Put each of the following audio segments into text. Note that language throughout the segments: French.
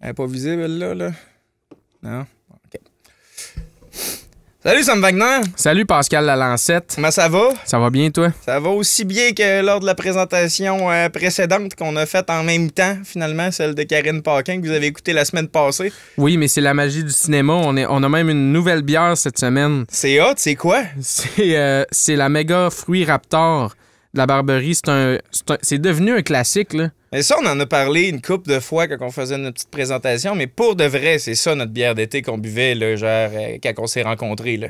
Elle n'est pas visible, là? Non? OK. Salut, Sam Wagner! Salut, Pascal Lalancette. Comment ça va? Ça va bien, toi? Ça va aussi bien que lors de la présentation précédente qu'on a faite en même temps, finalement, celle de Karine Paquin que vous avez écoutée la semaine passée. Oui, mais c'est la magie du cinéma. On a même une nouvelle bière cette semaine. C'est hot, c'est quoi? C'est la Méga Fruit Raptor de la Barberie. C'est devenu un classique, là. Mais ça, on en a parlé une couple de fois quand on faisait notre petite présentation, mais pour de vrai, c'est ça notre bière d'été qu'on buvait, là, genre, quand on s'est rencontrés. Là.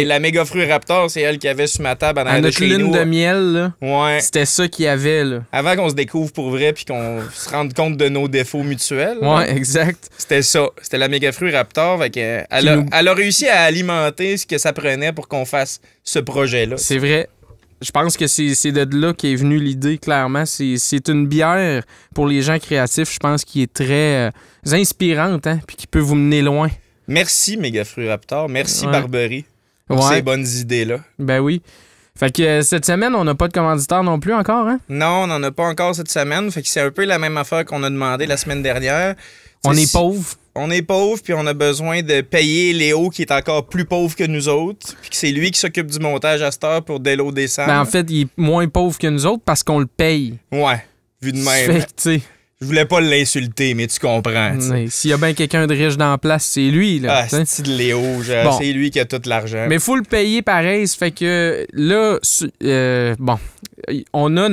La Méga Fruit Raptor, c'est elle qui avait sur ma table en arrière de chez nous. À notre lune de miel, là, ouais. C'était ça qu'il y avait. Là. Avant qu'on se découvre pour vrai puis qu'on se rende compte de nos défauts mutuels. Ouais, là. Exact. C'était ça. C'était la Méga Fruit Raptor. Fait que, elle a réussi à alimenter ce que ça prenait pour qu'on fasse ce projet-là. C'est vrai. Je pense que c'est de là qu'est venue l'idée, clairement. C'est une bière pour les gens créatifs, je pense, qui est très inspirante, hein, puis qui peut vous mener loin. Merci, Méga Fruit Raptor. Merci, ouais. Barberie, pour ces bonnes idées-là. Ben oui. Fait que cette semaine, on n'a pas de commanditaire non plus encore, hein? Non, on n'en a pas encore cette semaine. Fait que c'est un peu la même affaire qu'on a demandé la semaine dernière. On est pauvre. On est pauvre, puis on a besoin de payer Léo, qui est encore plus pauvre que nous autres. Puis que c'est lui qui s'occupe du montage à cette heure pour Délo descendre. Ben en fait, il est moins pauvre que nous autres parce qu'on le paye. Ouais, vu de même. Fait que, tu sais... Je voulais pas l'insulter, mais tu comprends. S'il y a bien quelqu'un de riche dans la place, c'est lui. Là, c'est de Léo, genre, c'est lui qui a tout l'argent. Mais il faut le payer pareil. Ça fait que là, on a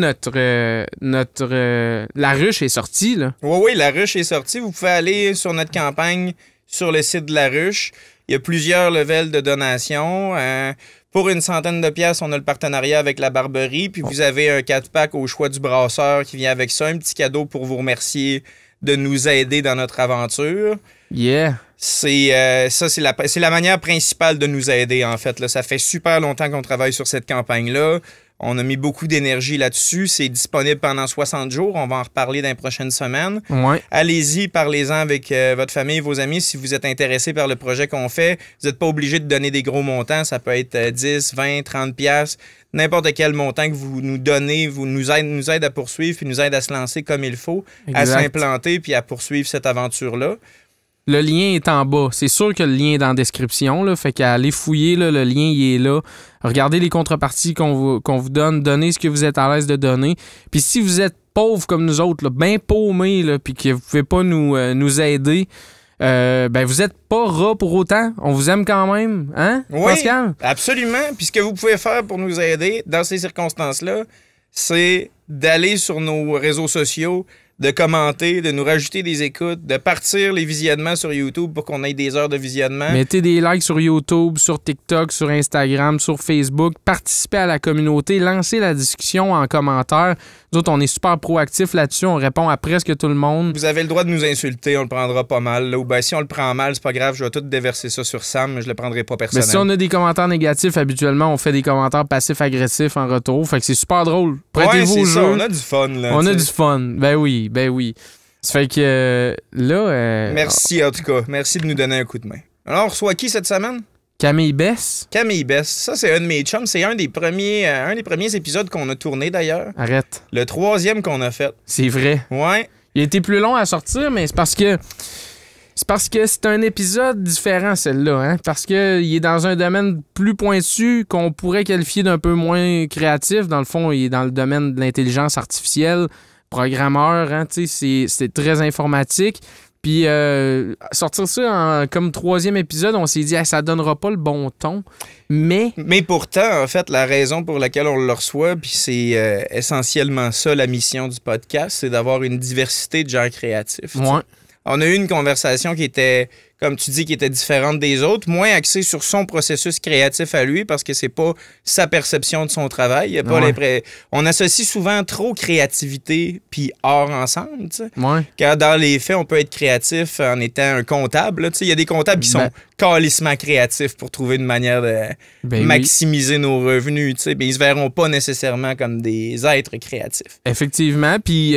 la ruche est sortie. Là. Oui, la ruche est sortie. Vous pouvez aller sur notre campagne, sur le site de la ruche. Il y a plusieurs levels de donation. Pour une centaine de piastres, on a le partenariat avec la Barberie. Puis vous avez un 4-pack au choix du brasseur qui vient avec ça. Un petit cadeau pour vous remercier de nous aider dans notre aventure. Yeah! C'est la manière principale de nous aider, en fait. Là. Ça fait super longtemps qu'on travaille sur cette campagne-là. On a mis beaucoup d'énergie là-dessus. C'est disponible pendant 60 jours. On va en reparler dans les prochaines semaines. Ouais. Allez-y, parlez-en avec votre famille et vos amis si vous êtes intéressés par le projet qu'on fait. Vous n'êtes pas obligé de donner des gros montants. Ça peut être 10, 20, 30 piastres. N'importe quel montant que vous nous donnez nous aide à poursuivre puis nous aide à se lancer comme il faut, exact. À s'implanter puis à poursuivre cette aventure-là. Le lien est en bas. C'est sûr que le lien est dans la description. Là, fait qu'à aller fouiller, là, le lien il est là. Regardez les contreparties qu'on vous donne. Donnez ce que vous êtes à l'aise de donner. Puis si vous êtes pauvre comme nous autres, bien paumés, puis que vous ne pouvez pas nous aider, vous êtes pas ras pour autant. On vous aime quand même. Hein, oui, Pascal? Absolument. Puis ce que vous pouvez faire pour nous aider dans ces circonstances-là, c'est d'aller sur nos réseaux sociaux, de commenter, de nous rajouter des écoutes, de partir les visionnements sur YouTube pour qu'on ait des heures de visionnement. Mettez des likes sur YouTube, sur TikTok, sur Instagram, sur Facebook. Participez à la communauté. Lancez la discussion en commentaire. Nous autres, on est super proactifs là-dessus. On répond à presque tout le monde. Vous avez le droit de nous insulter. On le prendra pas mal. Là. Ou bien si on le prend mal, c'est pas grave. Je vais tout déverser ça sur Sam, mais je le prendrai pas personnel. Mais si on a des commentaires négatifs, habituellement, on fait des commentaires passifs-agressifs en retour. Fait que c'est super drôle. Prêtez-vous au jeu. On a du fun. Là, on a du fun. Ben oui. Ça fait que là... Merci en tout cas. Merci de nous donner un coup de main. Alors, on reçoit qui cette semaine? Camille Bess. Camille Bess. Ça, c'est un de mes chums. C'est un des premiers épisodes qu'on a tourné, d'ailleurs. Arrête. Le 3e qu'on a fait. C'est vrai. Ouais. Il a été plus long à sortir, mais c'est parce que c'est un épisode différent, celle-là. Hein? Parce qu'il est dans un domaine plus pointu qu'on pourrait qualifier d'un peu moins créatif. Dans le fond, il est dans le domaine de l'intelligence artificielle, programmeur. Hein? C'est très informatique. Puis sortir ça comme 3e épisode, on s'est dit ça donnera pas le bon ton, mais pourtant, en fait, la raison pour laquelle on le reçoit, puis c'est essentiellement ça la mission du podcast, c'est d'avoir une diversité de gens créatifs. Ouais. On a eu une conversation qui était, comme tu dis, qui était différente des autres, moins axée sur son processus créatif à lui, parce que c'est pas sa perception de son travail. Il y a pas on associe souvent trop créativité puis art ensemble, tu sais. Ouais. Car dans les faits, on peut être créatif en étant un comptable. Il y a des comptables qui sont calissement créatifs pour trouver une manière de maximiser nos revenus, tu sais. Ils se verront pas nécessairement comme des êtres créatifs. Effectivement. Puis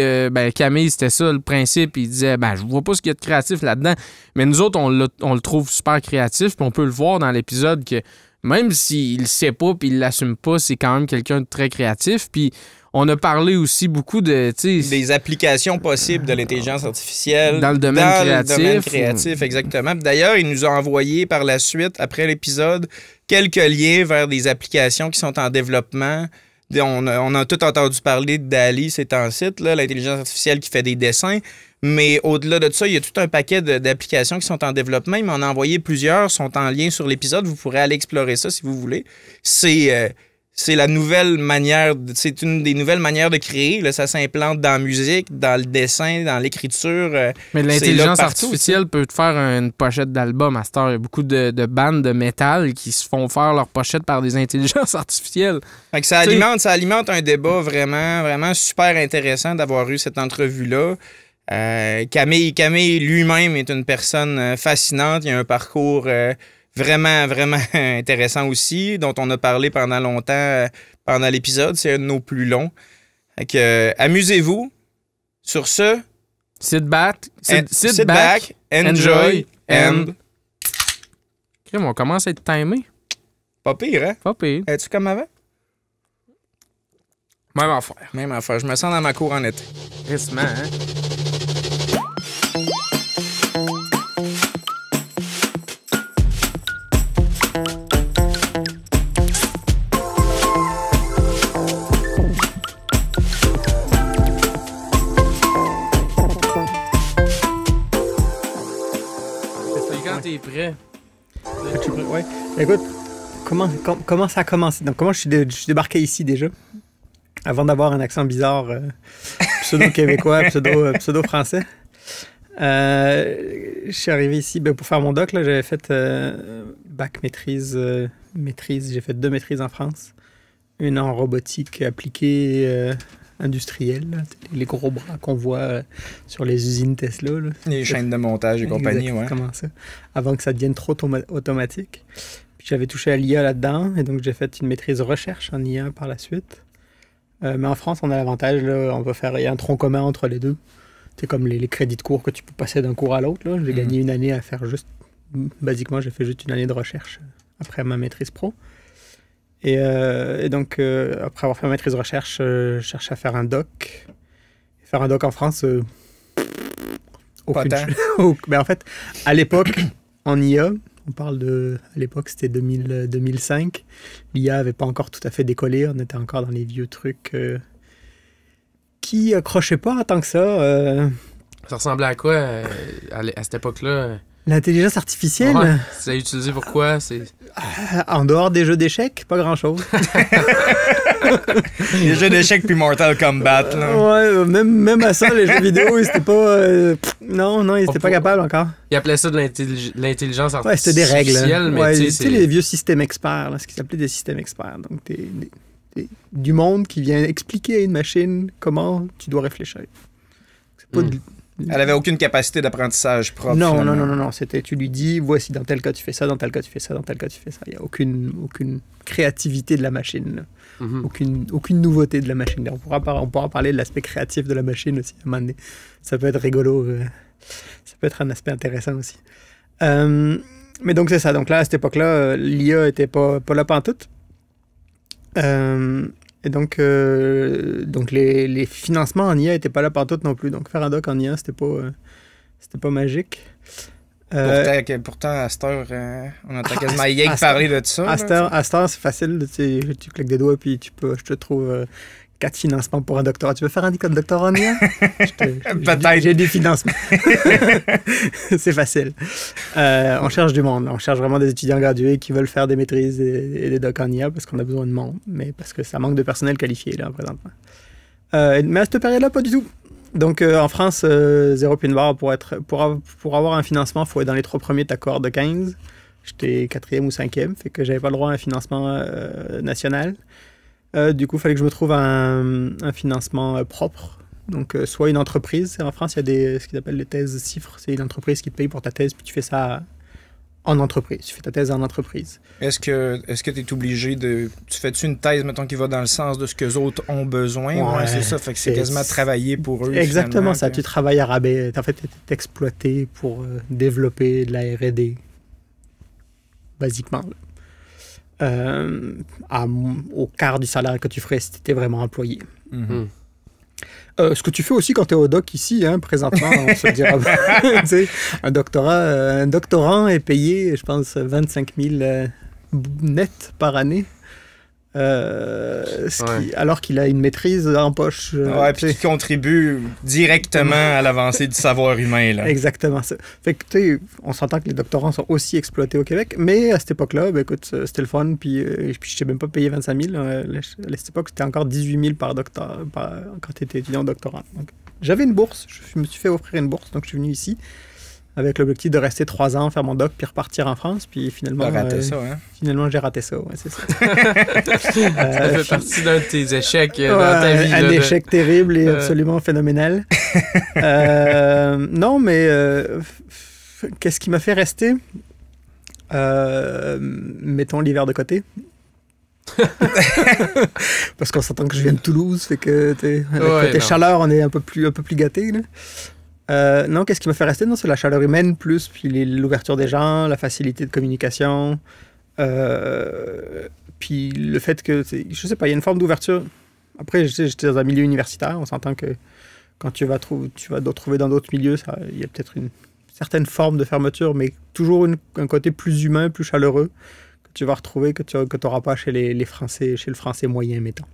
Camille, c'était ça le principe. Il disait, je vois pas ce qu'il y a de créatif là-dedans. Mais nous autres, on le trouve super créatif, puis on peut le voir dans l'épisode que même s'il le sait pas puis il l'assume pas, c'est quand même quelqu'un de très créatif. Puis On a parlé aussi beaucoup de... Des applications possibles de l'intelligence artificielle. Dans le domaine créatif. Le domaine créatif, exactement. D'ailleurs, il nous a envoyé par la suite, après l'épisode, quelques liens vers des applications qui sont en développement. On a tout entendu parler de DALL-E, c'est un site, l'intelligence artificielle qui fait des dessins. Mais au-delà de ça, il y a tout un paquet d'applications qui sont en développement. Il m'en a envoyé plusieurs, sont en lien sur l'épisode. Vous pourrez aller explorer ça si vous voulez. C'est la nouvelle manière, c'est une des nouvelles manières de créer. Là, ça s'implante dans la musique, dans le dessin, dans l'écriture. Mais l'intelligence artificielle peut te faire une pochette d'album à cette heure. Il y a beaucoup de bandes de métal qui se font faire leur pochette par des intelligences artificielles. Fait que ça alimente un débat vraiment, vraiment super intéressant d'avoir eu cette entrevue-là. Camille lui-même est une personne fascinante. Il a un parcours vraiment, vraiment intéressant aussi, dont on a parlé pendant longtemps pendant l'épisode. C'est un de nos plus longs. Fait que, amusez-vous. Sur ce, sit back, enjoy, and... Crème, on commence à être timé. Pas pire, hein? Pas pire. Es-tu comme avant? Même affaire. Même affaire. Je me sens dans ma cour en été. Récemment, hein? T'es prêt? Ouais. Écoute, comment ça a commencé? Donc, comment je suis débarqué ici déjà? Avant d'avoir un accent bizarre, pseudo-québécois, pseudo-français. Je suis arrivé ici pour faire mon doc. Là, j'avais fait bac maîtrise. J'ai fait 2 maîtrises en France. Une en robotique appliquée industrielle. Là. Les gros bras qu'on voit sur les usines Tesla. Là. Les chaînes de montage et compagnie, ouais. Comment ça? Avant que ça devienne trop automatique. Puis j'avais touché à l'IA là-dedans. Et donc, j'ai fait une maîtrise recherche en IA par la suite. Mais en France, on a l'avantage, là, il y a un tronc commun entre les deux. C'est comme les crédits de cours que tu peux passer d'un cours à l'autre. Là. J'ai gagné une année à faire basiquement, j'ai fait juste une année de recherche après ma maîtrise pro. Et donc, après avoir fait ma maîtrise de recherche, je cherchais à faire un doc. Faire un doc en France, pas tant. Mais en fait, à l'époque, en IA, on parle à l'époque, c'était 2005. L'IA n'avait pas encore tout à fait décollé. On était encore dans les vieux trucs qui accrochaient pas tant que ça. Ça ressemblait à quoi à cette époque-là? L'intelligence artificielle. Ouais, c'est utilisé pour quoi? En dehors des jeux d'échecs, pas grand-chose. Les jeux d'échecs puis Mortal Kombat. Là. Ouais, même à ça, les jeux vidéo, ils étaient pas... non, ils étaient pas capables encore. Ils appelaient ça de l'intelligence artificielle. Ouais, c'était des règles. Mais ouais, tu sais, les vieux systèmes experts, là, ce qu'ils appelaient des systèmes experts. Donc, du monde qui vient expliquer à une machine comment tu dois réfléchir. C'est pas Elle avait aucune capacité d'apprentissage propre. Non. C'était, tu lui dis, voici, dans tel cas, tu fais ça, dans tel cas, tu fais ça, dans tel cas, tu fais ça. Il n'y a aucune créativité de la machine. Aucune nouveauté de la machine. On pourra parler de l'aspect créatif de la machine aussi à un moment donné. Ça peut être rigolo. Ça peut être un aspect intéressant aussi. Mais donc, c'est ça. Donc là, à cette époque-là, l'IA n'était pas là pantoute. Et donc les financements en IA n'étaient pas là partout non plus. Donc faire un doc en IA, c'était pas magique. Pourtant, à cette heure, on entend quasiment Yeg parler de ça. À cette heure, c'est facile. Tu claques des doigts puis je te trouve 4 financements pour un doctorat. Tu veux faire un doctorat en IA? Peut-être. J'ai des financements. C'est facile. On cherche du monde. On cherche vraiment des étudiants gradués qui veulent faire des maîtrises et des docs en IA parce qu'on a besoin de monde, mais parce que ça manque de personnel qualifié là, présentement. Mais à cette période-là, pas du tout. Donc, en France, 0 puis une barre pour avoir un financement, il faut être dans les 3 premiers de ta cohorte de 15. J'étais 4e ou 5e, fait que j'avais pas le droit à un financement national. Du coup, il fallait que je me trouve un financement propre. Donc, soit une entreprise. En France, il y a ce qu'ils appellent les thèses CIFRE. C'est une entreprise qui te paye pour ta thèse, puis tu fais ça en entreprise. Tu fais ta thèse en entreprise. Est-ce que tu es obligé de... Tu fais-tu une thèse, mettons, qui va dans le sens de ce que les autres ont besoin? Ouais, c'est ça. Fait que c'est quasiment travailler pour eux. Exactement ça. Tu travailles à rabais. En fait, tu es exploité pour développer de la R&D. Basiquement. Au quart du salaire que tu ferais si tu étais vraiment employé. Ce que tu fais aussi quand tu es au doc ici, hein, présentement, on se le dira. Tu sais, un doctorant est payé, je pense, 25 000 net par année. Alors qu'il a une maîtrise en poche. Puis qui contribue directement à l'avancée du savoir humain. Là. Exactement ça. Fait que, tu sais, on s'entend que les doctorants sont aussi exploités au Québec, mais à cette époque-là, ben, écoute, c'était le fun, puis je t'ai même pas payé 25 000. À cette époque, c'était encore 18 000 par doctorat quand tu étais étudiant doctorant. Donc, j'avais une bourse, je me suis fait offrir une bourse, donc je suis venu ici avec l'objectif de rester 3 ans, faire mon doc, puis repartir en France. Puis finalement, finalement j'ai raté ça, ouais, c'est ça. Ça fait partie d'un de tes échecs dans ta vie. Un échec terrible et absolument phénoménal. Non, mais qu'est-ce qui m'a fait rester? Mettons l'hiver de côté. Parce qu'on s'entend que je viens de Toulouse, fait que côté chaleur, on est un peu plus gâté, là. Non, qu'est-ce qui m'a fait rester? Non, c'est la chaleur humaine plus, puis l'ouverture des gens, la facilité de communication, puis le fait que, je sais pas, il y a une forme d'ouverture. Après, j'étais dans un milieu universitaire, on s'entend que quand tu vas trouver dans d'autres milieux, il y a peut-être une certaine forme de fermeture, mais toujours un côté plus humain, plus chaleureux, que tu vas retrouver, que tu n'auras pas chez les Français, chez le Français moyen, mettons.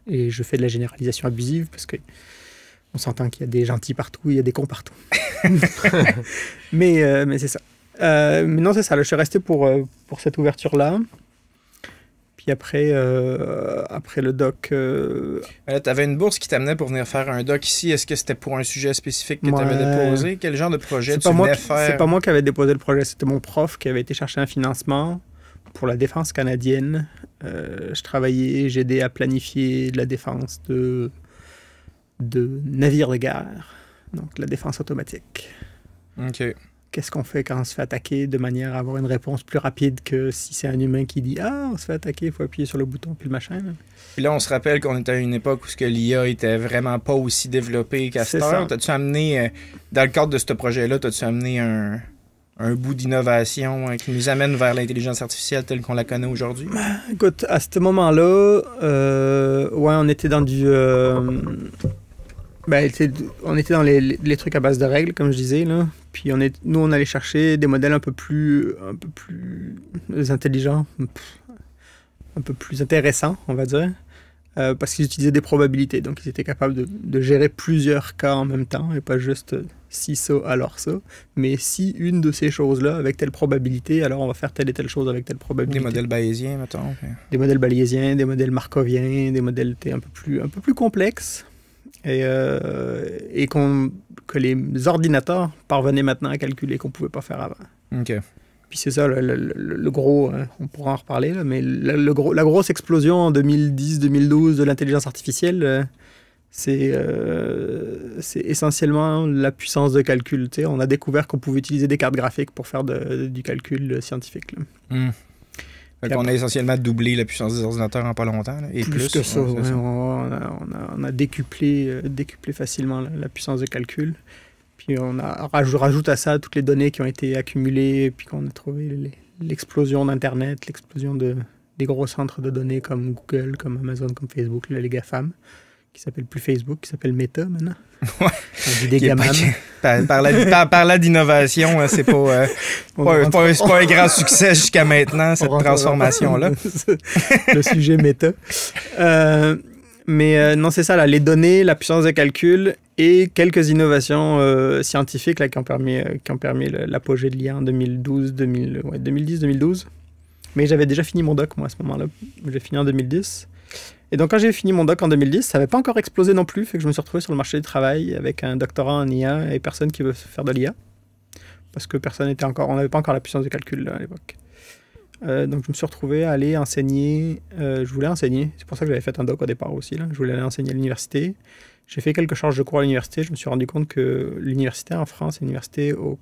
Et je fais de la généralisation abusive, parce que on s'entend qu'il y a des gentils partout, il y a des cons partout. mais c'est ça. Mais non, c'est ça. Là, je suis resté pour cette ouverture-là. Puis après le doc... Tu avais une bourse qui t'amenait pour venir faire un doc ici. Est-ce que c'était pour un sujet spécifique que tu avais déposé? Quel genre de projet tu venais faire? C'est pas moi qui avais déposé le projet. C'était mon prof qui avait été chercher un financement pour la défense canadienne. J'aidais à planifier de la défense de navires de guerre, donc la défense automatique. OK. Qu'est-ce qu'on fait quand on se fait attaquer de manière à avoir une réponse plus rapide que si c'est un humain qui dit « Ah, on se fait attaquer, il faut appuyer sur le bouton, puis le machin. » Puis là, on se rappelle qu'on était à une époque où l'IA était vraiment pas aussi développée qu'à cette heure. T'as-tu amené, dans le cadre de ce projet-là, t'as-tu amené un bout d'innovation qui nous amène vers l'intelligence artificielle telle qu'on la connaît aujourd'hui? Écoute, à ce moment-là, on était dans du... on était dans les trucs à base de règles, comme je disais, là. Puis nous, on allait chercher des modèles un peu plus intelligents, un peu plus intéressants, on va dire, parce qu'ils utilisaient des probabilités. Donc, ils étaient capables de gérer plusieurs cas en même temps, et pas juste si ça, alors ça. Mais si une de ces choses-là, avec telle probabilité, alors on va faire telle et telle chose avec telle probabilité. Des modèles bayésiens, mettons. Des modèles bayésiens, des modèles markoviens, des modèles un peu plus complexes. Et que les ordinateurs parvenaient maintenant à calculer qu'on ne pouvait pas faire avant. OK. Puis c'est ça, le gros, on pourra en reparler, là, mais la grosse explosion en 2010-2012 de l'intelligence artificielle, c'est essentiellement la puissance de calcul. Tu sais, on a découvert qu'on pouvait utiliser des cartes graphiques pour faire du calcul scientifique. Là. On a essentiellement doublé la puissance des ordinateurs en pas longtemps. Là, et plus que ça, ouais, on a décuplé facilement la puissance de calcul. Puis on rajoute à ça toutes les données qui ont été accumulées, puis qu'on a trouvé l'explosion d'Internet, l'explosion des gros centres de données comme Google, comme Amazon, comme Facebook, les GAFAM, qui s'appelle plus Facebook, qui s'appelle Meta maintenant. Ouais. On dit des gamins. Parlant d'innovation, c'est pas un grand succès jusqu'à maintenant, cette transformation-là. Le sujet Meta. Mais non, c'est ça, là, les données, la puissance de calcul et quelques innovations scientifiques là, qui ont permis l'apogée de l'IA en 2010-2012. Mais j'avais déjà fini mon doc, moi, à ce moment-là. J'ai fini en 2010. Et donc, quand j'ai fini mon doc en 2010, ça n'avait pas encore explosé non plus, fait que je me suis retrouvé sur le marché du travail avec un doctorat en IA et personne qui veut faire de l'IA. Parce que on n'avait pas encore la puissance de calcul là, à l'époque. Donc, je me suis retrouvé à aller enseigner. Je voulais enseigner. C'est pour ça que j'avais fait un doc au départ aussi. Là. Je voulais aller enseigner à l'université. J'ai fait quelques charges de cours à l'université. Je me suis rendu compte que l'université en France et l'université au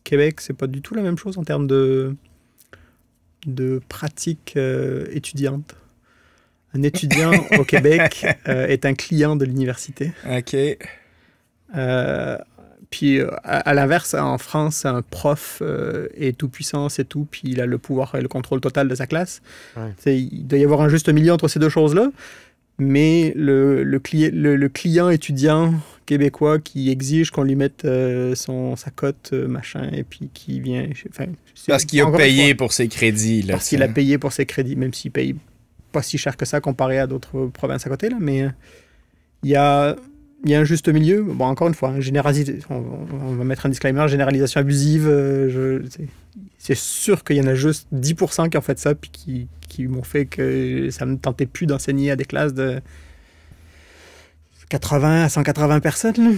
Québec, c'est pas du tout la même chose en termes de pratique étudiante. Un étudiant au Québec est un client de l'université. OK. Puis, à l'inverse, en France, un prof est tout puissant, c'est tout, puis il a le pouvoir et le contrôle total de sa classe. Ouais. Il doit y avoir un juste milieu entre ces deux choses-là. mais le client étudiant québécois qui exige qu'on lui mette sa cote, machin, et puis qui vient... Enfin, parce qu'il a payé pour ses crédits. Là, parce qu'il a payé pour ses crédits, même s'il paye pas si cher que ça comparé à d'autres provinces à côté, là, mais il y a un juste milieu. Bon, encore une fois, on va mettre un disclaimer, généralisation abusive. C'est sûr qu'il y en a juste 10% qui ont fait ça, puis qui m'ont fait que ça ne me tentait plus d'enseigner à des classes de 80 à 180 personnes, là,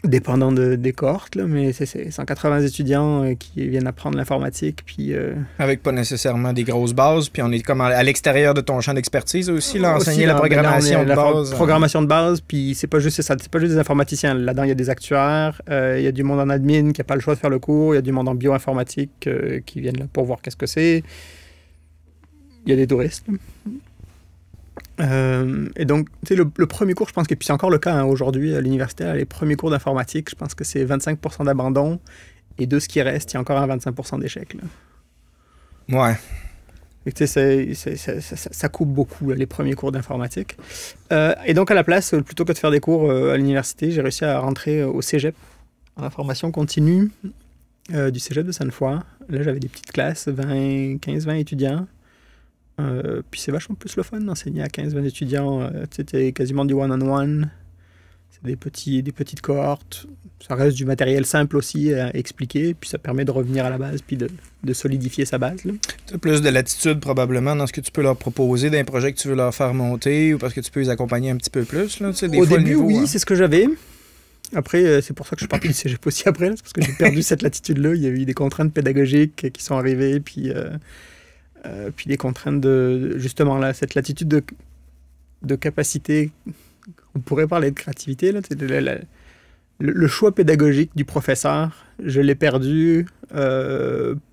dépendant des cohortes, là, mais c'est 180 étudiants qui viennent apprendre l'informatique. Puis, avec pas nécessairement des grosses bases, puis on est comme à l'extérieur de ton champ d'expertise aussi, là, enseigner la programmation de base. Programmation de base, puis c'est pas juste ça, c'est pas juste des informaticiens. Là-dedans, il y a des actuaires, il y a du monde en admin qui n'a pas le choix de faire le cours, il y a du monde en bioinformatique qui viennent là pour voir qu'est-ce que c'est. Il y a des touristes. Et donc, tu sais, le premier cours, je pense que, puis c'est encore le cas aujourd'hui à l'université, les premiers cours d'informatique, je pense que c'est 25% d'abandon, et de ce qui reste, il y a encore un 25% d'échecs. Ouais. Et tu sais, ça coupe beaucoup, là, les premiers cours d'informatique. Et donc, à la place, plutôt que de faire des cours à l'université, j'ai réussi à rentrer au cégep, en formation continue du cégep de Sainte-Foy. Là, j'avais des petites classes, 15-20 étudiants. Puis c'est vachement plus le fun d'enseigner à 15-20 étudiants. Tu sais, quasiment du one-on-one. C'est des petites cohortes. Ça reste du matériel simple aussi à expliquer. Puis ça permet de revenir à la base puis de solidifier sa base. Tu as plus de latitude probablement dans ce que tu peux leur proposer d'un projet que tu veux leur faire monter ou parce que tu peux les accompagner un petit peu plus. Là, tu sais, Au début, oui, c'est ce que j'avais. Après, c'est pour ça que je suis parti du cégep aussi après. C'est parce que j'ai perdu cette latitude-là. Il y a eu des contraintes pédagogiques qui sont arrivées. Puis des contraintes de, justement, là, cette latitude de capacité, on pourrait parler de créativité, là, le choix pédagogique du professeur, je l'ai perdu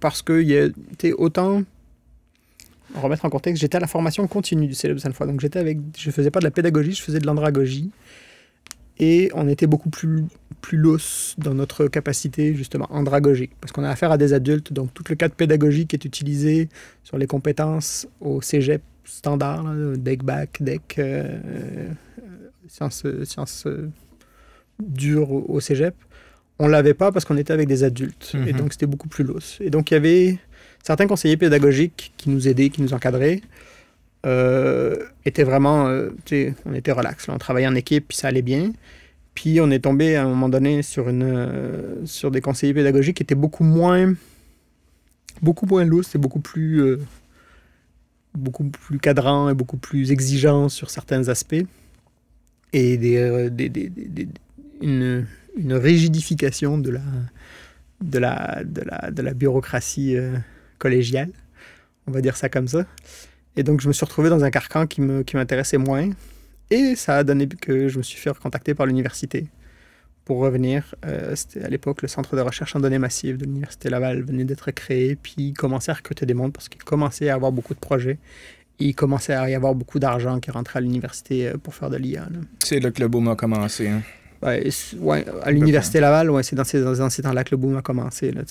parce que autant, on remettre en contexte, j'étais à la formation continue du cégep de Sainte-Foy, donc je faisais pas de la pédagogie, je faisais de l'andragogie, et on était beaucoup plus lousse dans notre capacité, justement, andragogique. Parce qu'on a affaire à des adultes, donc tout le cadre pédagogique est utilisé sur les compétences au cégep standard, là, DEC, BAC, DEC, sciences dures au cégep. On ne l'avait pas parce qu'on était avec des adultes. Et donc, c'était beaucoup plus lousse. Et donc, il y avait certains conseillers pédagogiques qui nous aidaient, qui nous encadraient. Était vraiment, on était relax, là, on travaillait en équipe, puis ça allait bien. Puis on est tombé à un moment donné sur des conseillers pédagogiques qui étaient beaucoup moins lousses et beaucoup plus cadrans et beaucoup plus exigeants sur certains aspects. Et une rigidification de la bureaucratie collégiale, on va dire ça comme ça. Et donc, je me suis retrouvé dans un carcan qui m'intéressait moins. Et ça a donné que je me suis fait recontacter par l'université pour revenir. C'était à l'époque le Centre de recherche en données massives de l'Université Laval venait d'être créé. Puis, il commençait à recruter des mondes parce qu'il commençait à avoir beaucoup de projets. Et il commençait à y avoir beaucoup d'argent qui rentrait à l'université pour faire de l'IA. Là. C'est là que le boom a commencé. Hein? Ouais, à l'Université Laval, c'est dans ces temps-là que le boom a commencé. Là,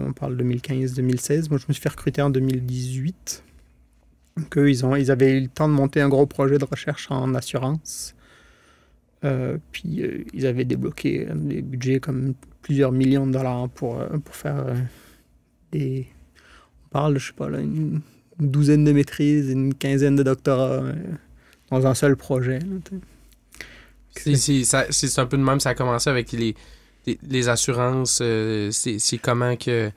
on parle 2015-2016. Moi, je me suis fait recruter en 2018. Donc, eux, ils avaient eu le temps de monter un gros projet de recherche en assurance. Puis, ils avaient débloqué des budgets comme plusieurs millions de dollars pour faire des... On parle, je sais pas, là, une douzaine de maîtrises, une quinzaine de doctorats dans un seul projet. Là, c'est un peu de même, ça a commencé avec les assurances. C'est comment que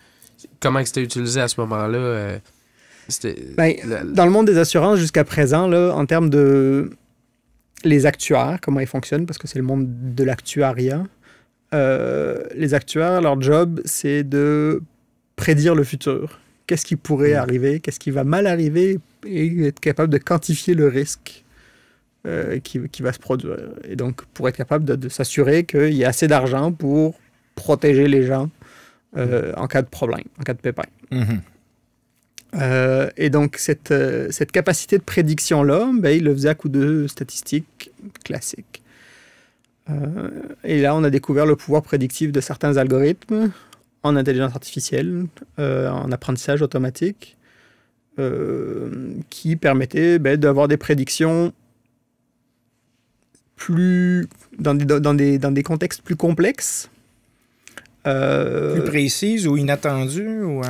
c'était utilisé à ce moment-là? Dans le monde des assurances, jusqu'à présent, là, en termes de les actuaires, comment ils fonctionnent, parce que c'est le monde de l'actuariat, les actuaires, leur job, c'est de prédire le futur. Qu'est-ce qui pourrait arriver, qu'est-ce qui va mal arriver, et être capable de quantifier le risque qui va se produire. Et donc, pour être capable de s'assurer qu'il y a assez d'argent pour protéger les gens en cas de problème, en cas de pépin. Et donc, cette capacité de prédiction-là, il le faisait à coup de statistiques classiques. Et là, on a découvert le pouvoir prédictif de certains algorithmes en intelligence artificielle, en apprentissage automatique, qui permettaient d'avoir des prédictions dans des contextes plus complexes. Plus précises ou inattendues ou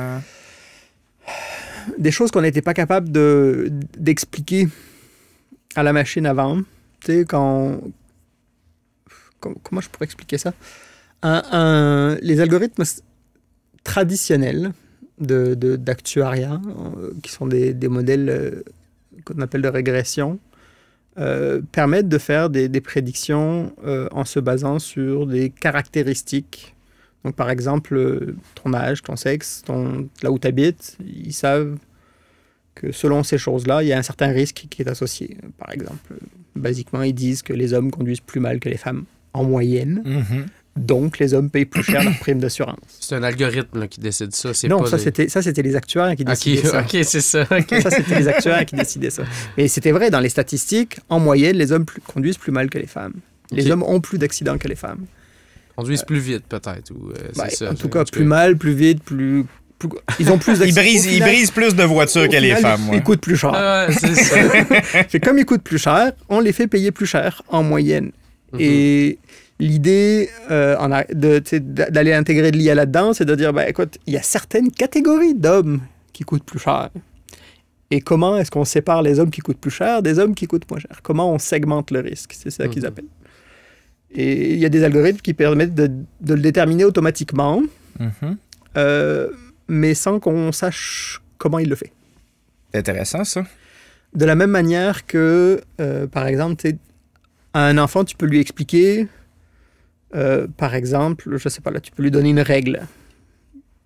des choses qu'on n'était pas capable d'expliquer à la machine avant. Tu sais, comment je pourrais expliquer ça? Les algorithmes traditionnels d'actuariat, qui sont des modèles qu'on appelle de régression, permettent de faire des prédictions en se basant sur des caractéristiques. Donc, par exemple, ton âge, ton sexe, là où tu habites, ils savent que selon ces choses-là, il y a un certain risque qui est associé. Par exemple, basiquement, ils disent que les hommes conduisent plus mal que les femmes en moyenne. Mm-hmm. Donc, les hommes payent plus cher leur prime d'assurance. C'est un algorithme là, qui décide ça. Non, ça, c'était les actuaires qui décidaient ça. OK, c'est ça. Okay. Ça, c'était les actuaires qui décidaient ça. Mais c'était vrai, dans les statistiques, en moyenne, les hommes conduisent plus mal que les femmes. Les hommes ont plus d'accidents que les femmes. Conduisent plus vite, peut-être. En tout cas, plus mal, plus vite, plus... Ils ont plus d'accidents. Ils brisent plus de voitures que les femmes. Ils coûtent plus cher. C'est ça. Comme ils coûtent plus cher, on les fait payer plus cher en moyenne. Et l'idée d'aller intégrer de l'IA là-dedans, c'est de dire, écoute, il y a certaines catégories d'hommes qui coûtent plus cher. Et comment est-ce qu'on sépare les hommes qui coûtent plus cher des hommes qui coûtent moins cher? Comment on segmente le risque? C'est ça qu'ils appellent. Et il y a des algorithmes qui permettent de le déterminer automatiquement, mais sans qu'on sache comment il le fait. C'est intéressant, ça. De la même manière que, par exemple, à un enfant, tu peux lui expliquer, par exemple, je sais pas, là, tu peux lui donner une règle.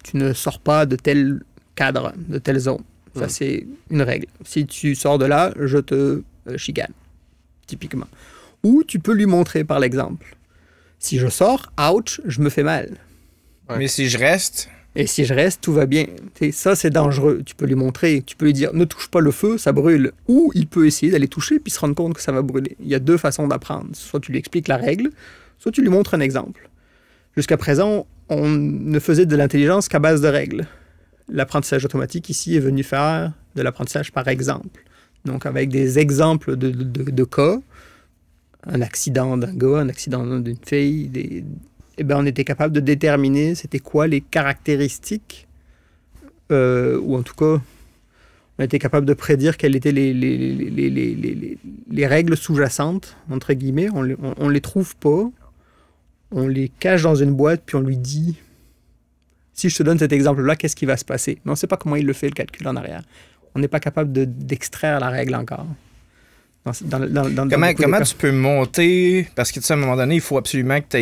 Tu ne sors pas de tel cadre, de telle zone. Ça, c'est une règle. Si tu sors de là, je te chicane, typiquement. Ou tu peux lui montrer par l'exemple. Si je sors, ouch, je me fais mal. Ouais. Mais si je reste... Et si je reste, tout va bien. Ça, c'est dangereux. Tu peux lui montrer, tu peux lui dire, ne touche pas le feu, ça brûle. Ou il peut essayer d'aller toucher puis se rendre compte que ça va brûler. Il y a deux façons d'apprendre. Soit tu lui expliques la règle, soit tu lui montres un exemple. Jusqu'à présent, on ne faisait de l'intelligence qu'à base de règles. L'apprentissage automatique ici est venu faire de l'apprentissage par exemple. Donc avec des exemples de cas, un accident d'un gars, un accident d'une fille, on était capable de déterminer c'était quoi les caractéristiques, ou en tout cas, on était capable de prédire quelles étaient les règles sous-jacentes, entre guillemets. On les trouve pas, on les cache dans une boîte, puis on lui dit, si je te donne cet exemple-là, qu'est-ce qui va se passer? Mais on ne sait pas comment il le fait, le calcul en arrière. On n'est pas capable d'extraire la règle encore. Comment tu peux monter, parce que tu sais, à un moment donné, il faut absolument qu'il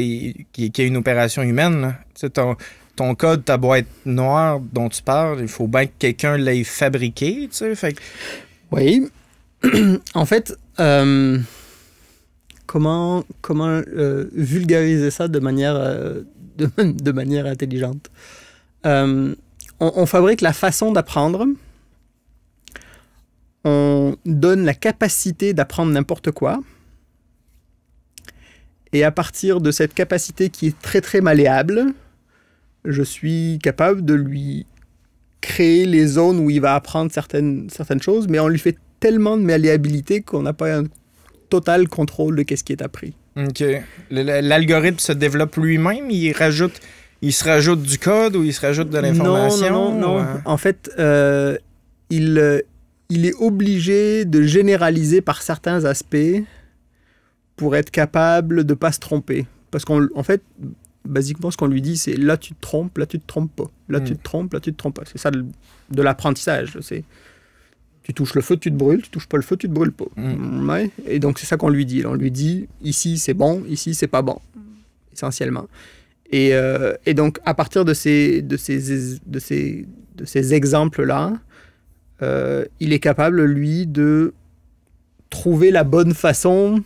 y ait une opération humaine. Tu sais, ton code, ta boîte noire dont tu parles, il faut bien que quelqu'un l'ait fabriqué. Tu sais, fait... Oui. En fait, comment vulgariser ça de manière intelligente? On fabrique la façon d'apprendre. On donne la capacité d'apprendre n'importe quoi. Et à partir de cette capacité qui est très, très malléable, je suis capable de lui créer les zones où il va apprendre certaines choses, mais on lui fait tellement de malléabilité qu'on n'a pas un total contrôle de ce qui est appris. OK. L'algorithme se développe lui-même? Il se rajoute du code ou il se rajoute de l'information? Non. En fait, il est obligé de généraliser par certains aspects pour être capable de ne pas se tromper. Parce qu'en fait, basiquement, ce qu'on lui dit, c'est là, tu te trompes, là, tu te trompes pas. Là, tu te trompes, là, tu te trompes pas. C'est ça de l'apprentissage. Tu touches le feu, tu te brûles. Tu touches pas le feu, tu te brûles pas. Ouais. Et donc, c'est ça qu'on lui dit. On lui dit, ici, c'est bon, ici, c'est pas bon, essentiellement. Et donc, à partir de ces exemples-là, il est capable, lui, de trouver la bonne façon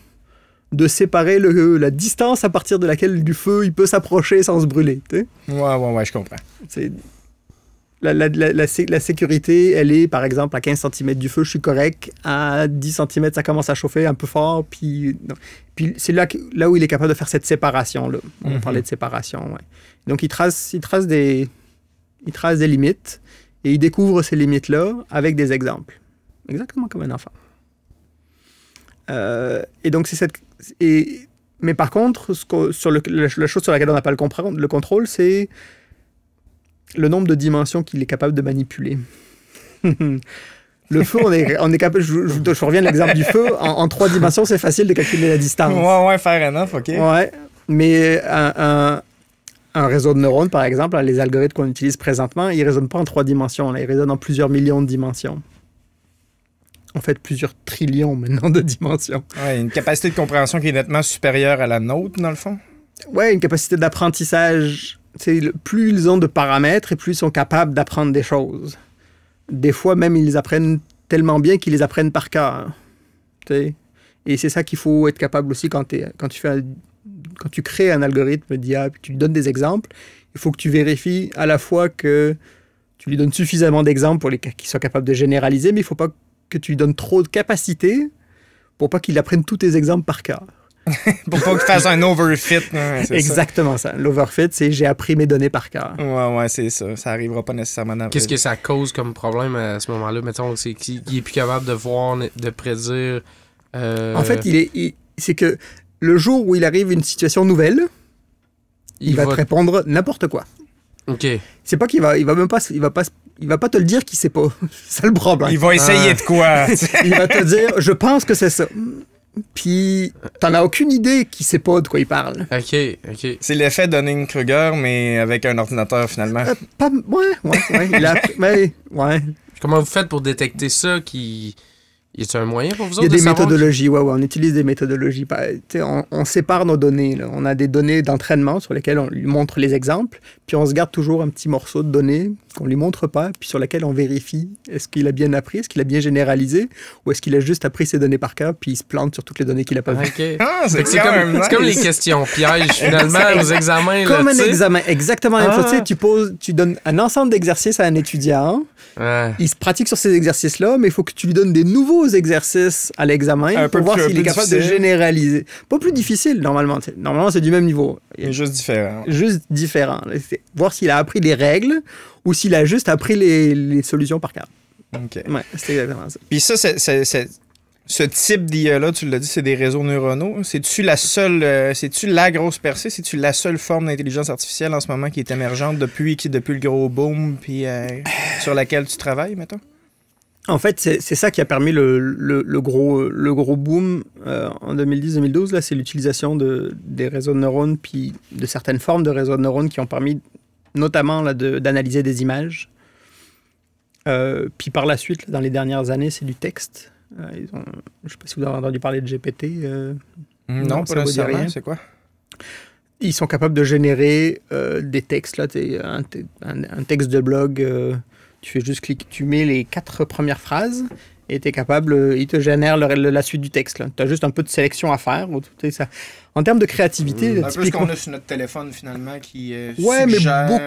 de séparer la distance à partir de laquelle du feu il peut s'approcher sans se brûler. Tu sais? Ouais, je comprends. La sécurité, elle est, par exemple, à 15 cm du feu, je suis correct. À 10 cm, ça commence à chauffer un peu fort. Puis c'est là où il est capable de faire cette séparation-là. On parlait de séparation, ouais. Donc, il trace des limites. Et il découvre ces limites-là avec des exemples. Exactement comme un enfant. Et donc, c'est cette... Mais par contre, la chose sur laquelle on n'a pas le contrôle, c'est le nombre de dimensions qu'il est capable de manipuler. Le feu, on est capable... Je reviens à l'exemple du feu. En 3 dimensions, c'est facile de calculer la distance. Ouais, fair enough, OK. Ouais, mais un réseau de neurones, par exemple, les algorithmes qu'on utilise présentement, ils ne raisonnent pas en 3 dimensions. Là, ils raisonnent en plusieurs millions de dimensions. En fait, plusieurs trillions maintenant de dimensions. Ouais, une capacité de compréhension qui est nettement supérieure à la nôtre, dans le fond. Ouais, une capacité d'apprentissage. Plus ils ont de paramètres et plus ils sont capables d'apprendre des choses. Des fois, même, ils les apprennent tellement bien qu'ils les apprennent par cœur. T'sais. Et c'est ça qu'il faut être capable aussi quand tu crées un algorithme d'IA et que tu lui donnes des exemples. Il faut que tu vérifies à la fois que tu lui donnes suffisamment d'exemples pour qu'il soit capable de généraliser, mais il ne faut pas que tu lui donnes trop de capacité pour pas qu'il apprenne tous tes exemples par cœur. Pour pas qu'il fasse un overfit. Exactement ça. L'overfit, c'est j'ai appris mes données par cœur. Ouais, c'est ça. Ça arrivera pas nécessairement dans Qu'est-ce que ça cause comme problème à ce moment-là? Mettons, c'est qu'il est plus capable de voir, de prédire... En fait, c'est que le jour où il arrive une situation nouvelle, il va te répondre n'importe quoi. OK. C'est pas qu'il va même pas... Il va pas te le dire qu'il sait pas. C'est ça le problème. Il va essayer de quoi? Il va te dire, je pense que c'est ça. Puis, t'en as aucune idée qu'il sait pas de quoi il parle. OK. C'est l'effet Dunning-Kruger, mais avec un ordinateur, finalement. Ouais. Comment vous faites pour détecter ça? Y a-t-il un moyen pour vous autres? Il y a des méthodologies, on utilise des méthodologies. On sépare nos données. Là. On a des données d'entraînement sur lesquelles on lui montre les exemples, puis on se garde toujours un petit morceau de données qu'on lui montre pas, puis sur lequel on vérifie est-ce qu'il a bien appris, est-ce qu'il a bien généralisé, ou est-ce qu'il a juste appris ses données par cœur, puis il se plante sur toutes les données qu'il a pas vues. Okay. C'est comme les questions pièges, finalement, aux examens. Comme là, un examen, exactement la même chose. Tu donnes un ensemble d'exercices à un étudiant, il se pratique sur ces exercices-là, mais il faut que tu lui donnes des nouveaux exercices à l'examen pour voir s'il est capable de généraliser. Pas plus difficile, normalement. Normalement, c'est du même niveau. Mais juste différent. Juste différent. Voir s'il a appris les règles ou s'il a juste appris les solutions par cœur. OK. Ouais, c'est exactement ça. Puis ça, ce type d'IA-là, tu l'as dit, c'est des réseaux neuronaux. C'est-tu la grosse percée? C'est-tu la seule forme d'intelligence artificielle en ce moment qui est émergente depuis le gros boom puis sur laquelle tu travailles, mettons? En fait, c'est ça qui a permis le gros boom en 2010-2012. Là, c'est l'utilisation des réseaux de neurones puis de certaines formes de réseaux de neurones qui ont permis notamment là, d'analyser des images. Puis par la suite, là, dans les dernières années, c'est du texte. Je ne sais pas si vous avez entendu parler de GPT. Non, pas nécessairement. C'est quoi? Ils sont capables de générer des textes. Là, un texte de blog, tu fais juste cliquer, tu mets les 4 premières phrases et tu es capable, il te génère la suite du texte. Tu as juste un peu de sélection à faire. Ça. En termes de créativité... Un peu ce qu'on a sur notre téléphone, finalement, qui suggère... mais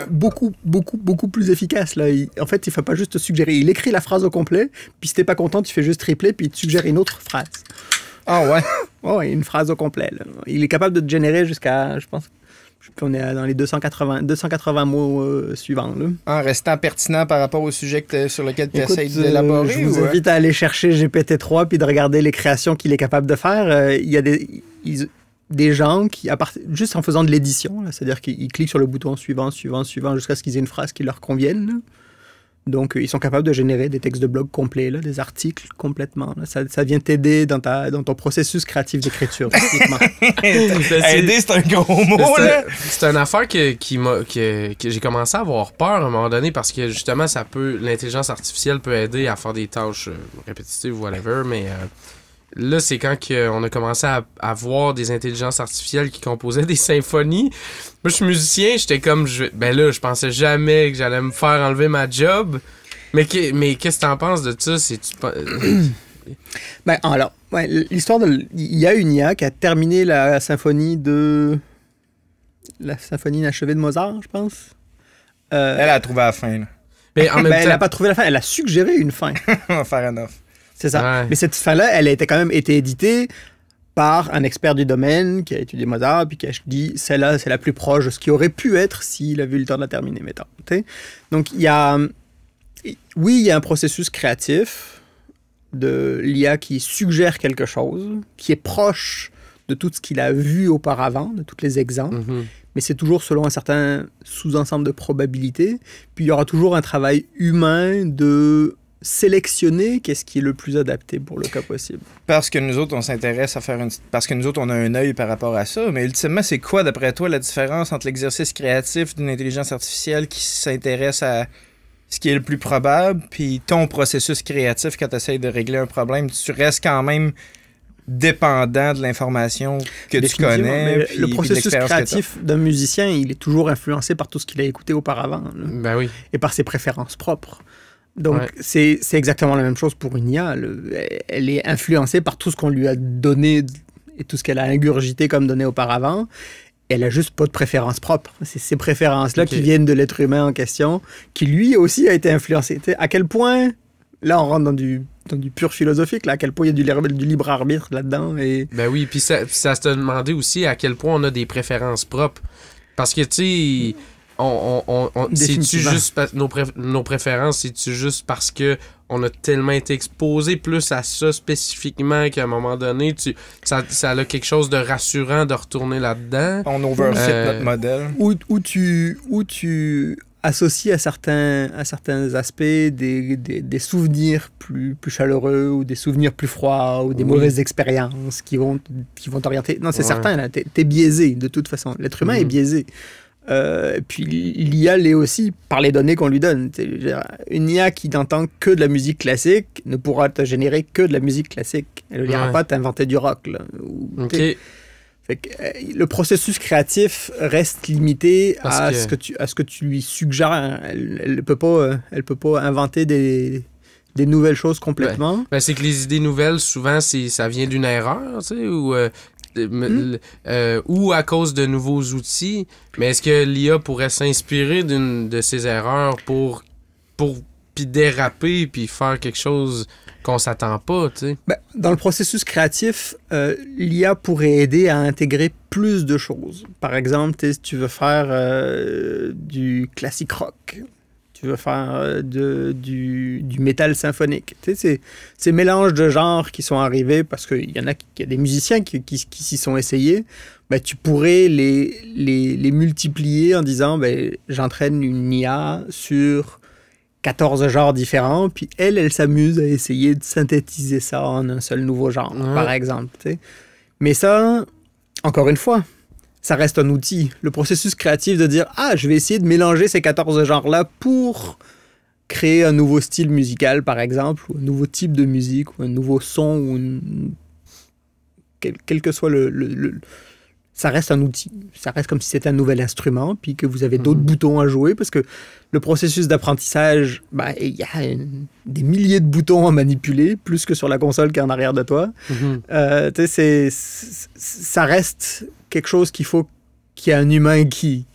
beaucoup plus efficace. Là. En fait, il ne fait pas juste te suggérer. Il écrit la phrase au complet, puis si tu n'es pas content, tu fais juste tripler, puis il te suggère une autre phrase. Ah ouais? Ouais, une phrase au complet. Là. Il est capable de te générer jusqu'à, je pense qu'on est dans les 280 mots suivants. Là. En restant pertinent par rapport au sujet sur lequel tu essaies d'élaborer? Je vous invite à aller chercher GPT-3 puis de regarder les créations qu'il est capable de faire. Il y a des gens qui, juste en faisant de l'édition, c'est-à-dire qu'ils cliquent sur le bouton suivant, jusqu'à ce qu'ils aient une phrase qui leur convienne. Là. Donc, ils sont capables de générer des textes de blog complets, là, des articles complètement. Là. Ça vient t'aider dans ton processus créatif d'écriture, pratiquement. Aider, c'est un gros mot, là! C'est une affaire que j'ai commencé à avoir peur à un moment donné parce que, justement, l'intelligence artificielle peut aider à faire des tâches répétitives ou whatever, mais... Là, c'est quand on a commencé à voir des intelligences artificielles qui composaient des symphonies. Moi, je suis musicien, j'étais comme... je pensais jamais que j'allais me faire enlever ma job. Mais qu'est-ce que t'en penses de ça? Alors, l'histoire il y a une IA qui a terminé la symphonie inachevée de Mozart, je pense. Elle a trouvé la fin, là. Mais en même temps... Elle n'a pas trouvé la fin, elle a suggéré une fin. Fair enough. C'est ça. Ouais. Mais cette fin-là, elle a quand même été éditée par un expert du domaine qui a étudié Mozart puis qui a dit celle-là, c'est la plus proche de ce qui aurait pu être s'il avait eu le temps de la terminer, mettons. Donc, il y a un processus créatif. de l'IA qui suggère quelque chose, qui est proche de tout ce qu'il a vu auparavant, de tous les exemples, mais c'est toujours selon un certain sous-ensemble de probabilités. Puis il y aura toujours un travail humain de sélectionner qu'est-ce qui est le plus adapté pour le cas possible. Parce que nous autres, on s'intéresse à faire Parce que nous autres, on a un œil par rapport à ça. Mais ultimement, c'est quoi, d'après toi, la différence entre l'exercice créatif d'une intelligence artificielle qui s'intéresse à ce qui est le plus probable, puis ton processus créatif quand tu essaies de régler un problème? Tu restes quand même dépendant de l'information que tu connais. Mais le processus créatif d'un musicien, il est toujours influencé par tout ce qu'il a écouté auparavant. Là. Ben oui. Et par ses préférences propres. Donc, c'est exactement la même chose pour une IA. Elle est influencée par tout ce qu'on lui a donné et tout ce qu'elle a ingurgité comme données auparavant. Elle a juste pas de préférences propres. C'est ces préférences-là qui viennent de l'être humain en question, qui lui aussi a été influencé. T'sais, à quel point, là, on rentre dans du pur philosophique, là, à quel point il y a du libre arbitre là-dedans. Et... Ben oui, puis ça se demandait aussi à quel point on a des préférences propres. Parce que, tu sais... c'est-tu juste nos préférences, c'est-tu juste parce que on a tellement été exposé plus à ça spécifiquement qu'à un moment donné, ça a quelque chose de rassurant de retourner là-dedans. On overfit notre modèle. Où tu associes à certains aspects des souvenirs plus chaleureux ou des souvenirs plus froids ou des mauvaises expériences qui vont t'orienter. Non, c'est certain, là, t'es biaisé de toute façon. L'être humain est biaisé. Puis l'IA l'est aussi par les données qu'on lui donne. Une IA qui n'entend que de la musique classique ne pourra te générer que de la musique classique. Elle ne viendra pas t'inventer du rock. Là, fait que, le processus créatif reste limité à ce que tu lui suggères. Elle ne peut pas inventer des nouvelles choses complètement. Ben, c'est que les idées nouvelles, souvent, ça vient d'une erreur, tu sais, ou à cause de nouveaux outils. Mais est-ce que l'IA pourrait s'inspirer d'une de ces erreurs pour puis déraper puis faire quelque chose qu'on s'attend pas, tu sais? Ben, dans le processus créatif, l'IA pourrait aider à intégrer plus de choses. Par exemple, si tu veux faire du classique rock, tu veux faire du métal symphonique. Tu sais, ces mélanges de genres qui sont arrivés, parce qu'il y a des musiciens qui s'y sont essayés, ben, tu pourrais les multiplier en disant, ben, j'entraîne une IA sur 14 genres différents, puis elle s'amuse à essayer de synthétiser ça en un seul nouveau genre, par exemple. Tu sais. Mais ça, encore une fois, ça reste un outil. Le processus créatif de dire « Ah, je vais essayer de mélanger ces 14 genres-là pour créer un nouveau style musical, par exemple, ou un nouveau type de musique, ou un nouveau son, ou quel que soit ça reste un outil. Ça reste comme si c'était un nouvel instrument, puis que vous avez d'autres boutons à jouer, parce que le processus d'apprentissage, ben, il y a des milliers de boutons à manipuler, plus que sur la console qui est en arrière de toi. Ça reste quelque chose qu'il faut qu'il y ait un humain qui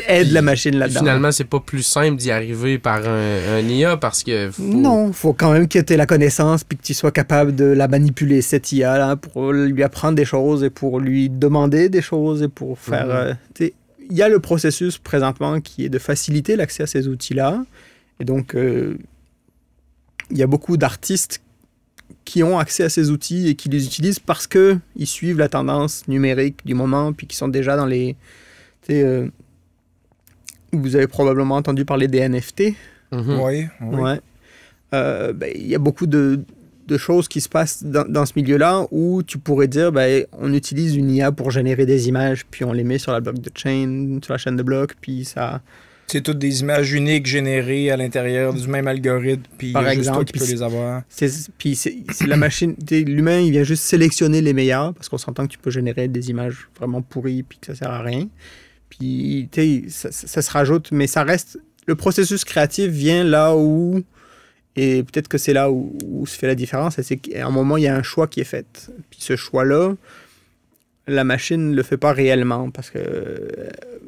aide la machine là-dedans. Finalement, c'est pas plus simple d'y arriver par un IA parce que... Non, il faut quand même que tu aies la connaissance puis que tu sois capable de la manipuler, cette IA-là, pour lui apprendre des choses et pour lui demander des choses et pour faire... il y a le processus présentement qui est de faciliter l'accès à ces outils-là. Et donc, il y a beaucoup d'artistes qui ont accès à ces outils et qui les utilisent parce qu'ils suivent la tendance numérique du moment puis qui sont déjà dans les... vous avez probablement entendu parler des NFT. Oui. Ouais. Il y a beaucoup de choses qui se passent dans ce milieu-là où tu pourrais dire, on utilise une IA pour générer des images, puis on les met sur la chaîne de blocs, puis ça... C'est toutes des images uniques générées à l'intérieur du même algorithme, puis il y a juste toi qui peux les avoir. Puis c'est la machine... L'humain, il vient juste sélectionner les meilleurs, parce qu'on s'entend que tu peux générer des images vraiment pourries, puis que ça sert à rien. Puis, ça se rajoute, mais ça reste... Le processus créatif vient là où... Et peut-être que c'est là où se fait la différence, c'est qu'à un moment, il y a un choix qui est fait. Puis ce choix-là, la machine ne le fait pas réellement, parce que,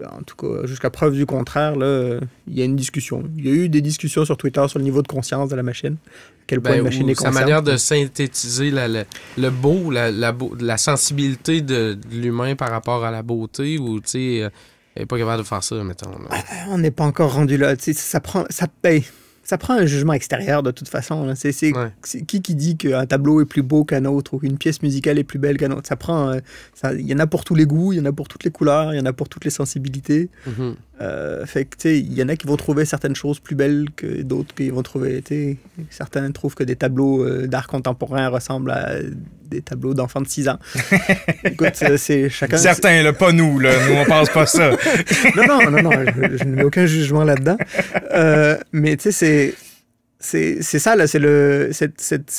en tout cas, jusqu'à preuve du contraire, là, il y a une discussion. Il y a eu des discussions sur Twitter sur le niveau de conscience de la machine, à quel point la machine est consciente. Sa manière de synthétiser le beau, la sensibilité de l'humain par rapport à la beauté, ou, tu sais, elle n'est pas capable de faire ça, mettons. Là. On n'est pas encore rendu là. Ça ça prend un jugement extérieur de toute façon. Là. C'est qui dit qu'un tableau est plus beau qu'un autre ou qu'une pièce musicale est plus belle qu'un autre. Ça prend, il y en a pour tous les goûts, il y en a pour toutes les couleurs, il y en a pour toutes les sensibilités. Fait que, tu sais, il y en a qui vont trouver certaines choses plus belles que d'autres qui vont trouver, tu sais, certains trouvent que des tableaux d'art contemporain ressemblent à des tableaux d'enfants de 6 ans. Écoute, c'est chacun... Certains, là, pas nous, là. Nous, on pense pas ça. non, je ne mets aucun jugement là-dedans. Mais tu sais, c'est ça, là, c'est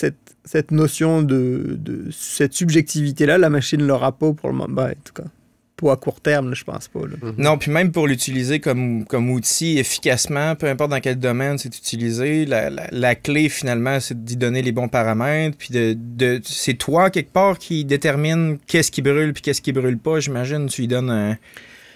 cette notion de cette subjectivité-là, la machine ne l'aura pas pour le moment. Ben, en tout cas, pas à court terme, là, je pense pas. Là. Non, puis même pour l'utiliser comme outil efficacement, peu importe dans quel domaine c'est utilisé, la clé, finalement, c'est d'y donner les bons paramètres, puis c'est toi, quelque part, qui détermine qu'est-ce qui brûle puis qu'est-ce qui brûle pas, j'imagine. Tu lui donnes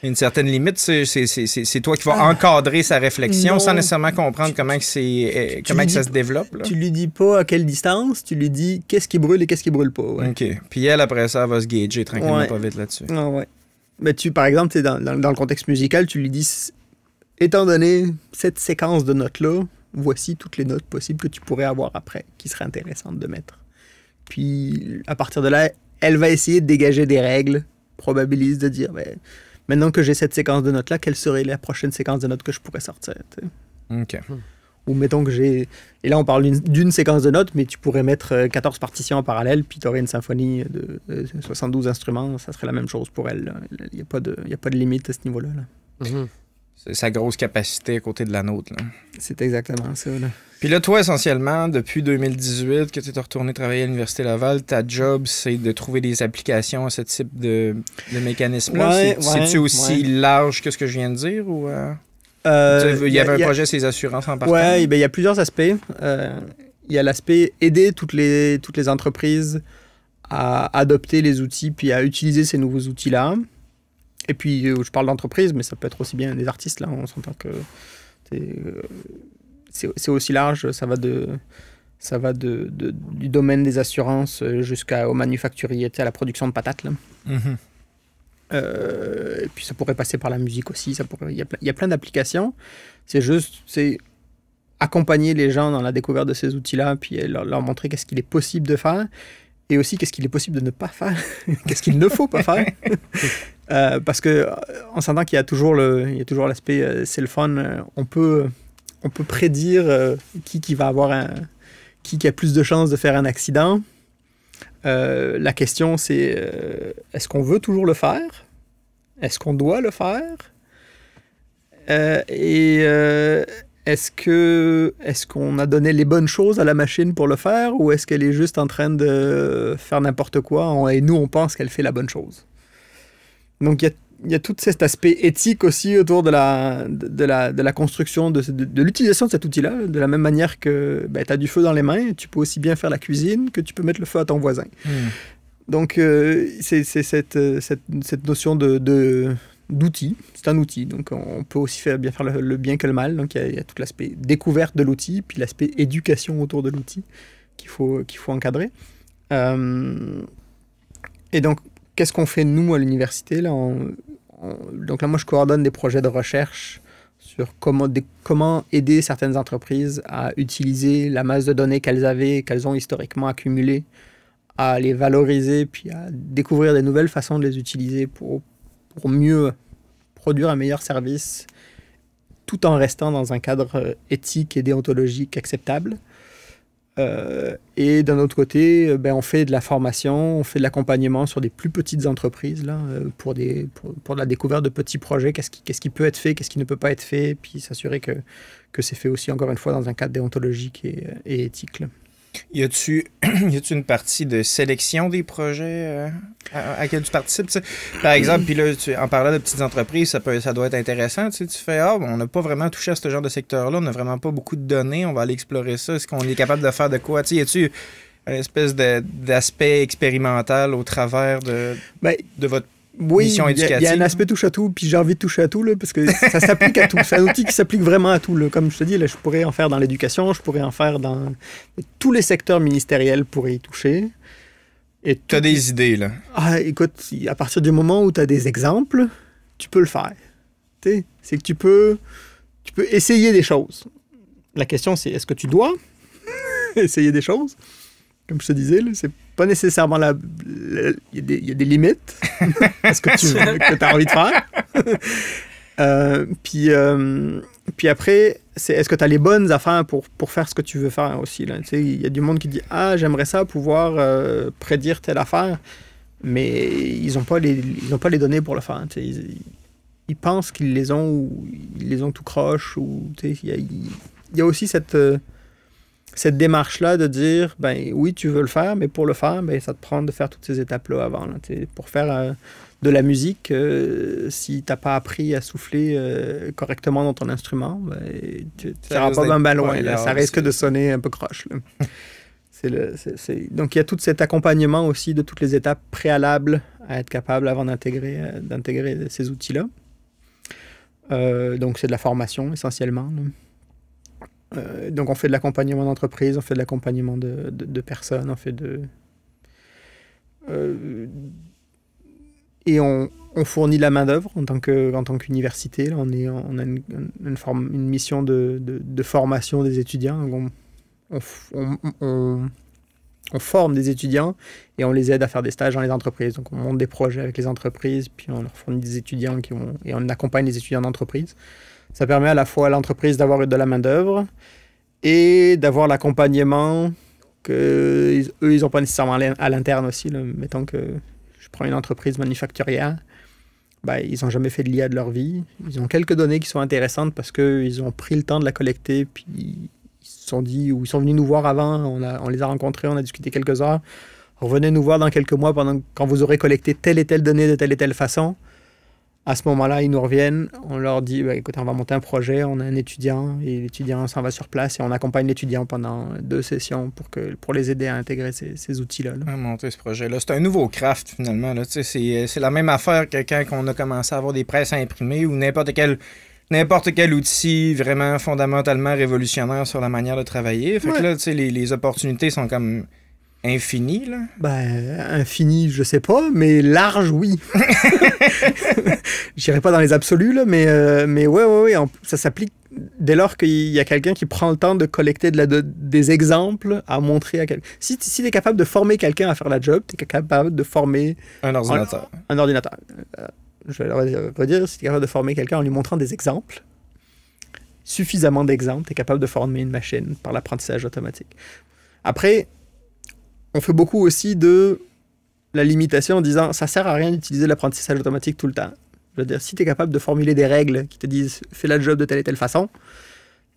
une certaine limite. C'est toi qui vas encadrer sa réflexion sans nécessairement comprendre comment que ça se développe. Là. Tu lui dis pas à quelle distance, tu lui dis qu'est-ce qui brûle et qu'est-ce qui brûle pas. Ouais. OK. Puis elle, après ça, elle va se gager tranquillement pas vite là-dessus. Ah ouais. Mais par exemple, dans le contexte musical, tu lui dis, étant donné cette séquence de notes-là, voici toutes les notes possibles que tu pourrais avoir après, qui seraient intéressantes de mettre. Puis, à partir de là, elle va essayer de dégager des règles, probabilise de dire, ben, maintenant que j'ai cette séquence de notes-là, quelle serait la prochaine séquence de notes que je pourrais sortir? T'sais? OK. Ou mettons que j'ai... Et là, on parle d'une séquence de notes, mais tu pourrais mettre 14 partitions en parallèle, puis tu aurais une symphonie de 72 instruments. Ça serait la même chose pour elle. Il n'y a pas de limite à ce niveau-là. Là. C'est sa grosse capacité à côté de la nôtre. Là. C'est exactement ça. Là. Puis là, toi, essentiellement, depuis 2018 que tu es retourné travailler à l'Université Laval, ta job, c'est de trouver des applications à ce type de mécanisme-là. C'est-tu aussi large que ce que je viens de dire? Ou, il y avait un projet sur les assurances en partant? Oui, il y a plusieurs aspects. Il y a l'aspect aider toutes les entreprises à adopter les outils puis à utiliser ces nouveaux outils-là. Et puis, je parle d'entreprise, mais ça peut être aussi bien des artistes. Là, on s'entend que c'est aussi large. Ça va du domaine des assurances jusqu'au manufacturier, à la production de patates. Là. Et puis ça pourrait passer par la musique aussi. Il y a plein d'applications. C'est accompagner les gens dans la découverte de ces outils-là, puis leur montrer qu'est-ce qu'il est possible de faire, et aussi qu'est-ce qu'il est possible de ne pas faire, qu'est-ce qu'il ne faut pas faire. Parce qu'on s'entend qu'il y a toujours l'aspect, c'est le fun. On peut prédire qui va avoir qui a plus de chances de faire un accident. La question, c'est est-ce qu'on veut toujours le faire? Est-ce qu'on doit le faire? Est-ce qu'on a donné les bonnes choses à la machine pour le faire, ou est-ce qu'elle est juste en train de faire n'importe quoi et nous, on pense qu'elle fait la bonne chose? Donc, il y a tout cet aspect éthique aussi autour de la construction, de l'utilisation de cet outil-là, de la même manière que tu as du feu dans les mains, tu peux aussi bien faire la cuisine que tu peux mettre le feu à ton voisin. Donc, c'est cette notion d'outil. C'est un outil, donc on peut aussi bien faire le bien que le mal. Donc, il y a tout l'aspect découverte de l'outil, puis l'aspect éducation autour de l'outil qu'il faut encadrer. Et donc, qu'est-ce qu'on fait, nous, à l'université? Là, donc là, moi, je coordonne des projets de recherche sur comment aider certaines entreprises à utiliser la masse de données qu'elles ont historiquement accumulées, à les valoriser, puis à découvrir des nouvelles façons de les utiliser pour mieux produire un meilleur service, tout en restant dans un cadre éthique et déontologique acceptable. Et d'un autre côté, on fait de la formation, on fait de l'accompagnement sur des plus petites entreprises là, pour la découverte de petits projets, qu'est-ce qui peut être fait, qu'est-ce qui ne peut pas être fait, puis s'assurer que c'est fait aussi, encore une fois, dans un cadre déontologique et éthique. Là. Y a-tu une partie de sélection des projets à laquelle tu participes? T'sais? Par exemple, puis là, en parlant de petites entreprises, ça doit être intéressant. Tu fais, on n'a pas vraiment touché à ce genre de secteur-là, on n'a vraiment pas beaucoup de données, on va aller explorer ça. Est-ce qu'on est capable de faire de quoi? Y a-tu une espèce d'aspect expérimental au travers de votre mission éducative? Il y a un aspect touche-à-tout, puis j'ai envie de toucher à tout, là, parce que ça s'applique à tout. C'est un outil qui s'applique vraiment à tout. Là. Comme je te dis, là, je pourrais en faire dans l'éducation, je pourrais en faire dans... Tous les secteurs ministériels pourraient y toucher. Tu as des idées, là? Ah, écoute, à partir du moment où tu as des exemples, tu peux le faire. C'est que tu peux essayer des choses. la question, c'est est-ce que tu dois essayer des choses? Comme je te disais, là, c'est pas nécessairement il y a des limites à ce que tu as envie de faire. Puis après, c'est est-ce que tu as les bonnes affaires pour faire ce que tu veux faire aussi. Il y a du monde qui dit « Ah, j'aimerais ça pouvoir prédire telle affaire », mais ils n'ont pas les données pour le faire. Ils pensent qu'ils les ont ou ils les ont tout croche. Il y a aussi cette démarche-là de dire « Ben oui, tu veux le faire, mais pour le faire, ben, ça te prend de faire toutes ces étapes-là avant. » Pour faire de la musique, si tu n'as pas appris à souffler correctement dans ton instrument, ben, tu n'iras pas bien loin. Là. Ça risque de sonner un peu croche. Là. Donc, il y a tout cet accompagnement aussi de toutes les étapes préalables à être capable avant d'intégrer ces outils-là. Donc, c'est de la formation essentiellement. Donc, on fait de l'accompagnement d'entreprise, on fait de l'accompagnement de personnes, on fait et on fournit la main-d'œuvre en tant qu'université. Là, on a une mission de formation des étudiants. On forme des étudiants et on les aide à faire des stages dans les entreprises. Donc, on monte des projets avec les entreprises, puis on leur fournit des étudiants et on accompagne les étudiants d'entreprise. Ça permet à la fois à l'entreprise d'avoir de la main-d'œuvre et d'avoir l'accompagnement qu'eux, ils n'ont pas nécessairement à l'interne aussi. Là. Mettons que je prends une entreprise manufacturière, ben, ils n'ont jamais fait de l'IA de leur vie. Ils ont quelques données qui sont intéressantes parce qu'ils ont pris le temps de la collecter, puis ils se sont dit, ou ils sont venus nous voir avant, on les a rencontrés, on a discuté quelques heures. Revenez nous voir dans quelques mois quand vous aurez collecté telle et telle donnée de telle et telle façon. À ce moment-là, ils nous reviennent, on leur dit, bah, écoutez, on va monter un projet, on a un étudiant, et l'étudiant s'en va sur place, et on accompagne l'étudiant pendant 2 sessions pour les aider à intégrer ces outils-là. Là. À monter ce projet-là. C'est un nouveau craft, finalement. Là. C'est la même affaire que quand on a commencé à avoir des presses à imprimer ou n'importe quel outil vraiment fondamentalement révolutionnaire sur la manière de travailler. Fait que là, les opportunités sont comme infinies, là. Ben, infini, je sais pas, mais large, oui. J'irai pas dans les absolus, là, mais ouais, ça s'applique dès lors qu'il y a quelqu'un qui prend le temps de collecter des exemples à montrer à quelqu'un. Si tu es capable de former quelqu'un à faire la job, tu es capable de former un ordinateur. Un ordinateur. Je vais dire, si tu es capable de former quelqu'un en lui montrant des exemples, suffisamment d'exemples, tu es capable de former une machine par l'apprentissage automatique. Après, on fait beaucoup aussi de la limitation en disant ça sert à rien d'utiliser l'apprentissage automatique tout le temps. Je veux dire, si tu es capable de formuler des règles qui te disent fais la job de telle et telle façon,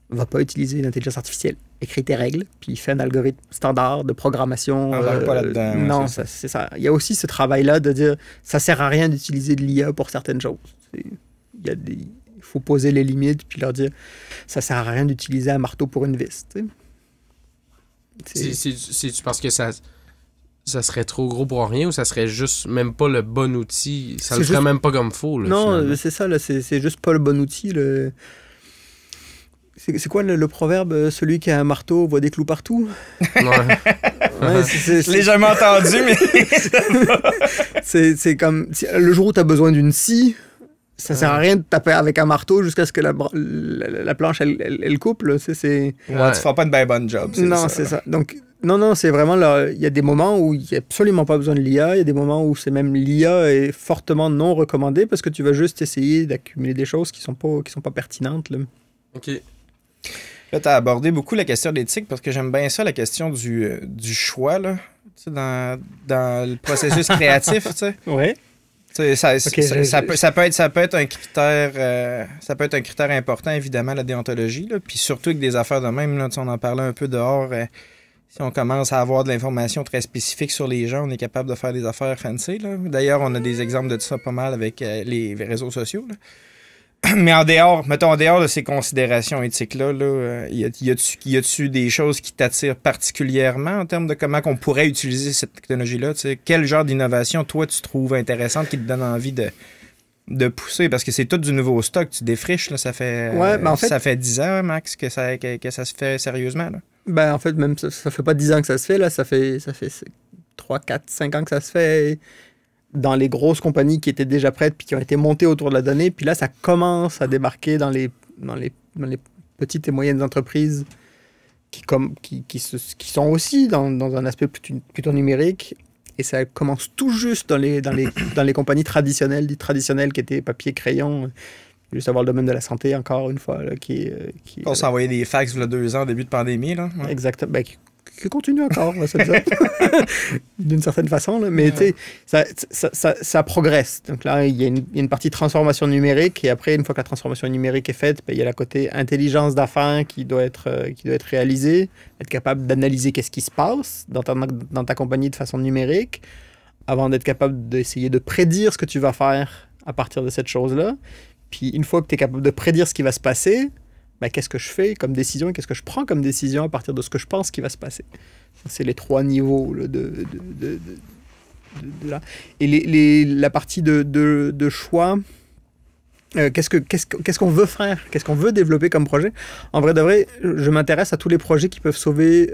va pas utiliser une intelligence artificielle. Écris tes règles, puis fais un algorithme standard de programmation. On va pas là-dedans. Non, c'est ça. Il y a aussi ce travail-là de dire ça sert à rien d'utiliser de l'IA pour certaines choses. Il faut poser les limites, puis leur dire ça sert à rien d'utiliser un marteau pour une vis. C'est parce que ça serait trop gros pour rien ou ça serait juste même pas le bon outil? Ça le ferait même pas comme faut. Là, non, finalement. C'est ça. Là, c'est juste pas le bon outil. C'est quoi le proverbe? Celui qui a un marteau voit des clous partout? Ouais. Je l'ai jamais entendu, mais... c'est comme... Le jour où tu as besoin d'une scie, ça sert à rien de taper avec un marteau jusqu'à ce que la planche, elle coupe. Là. Tu feras pas une bien bonne job. Non, c'est ça. Donc, non, c'est vraiment... Il y a des moments où il n'y a absolument pas besoin de l'IA. Il y a des moments où c'est même l'IA est fortement non recommandée parce que tu vas juste essayer d'accumuler des choses qui sont pas pertinentes. Là. OK. Là, tu as abordé beaucoup la question de l'éthique parce que j'aime bien ça, la question du choix là, dans le processus créatif. Oui. Ça peut être un critère important, évidemment, la déontologie. Là, puis surtout avec des affaires de même, là, on en parlait un peu dehors. Si on commence à avoir de l'information très spécifique sur les gens, on est capable de faire des affaires fancy. Là. D'ailleurs, on a des exemples de ça pas mal avec les réseaux sociaux. Là. Mais en dehors de ces considérations éthiques-là, y a-tu des choses qui t'attirent particulièrement en termes de comment on pourrait utiliser cette technologie-là? T'sais, quel genre d'innovation, toi, tu trouves intéressante qui te donne envie de pousser? Parce que c'est tout du nouveau stock, tu défriches, là, ça fait, en fait, ça fait 10 ans, Max, que ça se fait sérieusement. Là. Ben, en fait, même ça fait pas 10 ans que ça se fait, là, ça fait 3, 4, 5 ans que ça se fait dans les grosses compagnies qui étaient déjà prêtes puis qui ont été montées autour de la donnée. Puis là, ça commence à débarquer dans les petites et moyennes entreprises qui sont aussi dans un aspect plutôt numérique. Et ça commence tout juste dans les compagnies traditionnelles, dites traditionnelles qui étaient papier, crayon. Juste avoir le domaine de la santé, encore une fois. Là, On s'envoyait des fax il y a 2 ans, début de pandémie. Là. Ouais. Exactement. Ben, qui continue encore, là, c'est ça. D'une certaine façon. Là. Mais tu sais, ça progresse. Donc là, il y a une partie transformation numérique. Et après, une fois que la transformation numérique est faite, ben, il y a la côté intelligence d'affaires qui doit être réalisée. Être capable d'analyser qu'est-ce qui se passe dans ta compagnie de façon numérique avant d'être capable d'essayer de prédire ce que tu vas faire à partir de cette chose-là. Puis une fois que tu es capable de prédire ce qui va se passer, ben, qu'est-ce que je fais comme décision et qu'est-ce que je prends comme décision à partir de ce que je pense qui va se passer. C'est les 3 niveaux là, de là. Et la partie de choix, qu'est-ce qu'on veut faire, qu'est-ce qu'on veut développer comme projet. En vrai de vrai, je m'intéresse à tous les projets qui peuvent sauver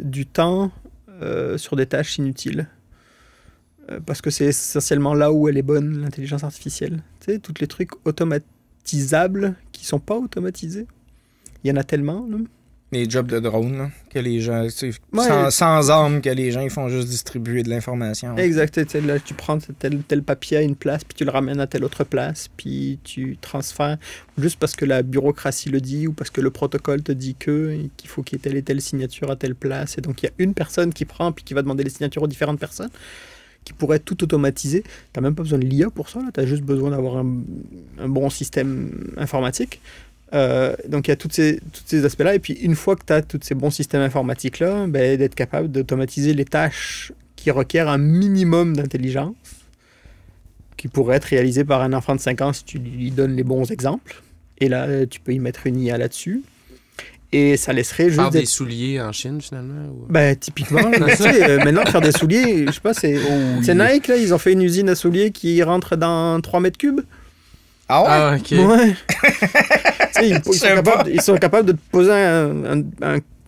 du temps sur des tâches inutiles. Parce que c'est essentiellement là où elle est bonne, l'intelligence artificielle. Tu sais, tous les trucs automatisables qui sont pas automatisés. Il y en a tellement, là. Les jobs de drone, là, que les gens, sans armes, que les gens ils font juste distribuer de l'information. Exact. Là, tu prends tel papier à une place, puis tu le ramènes à telle autre place, puis tu transfères juste parce que la bureaucratie le dit ou parce que le protocole te dit qu'il faut qu'il y ait telle et telle signature à telle place. Et donc, il y a une personne qui prend, puis qui va demander les signatures aux différentes personnes, qui pourrait tout automatiser. Tu n'as même pas besoin de l'IA pour ça. Tu as juste besoin d'avoir un bon système informatique. Donc, il y a tous ces aspects-là. Et puis, une fois que tu as tous ces bons systèmes informatiques-là, ben, d'être capable d'automatiser les tâches qui requièrent un minimum d'intelligence, qui pourraient être réalisées par un enfant de 5 ans si tu lui donnes les bons exemples. Et là, tu peux y mettre une IA là-dessus. Et ça laisserait juste. Faire des souliers en Chine, finalement ou... Ben, typiquement, tu sais, maintenant, faire des souliers, je sais pas, c'est Nike, là, ils ont fait une usine à souliers qui rentre dans 3 mètres cubes. Ah ouais? Ah, ok. Ouais. Ils sont capables de te poser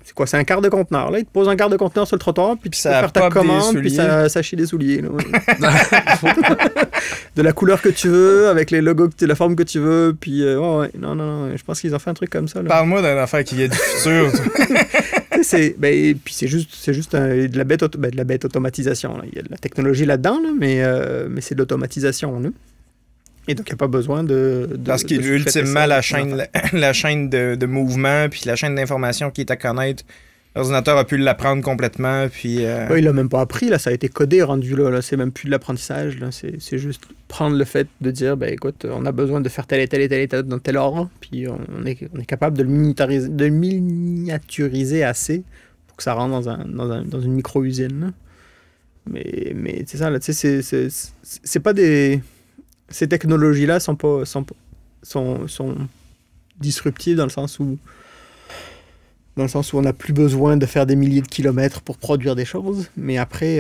c'est quoi, c'est un quart de conteneur, là. Ils te posent un quart de conteneur sur le trottoir, puis tu peux faire ta commande, puis ça chie des souliers, là. De la couleur que tu veux, avec les logos, la forme que tu veux, puis ouais, non, je pense qu'ils ont fait un truc comme ça, là. Parle-moi d'une affaire qui est du futur. Puis c'est juste de la bête automatisation, là. Il y a de la technologie là-dedans, là, mais c'est de l'automatisation, là. Et donc, il n'y a pas besoin de parce qu'ultimement, la chaîne de mouvement puis la chaîne d'information qui est à connaître, l'ordinateur a pu l'apprendre complètement. Puis, il l'a même pas appris, là, ça a été codé, rendu là. C'est même plus de l'apprentissage. Là. C'est juste prendre le fait de dire, ben écoute, on a besoin de faire tel et tel dans tel ordre, puis on est capable de le miniaturiser assez pour que ça rentre dans une micro-usine. Mais c'est ça, là, tu sais, c'est pas des... Ces technologies-là sont disruptives dans le sens où on n'a plus besoin de faire des milliers de kilomètres pour produire des choses. Mais après,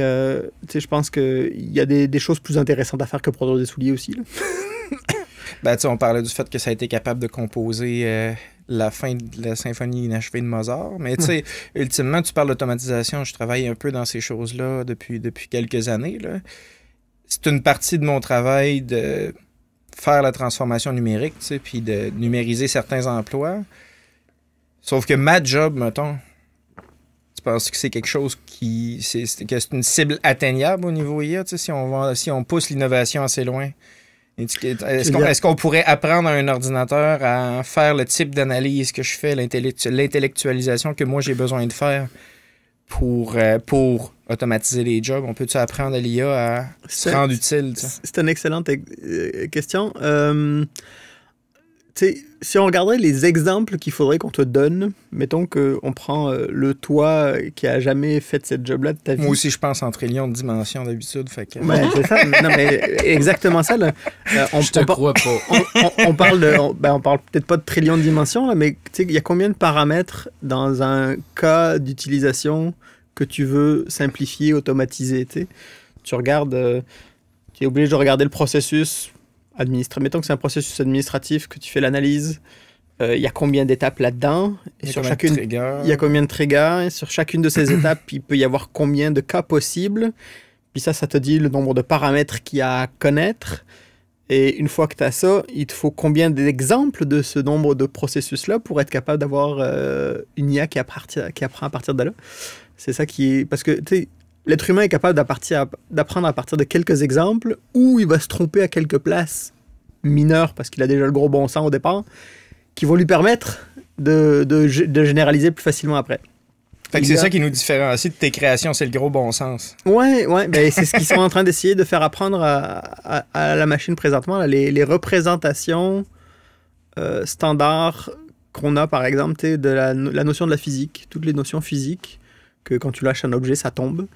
je pense qu'il y a des choses plus intéressantes à faire que produire des souliers aussi. Là. Ben, on parlait du fait que ça a été capable de composer la fin de la symphonie inachevée de Mozart. Mais ultimement, tu parles d'automatisation. Je travaille un peu dans ces choses-là depuis quelques années, là. C'est une partie de mon travail de faire la transformation numérique, puis de numériser certains emplois. Sauf que ma job, mettons, tu penses que c'est quelque chose que c'est une cible atteignable au niveau IA, si on pousse l'innovation assez loin? Est-ce qu'on pourrait apprendre à un ordinateur à faire le type d'analyse que je fais, l'intellectualisation que moi j'ai besoin de faire pour automatiser les jobs? On peut-tu apprendre à l'IA à se rendre utile? C'est une excellente question. Si on regardait les exemples qu'il faudrait qu'on te donne, mettons qu'on prend le toi qui a jamais fait cette job-là de ta vie. Moi aussi, je pense en trillions de dimensions d'habitude. Fait que... c'est ça. Non, mais exactement ça. Là. Je te crois pas. On parle peut-être pas de trillions de dimensions, là, mais il y a combien de paramètres dans un cas d'utilisation que tu veux simplifier, automatiser? Tu regardes, tu es obligé de regarder le processus administratif. Mettons que c'est un processus administratif, que tu fais l'analyse. Il y a combien d'étapes là-dedans? Il y a combien de triggers? Et sur chacune de ces étapes, il peut y avoir combien de cas possibles? Puis ça te dit le nombre de paramètres qu'il y a à connaître. Et une fois que tu as ça, il te faut combien d'exemples de ce nombre de processus-là pour être capable d'avoir une IA qui apprend à partir de là. C'est ça qui est... Parce que, tu sais, l'être humain est capable d'apprendre à partir de quelques exemples ou il va se tromper à quelques places mineures parce qu'il a déjà le gros bon sens au départ qui vont lui permettre de généraliser plus facilement après. Fait que c'est ça qui nous différencie de tes créations, c'est le gros bon sens. Ouais, ben c'est ce qu'ils sont en train d'essayer de faire apprendre à la machine présentement, là, les représentations standards qu'on a, par exemple, de la notion de la physique, toutes les notions physiques, que quand tu lâches un objet, ça tombe.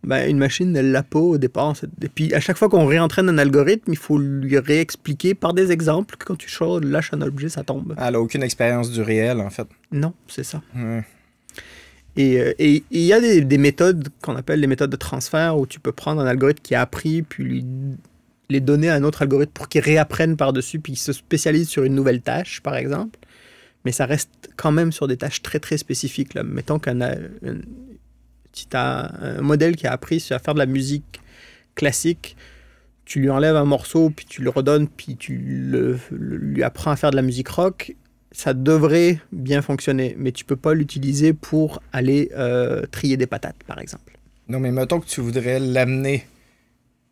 Ben, une machine, elle l'a pas au départ. Et puis, à chaque fois qu'on réentraîne un algorithme, il faut lui réexpliquer par des exemples que quand tu lâches un objet, ça tombe. Elle n'a aucune expérience du réel, en fait. Non, c'est ça. Ouais. Et il y a des méthodes qu'on appelle les méthodes de transfert où tu peux prendre un algorithme qui a appris puis les donner à un autre algorithme pour qu'il réapprenne par-dessus puis qu'il se spécialise sur une nouvelle tâche, par exemple. Mais ça reste quand même sur des tâches très, très spécifiques. Là. Mettons si tu as un modèle qui a appris à faire de la musique classique, tu lui enlèves un morceau puis tu le redonnes puis tu lui apprends à faire de la musique rock, ça devrait bien fonctionner, mais tu peux pas l'utiliser pour aller trier des patates, par exemple. Non, mais mettons que tu voudrais l'amener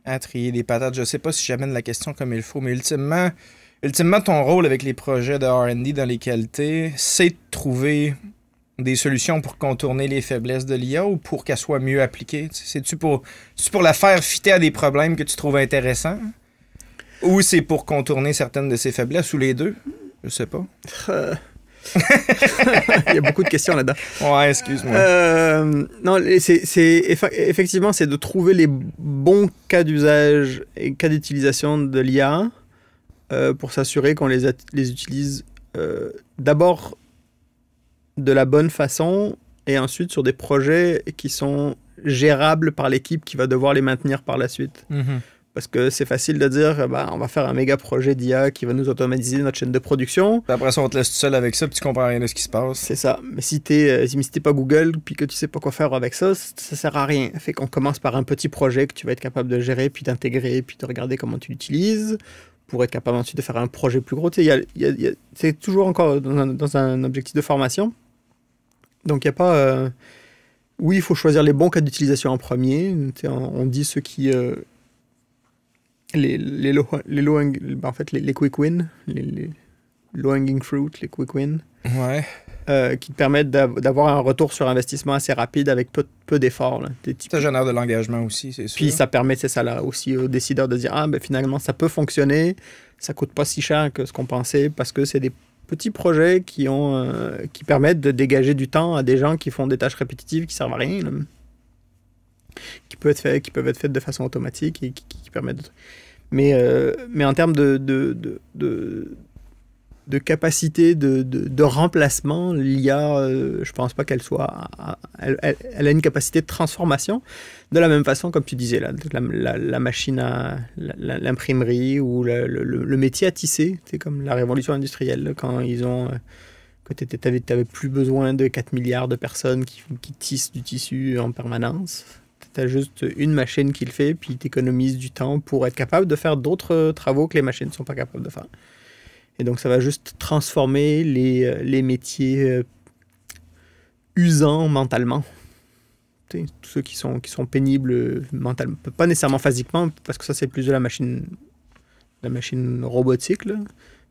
à trier des patates. Je sais pas si j'amène la question comme il faut, mais ultimement, ton rôle avec les projets de R&D dans les qualités, c'est de trouver des solutions pour contourner les faiblesses de l'IA ou pour qu'elle soit mieux appliquée? C'est-tu pour la faire fitter à des problèmes que tu trouves intéressants? Ou c'est pour contourner certaines de ses faiblesses, ou les deux? Je sais pas. Il y a beaucoup de questions là-dedans. Ouais, excuse-moi. Non, effectivement, c'est de trouver les bons cas d'usage et cas d'utilisation de l'IA pour s'assurer qu'on les utilise d'abord de la bonne façon et ensuite sur des projets qui sont gérables par l'équipe qui va devoir les maintenir par la suite. Mm-hmm. Parce que c'est facile de dire, on va faire un méga projet d'IA qui va nous automatiser notre chaîne de production. Puis après ça, on te laisse tout seul avec ça, puis tu comprends rien de ce qui se passe. C'est ça. Mais si t'es pas Google, puis que tu sais pas quoi faire avec ça, ça sert à rien. Fait qu'on commence par un petit projet que tu vas être capable de gérer, puis d'intégrer, puis de regarder comment tu l'utilises, pour être capable ensuite de faire un projet plus gros. C'est toujours encore dans un objectif de formation. Donc il n'y a pas... Oui, il faut choisir les bons cas d'utilisation en premier. On dit ceux qui... les quick wins, les low hanging fruit, les quick wins, qui te permettent d'avoir un retour sur investissement assez rapide avec peu d'efforts. Ça génère de l'engagement aussi, c'est sûr. Puis ça permet, c'est ça là, aussi aux décideurs de dire finalement ça peut fonctionner, ça coûte pas si cher que ce qu'on pensait parce que c'est des petits projets qui permettent de dégager du temps à des gens qui font des tâches répétitives qui servent à rien. Là. Qui peuvent être faites de façon automatique et qui permettent de... Mais en termes de capacité de remplacement, l'IA, je pense pas qu'elle soit... Elle a une capacité de transformation de la même façon, comme tu disais, là, la machine à l'imprimerie ou le métier à tisser. C'est comme la révolution industrielle, là, quand ils ont... que tu n'avais plus besoin de 4 milliards de personnes qui tissent du tissu en permanence. Tu as juste une machine qui le fait, puis t'économises du temps pour être capable de faire d'autres travaux que les machines ne sont pas capables de faire. Et donc, ça va juste transformer les métiers usants mentalement. Tous ceux qui sont pénibles mentalement. Pas nécessairement physiquement, parce que ça, c'est plus de la machine robotique, là.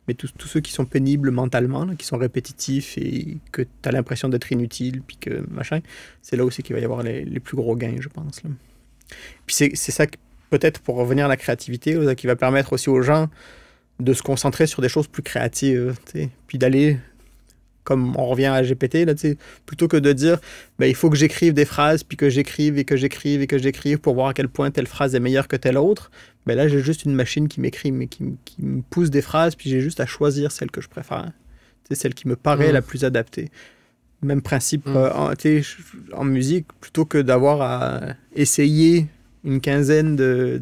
Mais tous ceux qui sont pénibles mentalement, là, qui sont répétitifs et que tu as l'impression d'être inutile, puis que machin, c'est là aussi qu'il va y avoir les plus gros gains, je pense. Là. Puis c'est ça, peut-être pour revenir à la créativité, là, qui va permettre aussi aux gens de se concentrer sur des choses plus créatives, puis d'aller, comme on revient à GPT, là, plutôt que de dire il faut que j'écrive des phrases, puis que j'écrive et que j'écrive et que j'écrive pour voir à quel point telle phrase est meilleure que telle autre. Là, j'ai juste une machine qui m'écrit, mais qui me pousse des phrases, puis j'ai juste à choisir celle que je préfère. C'est celle qui me paraît la plus adaptée. Même principe en musique, plutôt que d'avoir à essayer une quinzaine de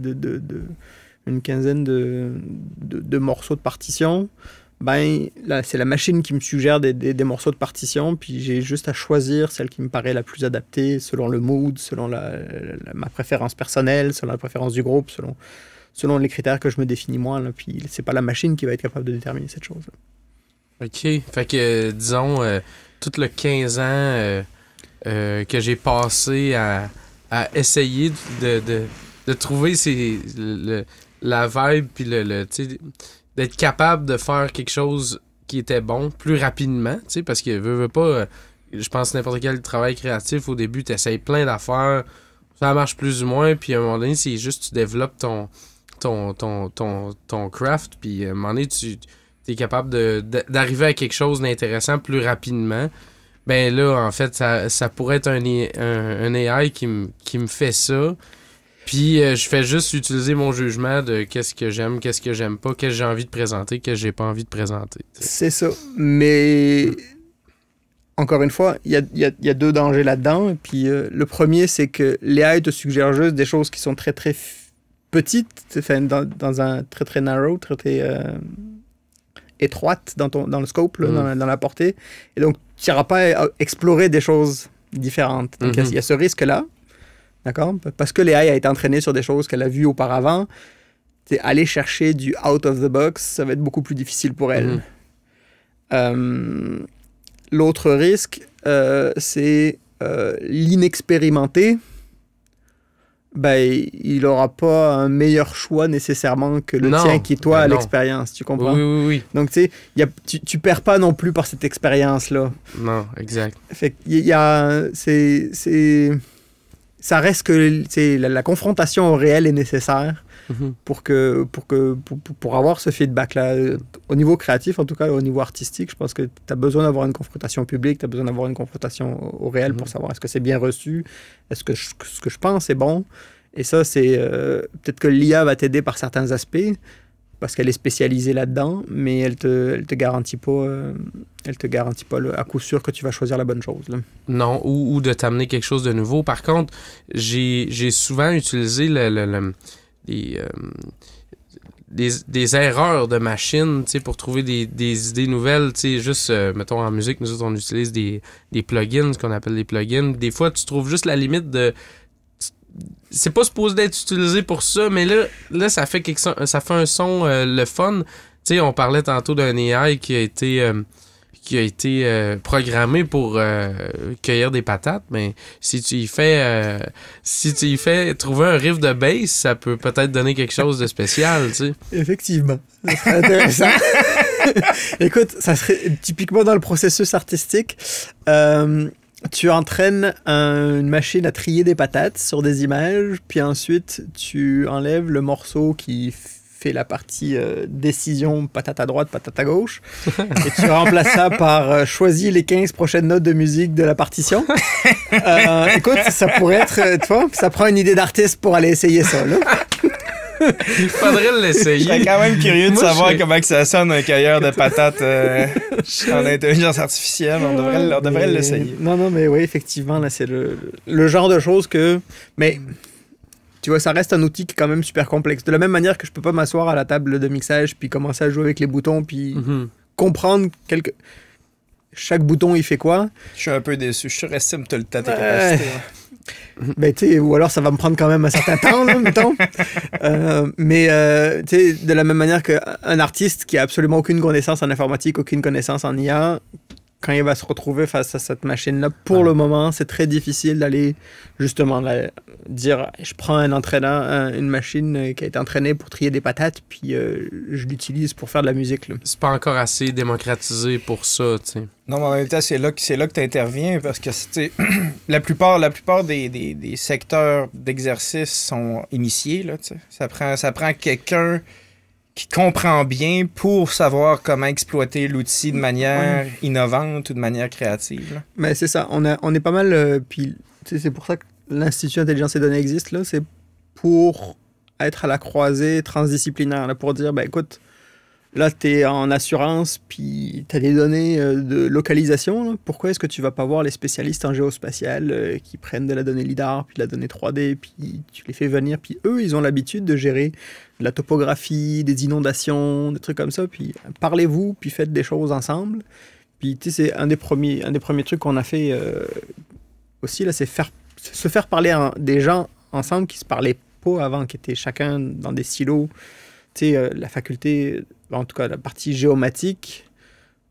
morceaux de partition, là, c'est la machine qui me suggère des morceaux de partition, puis j'ai juste à choisir celle qui me paraît la plus adaptée selon le mood, selon ma préférence personnelle, selon la préférence du groupe, selon selon les critères que je me définis moi. Là, puis c'est pas la machine qui va être capable de déterminer cette chose. OK. Fait que, disons, tout le 15 ans que j'ai passé à essayer de trouver la vibe puis tu sais, d'être capable de faire quelque chose qui était bon plus rapidement, tu sais, parce que veux pas, je pense que n'importe quel travail créatif, au début, tu essayes plein d'affaires, ça marche plus ou moins, puis à un moment donné, c'est juste tu développes ton craft, puis à un moment donné, tu es capable d'arriver à quelque chose d'intéressant plus rapidement. Ben là, en fait, ça pourrait être un AI qui me fait ça. Puis je fais juste utiliser mon jugement de qu'est-ce que j'aime, qu'est-ce que j'aime pas, qu'est-ce que j'ai envie de présenter, qu'est-ce que j'ai pas envie de présenter. T'sais. C'est ça. Mais encore une fois, il y a deux dangers là-dedans. Puis le premier, c'est que l'AI te suggère juste des choses qui sont très, très petites, dans un très, très narrow, très étroite dans le scope, là, dans la portée. Et donc, tu n'iras pas explorer des choses différentes. Donc, il y a ce risque-là. D'accord? Parce que l'AI a été entraînée sur des choses qu'elle a vues auparavant, aller chercher du out of the box, ça va être beaucoup plus difficile pour elle. L'autre risque, c'est l'inexpérimenté. Ben, il n'aura pas un meilleur choix nécessairement que le tien qui, toi, a l'expérience. Tu comprends? Oui. Donc, tu sais, tu perds pas non plus par cette expérience-là. Non, exact. Fait qu'il y a... Ça reste que la confrontation au réel est nécessaire pour avoir ce feedback-là. Au niveau créatif, en tout cas, au niveau artistique, je pense que tu as besoin d'avoir une confrontation publique, tu as besoin d'avoir une confrontation au réel pour savoir est-ce que c'est bien reçu, est-ce que ce que je pense est bon. Et ça, c'est peut-être que l'IA va t'aider par certains aspects, parce qu'elle est spécialisée là-dedans, mais elle te garantit pas à coup sûr que tu vas choisir la bonne chose. Là. Non, ou de t'amener quelque chose de nouveau. Par contre, j'ai souvent utilisé des erreurs de machine, tu sais, pour trouver des idées nouvelles, tu sais, juste, mettons, en musique, nous autres, on utilise des plugins, ce qu'on appelle des plugins. Des fois, tu trouves juste la limite de... C'est pas supposé d'être utilisé pour ça, mais là ça fait un son le fun. Tu sais, on parlait tantôt d'un AI qui a été programmé pour cueillir des patates, mais si tu y fais trouver un riff de bass, ça peut peut-être donner quelque chose de spécial, tu sais. Effectivement, ça serait intéressant. Écoute, ça serait typiquement dans le processus artistique. Tu entraînes une machine à trier des patates sur des images, puis ensuite tu enlèves le morceau qui fait la partie décision, patate à droite, patate à gauche, et tu remplaces ça par choisis les 15 prochaines notes de musique de la partition. Écoute, ça pourrait être, tu vois, ça prend une idée d'artiste pour aller essayer ça, là. Il faudrait l'essayer. Je serais quand même curieux de savoir comment que ça sonne un cueilleur de patates en intelligence artificielle. On devrait l'essayer. Non, mais oui, effectivement, là, c'est le genre de choses que... Mais, tu vois, ça reste un outil qui est quand même super complexe. De la même manière que je peux pas m'asseoir à la table de mixage puis commencer à jouer avec les boutons puis comprendre chaque bouton, il fait quoi. Je suis un peu déçu. Je surestime tout le temps tes capacités. Ben, tu sais, ou alors ça va me prendre quand même un certain temps, là, mettons. Mais, tu sais, de la même manière qu'un artiste qui a absolument aucune connaissance en informatique, aucune connaissance en IA, quand il va se retrouver face à cette machine-là, pour le moment, c'est très difficile d'aller, justement, dire, je prends une machine qui a été entraînée pour trier des patates, puis je l'utilise pour faire de la musique, là. C'est pas encore assez démocratisé pour ça, tu sais. Non, mais en même temps, c'est là que tu interviens, parce que la plupart des secteurs d'exercice sont initiés, là, tu sais. Ça prend quelqu'un qui comprend bien pour savoir comment exploiter l'outil de manière innovante ou de manière créative. Là. Mais c'est ça, on est pas mal... puis c'est pour ça que l'Institut Intelligence et Données existe, là, c'est pour être à la croisée transdisciplinaire, là, pour dire, ben écoute, là, tu es en assurance, puis tu as des données de localisation. Là. Pourquoi est-ce que tu vas pas voir les spécialistes en géospatial qui prennent de la donnée LIDAR, puis de la donnée 3D, puis tu les fais venir, puis eux, ils ont l'habitude de gérer de la topographie, des inondations, des trucs comme ça, puis parlez-vous, puis faites des choses ensemble. Puis, tu sais, c'est un des premiers trucs qu'on a fait aussi, là, c'est se faire parler des gens ensemble qui se parlaient pas avant, qui étaient chacun dans des silos. Tu sais, la faculté, en tout cas la partie géomatique,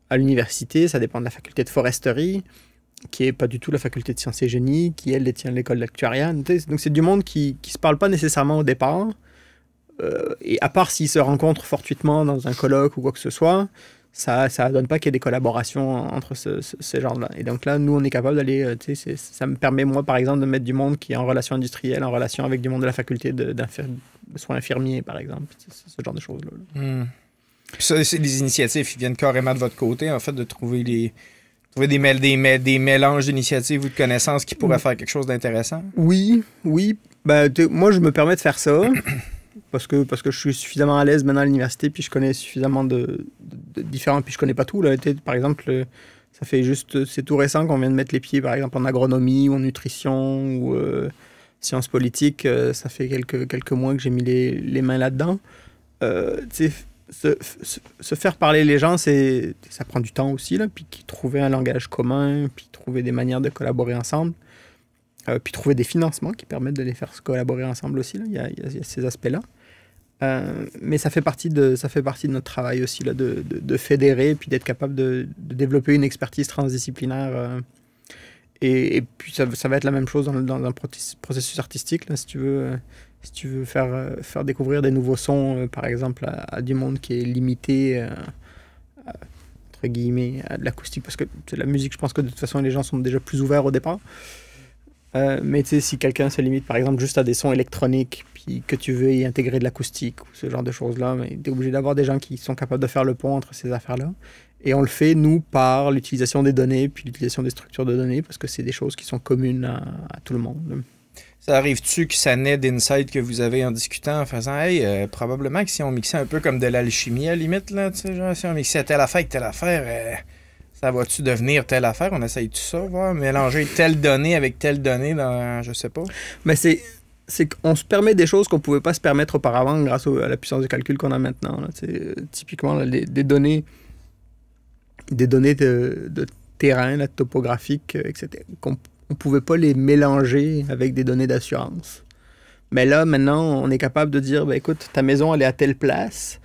à l'université, ça dépend de la faculté de foresterie, qui est pas du tout la faculté de sciences et génie, qui, elle, détient l'école d'actuariat. Donc, c'est du monde qui se parle pas nécessairement au départ. Et à part s'ils se rencontrent fortuitement dans un colloque ou quoi que ce soit, ça donne pas qu'il y ait des collaborations entre ces genres-là. Et donc là, nous, on est capable d'aller... ça me permet, moi, par exemple, de mettre du monde qui est en relation industrielle, en relation avec du monde de la faculté de soins infirmiers, par exemple. Ce genre de choses-là. Puis ça, c'est des initiatives qui viennent carrément de votre côté, en fait, de trouver des mélanges d'initiatives ou de connaissances qui pourraient faire quelque chose d'intéressant. Oui. Ben, moi, je me permets de faire ça parce que je suis suffisamment à l'aise maintenant à l'université, puis je connais suffisamment de différents, puis je connais pas tout. Là. Par exemple, c'est tout récent qu'on vient de mettre les pieds, par exemple, en agronomie ou en nutrition ou sciences politiques. Ça fait quelques mois que j'ai mis les mains là-dedans. Se faire parler les gens, ça prend du temps aussi, là, puis trouver un langage commun, puis trouver des manières de collaborer ensemble, puis trouver des financements qui permettent de les faire collaborer ensemble aussi. Là. Il y a ces aspects-là. Mais ça fait partie de notre travail aussi, là, de fédérer, puis d'être capable de développer une expertise transdisciplinaire. Et puis ça va être la même chose dans un processus artistique, là, si tu veux faire découvrir des nouveaux sons, par exemple, à du monde qui est limité, entre guillemets, à de l'acoustique, parce que la musique, je pense que de toute façon, les gens sont déjà plus ouverts au départ. Mais tu sais, si quelqu'un se limite, par exemple, juste à des sons électroniques, puis que tu veux y intégrer de l'acoustique ou ce genre de choses-là, tu es obligé d'avoir des gens qui sont capables de faire le pont entre ces affaires-là. Et on le fait, nous, par l'utilisation des données, puis l'utilisation des structures de données, parce que c'est des choses qui sont communes à tout le monde. Ça arrive-tu que ça naît d'insights que vous avez en discutant, en faisant « Hey, probablement que si on mixait un peu comme de l'alchimie, à la limite, là, tu sais, genre, si on mixait telle affaire avec telle affaire, ça va-tu devenir telle affaire? On essaye tout ça, voir, mélanger telle donnée avec telle donnée dans, je sais pas. » Mais c'est qu'on se permet des choses qu'on pouvait pas se permettre auparavant grâce à la puissance de calcul qu'on a maintenant. Là, typiquement, là, des données de terrain, là, topographique, etc., qu'on ne pouvait pas les mélanger avec des données d'assurance. Mais là, maintenant, on est capable de dire, ben, écoute, ta maison, elle est à telle place,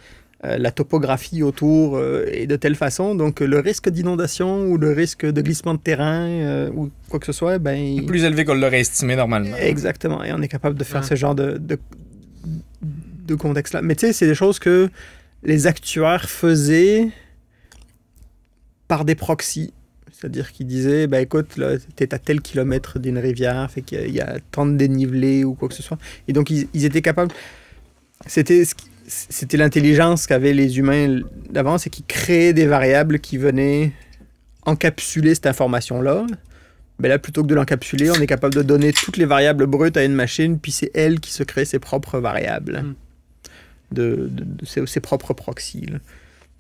la topographie autour est de telle façon, donc le risque d'inondation ou le risque de glissement de terrain ou quoi que ce soit, ben... Plus élevé qu'on l'aurait estimé normalement. Exactement, et on est capable de faire ce genre de contexte-là. Mais tu sais, c'est des choses que les actuaires faisaient par des proxys. C'est-à-dire qu'ils disaient, ben écoute, là, t'es à tel kilomètre d'une rivière, fait qu'il y a tant de dénivelé ou quoi que ce soit. Et donc, ils étaient capables... C'était l'intelligence qu'avaient les humains d'avant, c'est qu'ils créaient des variables qui venaient encapsuler cette information-là. Mais là, plutôt que de l'encapsuler, on est capable de donner toutes les variables brutes à une machine, puis c'est elle qui se crée ses propres variables, ses propres proxys. Là.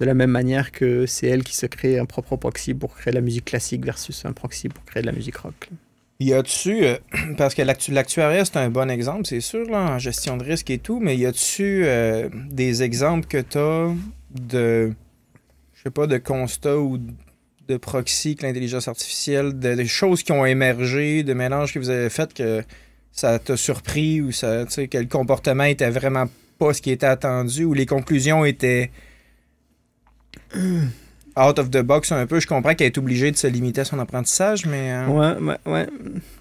De la même manière que c'est elle qui se crée un propre proxy pour créer de la musique classique versus un proxy pour créer de la musique rock. Là. Y a-tu, parce que l'actuariat, c'est un bon exemple, c'est sûr, là, en gestion de risque et tout, mais y a-tu des exemples que tu as de, je sais pas, de constats ou de proxy que l'intelligence artificielle, des choses qui ont émergé, de mélanges que vous avez fait que ça t'a surpris ou ça, tu sais, que le comportement était vraiment pas ce qui était attendu ou les conclusions étaient out of the box un peu? Je comprends qu'elle est obligée de se limiter à son apprentissage, mais... Ouais.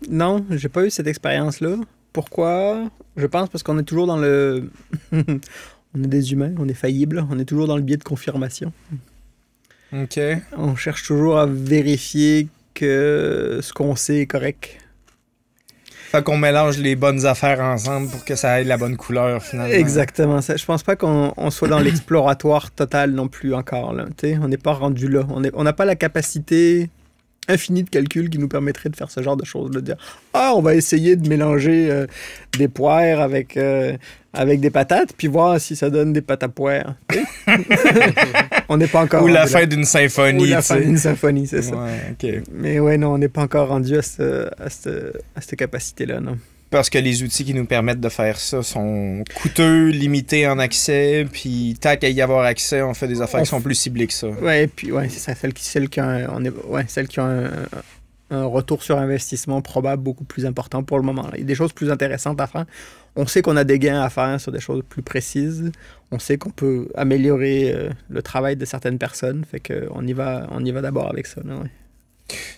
Non, j'ai pas eu cette expérience-là. Pourquoi? Je pense parce qu'on est toujours dans le... on est des humains, on est faillibles, on est toujours dans le biais de confirmation. OK. On cherche toujours à vérifier que ce qu'on sait est correct. Fait qu'on mélange les bonnes affaires ensemble pour que ça ait la bonne couleur, finalement. Exactement. Je pense pas qu'on soit dans l'exploratoire total non plus encore. Là. On n'est pas rendu là. On n'a pas la capacité infinie de calcul qui nous permettrait de faire ce genre de choses. De dire, on va essayer de mélanger des poires avec des patates, puis voir si ça donne des pâtes à poires. On n'est pas encore... Ou la fin d'une symphonie. Ou la fin d'une symphonie, c'est ça. Ouais, OK. Mais ouais, non, on n'est pas encore rendu à cette capacité-là, non. Parce que les outils qui nous permettent de faire ça sont coûteux, limités en accès, puis tant qu'à y avoir accès, on fait des affaires qui sont plus ciblées que ça. Ouais, puis ouais, c'est ça, celles qui ont un retour sur investissement probable beaucoup plus important pour le moment. Il y a des choses plus intéressantes à faire. On sait qu'on a des gains à faire sur des choses plus précises. On sait qu'on peut améliorer le travail de certaines personnes. Fait qu'on y va d'abord avec ça. Là, ouais.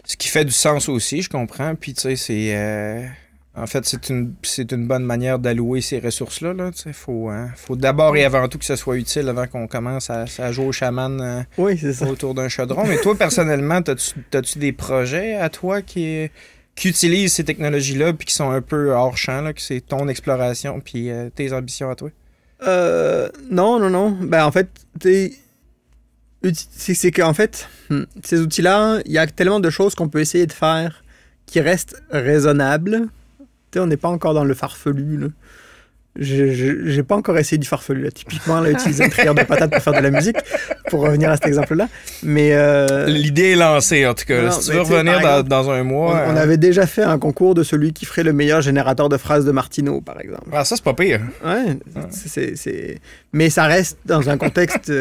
Ce qui fait du sens aussi, je comprends. Puis, tu sais, c'est... En fait, c'est une bonne manière d'allouer ces ressources-là. Là. Faut d'abord et avant tout que ce soit utile avant qu'on commence à jouer au chaman oui, c'est ça. Autour d'un chaudron. Mais toi, personnellement, t'as-tu des projets à toi qui utilisent ces technologies-là puis qui sont un peu hors champ, là, que c'est ton exploration puis tes ambitions à toi? Non. Ben, en fait, c'est qu'en fait, ces outils-là, il y a tellement de choses qu'on peut essayer de faire qui restent raisonnables. On n'est pas encore dans le farfelu. Là. J'ai pas encore essayé du farfelu. Là. Typiquement, là, utiliser un trieur de patates pour faire de la musique, pour revenir à cet exemple-là. Mais l'idée est lancée, en tout cas. Non, si tu veux revenir dans un mois... On avait déjà fait un concours de celui qui ferait le meilleur générateur de phrases de Martineau, par exemple. Ah, ça, c'est pas pire. Ouais. Mais ça reste dans un contexte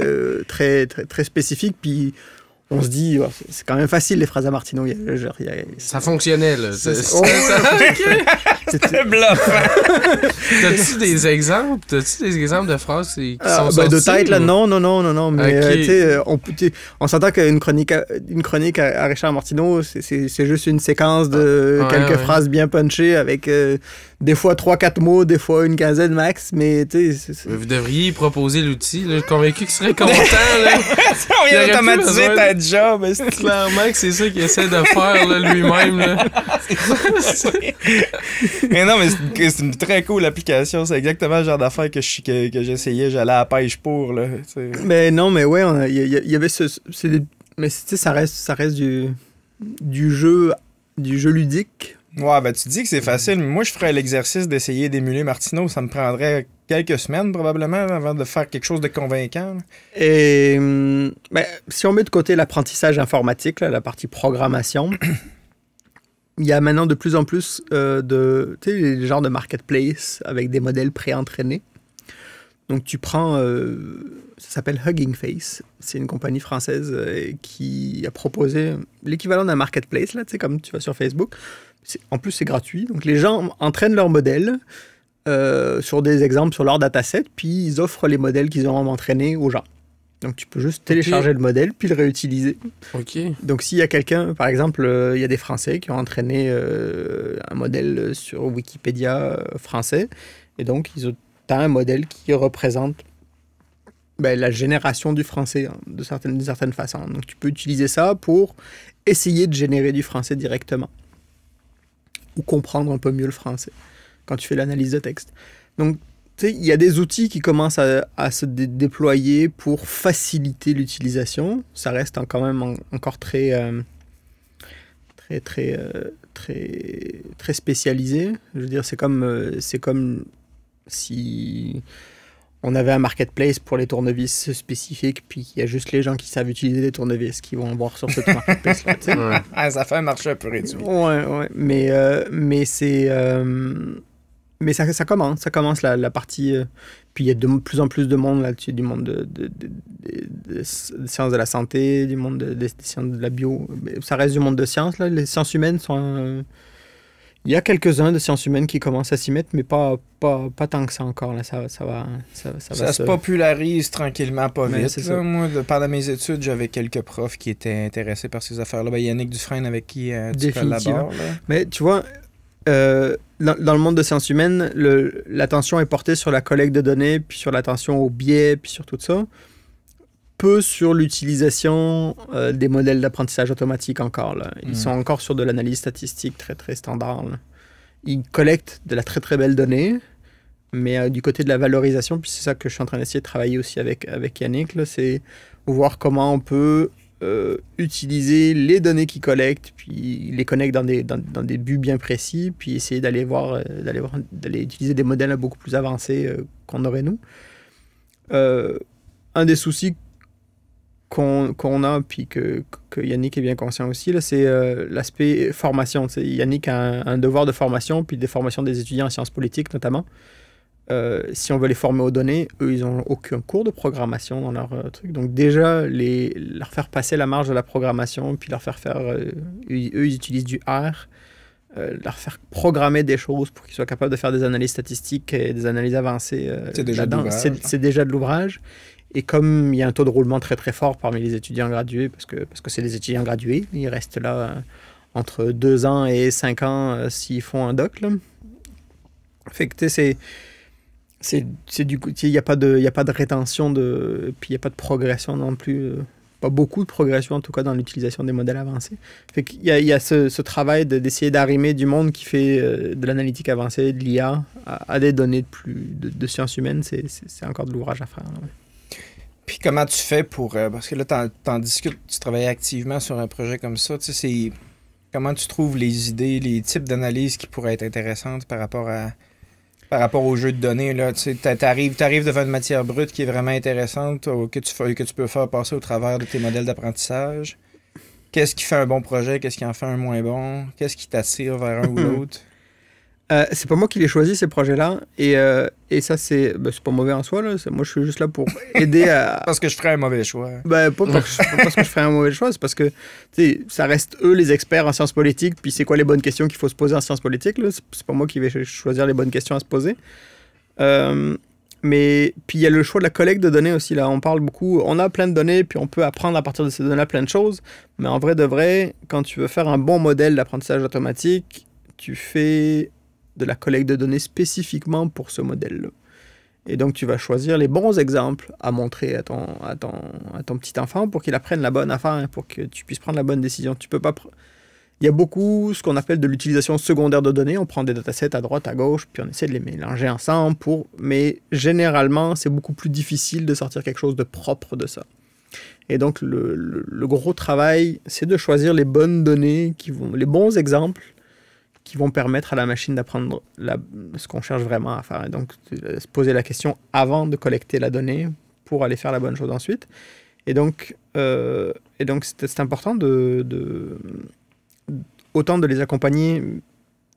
très, très, très spécifique, puis... On se dit, oh, c'est quand même facile les phrases à Martineau. Ça fonctionnait, là. C'était bluffant. T'as-tu des exemples? De phrases qui sont sorties? De tête, là, non. Mais okay. On s'entend qu'une chronique à Richard Martineau, c'est juste une séquence de quelques phrases bien punchées avec des fois 3-4 mots, des fois une quinzaine max. Mais vous devriez proposer l'outil. Là. Je suis convaincu qu'il serait content. Là. On vient automatiser ta job. Clairement que c'est ça qu'il essaie de faire là, lui-même. Là. Mais non, mais c'est une très cool application. C'est exactement le genre d'affaire que j'essayais. J'allais à la pêche pour. Là, mais non, mais ouais, il y avait mais ça reste du jeu ludique. Ouais, ben tu dis que c'est facile, mais moi je ferais l'exercice d'essayer d'émuler Martineau. Ça me prendrait quelques semaines probablement avant de faire quelque chose de convaincant. Et si on met de côté l'apprentissage informatique, là, la partie programmation, il y a maintenant de plus en plus les genres de marketplace avec des modèles pré-entraînés. Donc tu prends, ça s'appelle Hugging Face. C'est une compagnie française qui a proposé l'équivalent d'un marketplace, là, comme tu vas sur Facebook. En plus, c'est gratuit. Donc, les gens entraînent leurs modèles sur des exemples sur leur dataset, puis ils offrent les modèles qu'ils ont entraînés aux gens. Donc, tu peux juste télécharger le modèle, puis le réutiliser. Okay. Donc, s'il y a quelqu'un, par exemple, il y a des Français qui ont entraîné un modèle sur Wikipédia français, et donc, ils ont un modèle qui représente la génération du français d'une certaine façon. Donc, tu peux utiliser ça pour essayer de générer du français directement. Ou comprendre un peu mieux le français quand tu fais l'analyse de texte. Donc, tu sais, il y a des outils qui commencent à se déployer pour faciliter l'utilisation. Ça reste quand même encore très spécialisé. Je veux dire, c'est comme si on avait un marketplace pour les tournevis spécifiques, puis il y a juste les gens qui savent utiliser des tournevis qui vont voir sur cette marketplace-là. Ça fait un marché un peu réduit. Ouais. Mais c'est... mais ça commence la partie... puis il y a de plus en plus de monde là-dessus, du monde des sciences de la santé, du monde des sciences de la bio. Ça reste du monde de sciences, là. Les sciences humaines sont... Il y a quelques-uns de sciences humaines qui commencent à s'y mettre, mais pas tant que ça encore. Là. Ça se popularise tranquillement, pas vite. Là. Moi, pendant mes études, j'avais quelques profs qui étaient intéressés par ces affaires-là. Yannick Dufresne, avec qui tu collabores. Mais tu vois, dans le monde de sciences humaines, l'attention est portée sur la collecte de données, puis sur l'attention aux biais, puis sur tout ça. Peu sur l'utilisation des modèles d'apprentissage automatique encore. Là. Ils sont encore sur de l'analyse statistique très, très standard. Là. Ils collectent de la très, très belle donnée, mais du côté de la valorisation, puis c'est ça que je suis en train d'essayer de travailler aussi avec Yannick, là, c'est voir comment on peut utiliser les données qu'ils collectent, puis les connecter dans des buts bien précis, puis essayer d'aller utiliser des modèles beaucoup plus avancés qu'on aurait nous. Un des soucis qu'on a, puis que Yannick est bien conscient aussi, là, c'est l'aspect formation. T'sais, Yannick a un devoir de formation, puis des formations des étudiants en sciences politiques notamment. si on veut les former aux données, eux, ils n'ont aucun cours de programmation dans leur truc. Donc déjà, leur faire passer la marge de la programmation, puis leur faire faire... eux, ils utilisent du R. Leur faire programmer des choses pour qu'ils soient capables de faire des analyses statistiques et des analyses avancées là-dedans. C'est déjà de l'ouvrage. Et comme il y a un taux de roulement très très fort parmi les étudiants gradués, parce que c'est des étudiants gradués, ils restent là entre 2 ans et 5 ans s'ils font un doc. Là. Fait que tu sais, c'est du coup, il n'y a pas de rétention, puis il n'y a pas de progression non plus. Pas beaucoup de progression, en tout cas, dans l'utilisation des modèles avancés. Fait qu'il y a ce travail d'essayer d'arrimer du monde qui fait de l'analytique avancée, de l'IA, à des données de sciences humaines. C'est encore de l'ouvrage à faire. Là, ouais. Puis comment tu fais pour... parce que là, t'en discutes, tu travailles activement sur un projet comme ça. Tu sais, comment tu trouves les idées, les types d'analyses qui pourraient être intéressantes par rapport au jeu de données, là, tu arrives devant une matière brute qui est vraiment intéressante que tu peux faire passer au travers de tes modèles d'apprentissage. Qu'est-ce qui fait un bon projet? Qu'est-ce qui en fait un moins bon? Qu'est-ce qui t'attire vers un ou l'autre? C'est pas moi qui les choisis, ces projets-là. Et ça, c'est pas mauvais en soi. Là. Moi, je suis juste là pour aider à... Parce que je ferais un mauvais choix. Pas parce que je ferais un mauvais choix, c'est parce que ça reste eux les experts en sciences politiques, puis c'est quoi les bonnes questions qu'il faut se poser en sciences politiques. Là. C'est pas moi qui vais choisir les bonnes questions à se poser. Mais puis il y a le choix de la collecte de données aussi. Là. On parle beaucoup, on a plein de données, puis on peut apprendre à partir de ces données-là plein de choses. Mais en vrai de vrai, quand tu veux faire un bon modèle d'apprentissage automatique, tu fais de la collecte de données spécifiquement pour ce modèle-là. Et donc, tu vas choisir les bons exemples à montrer à ton petit enfant pour qu'il apprenne la bonne affaire, pour que tu puisses prendre la bonne décision. Tu peux pas... Il y a beaucoup ce qu'on appelle de l'utilisation secondaire de données. On prend des datasets à droite, à gauche, puis on essaie de les mélanger ensemble. Mais généralement, c'est beaucoup plus difficile de sortir quelque chose de propre de ça. Et donc, le gros travail, c'est de choisir les bonnes données, les bons exemples qui vont permettre à la machine d'apprendre ce qu'on cherche vraiment à faire. Et donc, se poser la question avant de collecter la donnée pour aller faire la bonne chose ensuite. Et donc c'est important autant de les accompagner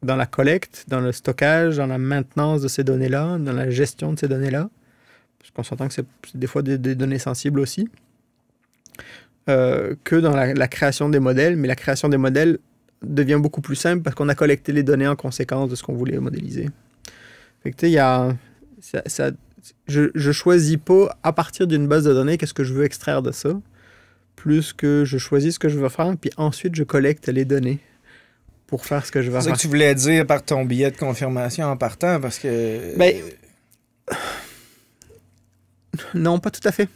dans la collecte, dans le stockage, dans la maintenance de ces données-là, dans la gestion de ces données-là, parce qu'on s'entend que c'est des fois des données sensibles aussi, que dans la création des modèles. Mais la création des modèles devient beaucoup plus simple parce qu'on a collecté les données en conséquence de ce qu'on voulait modéliser. Fait que, tu sais, je choisis pas à partir d'une base de données qu'est-ce que je veux extraire de ça, plus que je choisis ce que je veux faire, puis ensuite je collecte les données pour faire ce que je veux faire. C'est ça que tu voulais dire par ton billet de confirmation en partant, parce que... Ben... Non, pas tout à fait.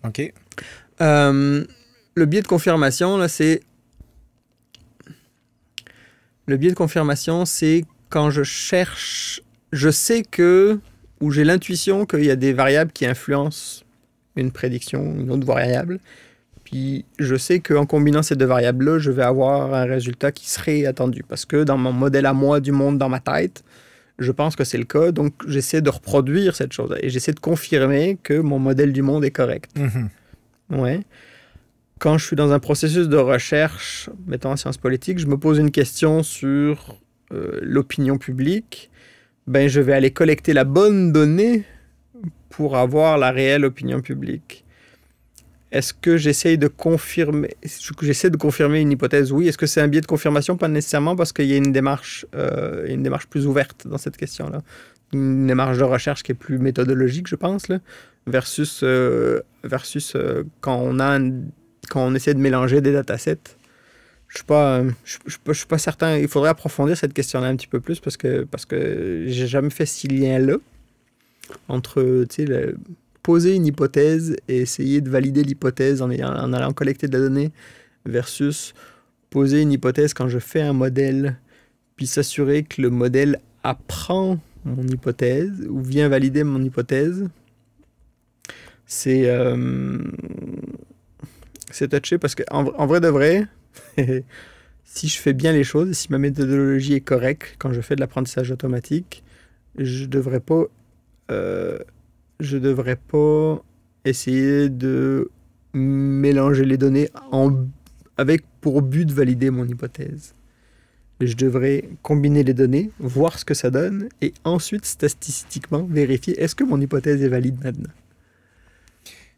OK. Le biais de confirmation, là, c'est... Le biais de confirmation, c'est quand je cherche... Je sais que... Ou j'ai l'intuition qu'il y a des variables qui influencent une prédiction, une autre variable. Puis je sais qu'en combinant ces deux variables-là, je vais avoir un résultat qui serait attendu. Parce que dans mon modèle à moi du monde dans ma tête, je pense que c'est le cas. Donc j'essaie de reproduire cette chose. Et j'essaie de confirmer que mon modèle du monde est correct. Mm-hmm. Ouais. Quand je suis dans un processus de recherche, mettons en sciences politiques, je me pose une question sur l'opinion publique. Ben, je vais aller collecter la bonne donnée pour avoir la réelle opinion publique. Est-ce que j'essaie de confirmer une hypothèse? Oui. Est-ce que c'est un biais de confirmation? Pas nécessairement, parce qu'il y a une démarche plus ouverte dans cette question-là. Une démarche de recherche qui est plus méthodologique, je pense, là, versus quand on essaie de mélanger des datasets. Je suis pas certain. Il faudrait approfondir cette question-là un petit peu plus parce que j'ai jamais fait ce lien-là entre, poser une hypothèse et essayer de valider l'hypothèse en allant collecter de la donnée versus poser une hypothèse quand je fais un modèle puis s'assurer que le modèle apprend mon hypothèse ou vient valider mon hypothèse. C'est touché parce qu'en vrai de vrai, si je fais bien les choses, si ma méthodologie est correcte quand je fais de l'apprentissage automatique, je devrais pas essayer de mélanger les données avec pour but de valider mon hypothèse. je devrais combiner les données, voir ce que ça donne, et ensuite, statistiquement, vérifier est-ce que mon hypothèse est valide maintenant.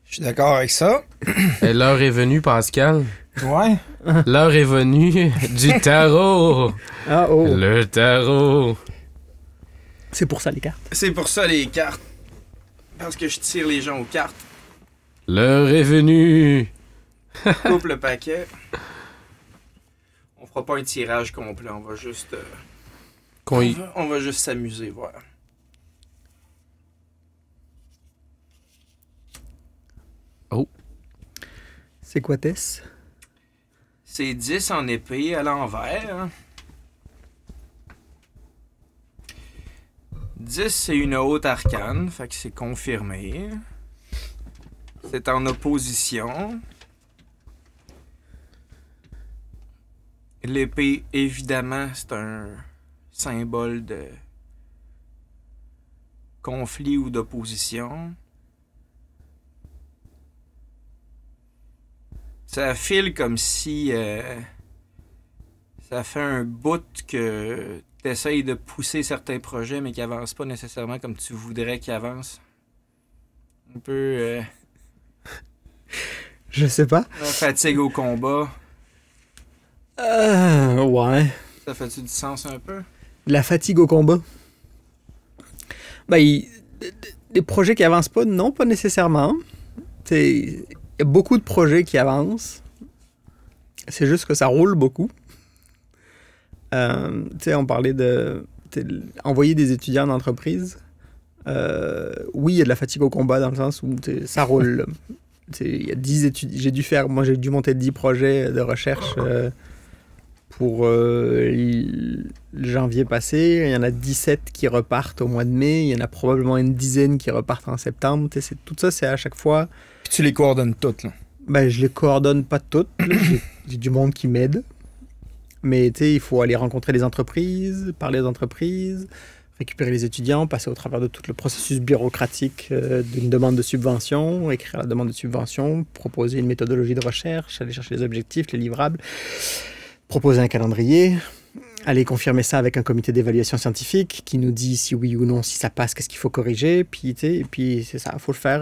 Je suis d'accord avec ça. Et l'heure est venue, Pascal. Ouais. L'heure est venue du tarot. Ah oh, Le tarot. c'est pour ça les cartes. C'est pour ça les cartes. Parce que je tire les gens aux cartes. L'heure est venue. Coupe le paquet. On fera pas un tirage complet, on va juste... on va juste s'amuser, voilà. Oh. C'est quoi Tess? C'est 10 en épée à l'envers. 10, c'est une haute arcane, fait que c'est confirmé. C'est en opposition. L'épée, évidemment, c'est un symbole de conflit ou d'opposition. Ça file comme si ça fait un bout que tu essayes de pousser certains projets, mais qui n'avancent pas nécessairement comme tu voudrais qu'ils avancent. Un peu Je sais pas. la fatigue au combat. Ouais. Ça fait-tu du sens un peu? La fatigue au combat. Ben, des projets qui avancent pas, non, pas nécessairement. Il y a beaucoup de projets qui avancent. C'est juste que ça roule beaucoup. On parlait de envoyer des étudiants en entreprise. Oui, il y a de la fatigue au combat dans le sens où ça roule. Là. Il y a 10 études. J'ai dû monter 10 projets de recherche pour le janvier passé. Il y en a 17 qui repartent au mois de mai. Il y en a probablement une dizaine qui repartent en septembre. Tout ça, c'est à chaque fois. Puis tu les coordonnes toutes, là. Ben, je les coordonne pas toutes. J'ai du monde qui m'aide. Mais il faut aller rencontrer les entreprises, parler aux entreprises, récupérer les étudiants, passer au travers de tout le processus bureaucratique d'une demande de subvention, écrire la demande de subvention, proposer une méthodologie de recherche, aller chercher les objectifs, les livrables, proposer un calendrier, aller confirmer ça avec un comité d'évaluation scientifique qui nous dit si oui ou non, si ça passe, qu'est-ce qu'il faut corriger. Puis c'est ça, il faut le faire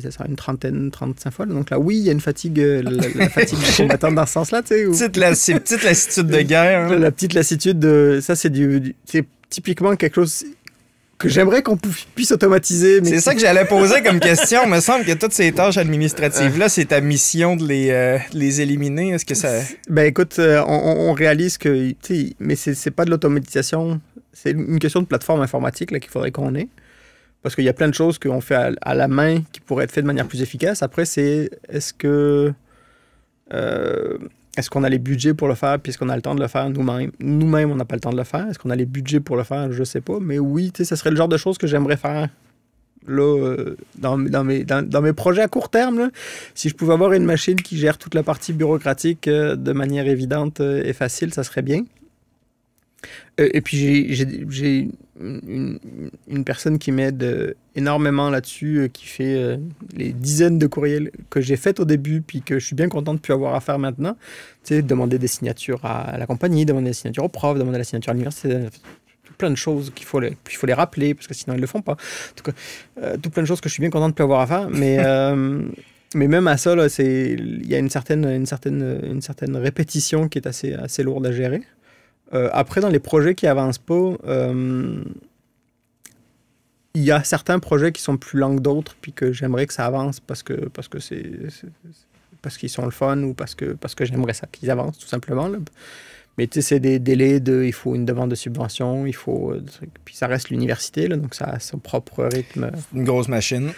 c'est ça, une 35 fois. Donc là, oui, il y a une fatigue, la fatigue combattante dans ce sens-là. Petite lassitude de guerre. Hein. La petite lassitude, ça, c'est c'est typiquement quelque chose que j'aimerais qu'on puisse automatiser. Mais c'est ça que j'allais poser comme question. Il me semble que toutes ces tâches administratives-là, c'est ta mission de les éliminer. Est-ce que ça... Ben écoute, on réalise que... Mais c'est pas de l'automatisation. C'est une question de plateforme informatique là, qu'il faudrait qu'on ait. Parce qu'il y a plein de choses qu'on fait à la main qui pourraient être faites de manière plus efficace. Après, c'est est-ce qu'on a les budgets pour le faire, puis est-ce qu'on a le temps de le faire nous-mêmes? Nous-mêmes, on n'a pas le temps de le faire. Est-ce qu'on a les budgets pour le faire? Je sais pas. Mais oui, ça serait le genre de choses que j'aimerais faire là, dans mes projets à court terme. Là. Si je pouvais avoir une machine qui gère toute la partie bureaucratique de manière évidente et facile, ça serait bien. Et puis, j'ai une personne qui m'aide énormément là-dessus, qui fait les dizaines de courriels que j'ai fait au début, puis que je suis bien content de ne plus avoir à faire maintenant. Tu sais, demander des signatures à la compagnie, demander des signatures aux profs, demander la signature à l'université, plein de choses qu'il faut les rappeler, parce que sinon, ils ne le font pas. En tout cas, tout plein de choses que je suis bien content de ne plus avoir à faire, mais... Mais même à ça, il y a une certaine répétition qui est assez lourde à gérer. Après, dans les projets qui avancent pas, il y a certains projets qui sont plus lents que d'autres, puis que j'aimerais que ça avance parce qu'ils sont le fun ou parce que j'aimerais ça qu'ils avancent, tout simplement. Là. Mais tu sais, c'est des délais il faut une demande de subvention, il faut... puis ça reste l'université, là, donc ça a son propre rythme. Une grosse machine.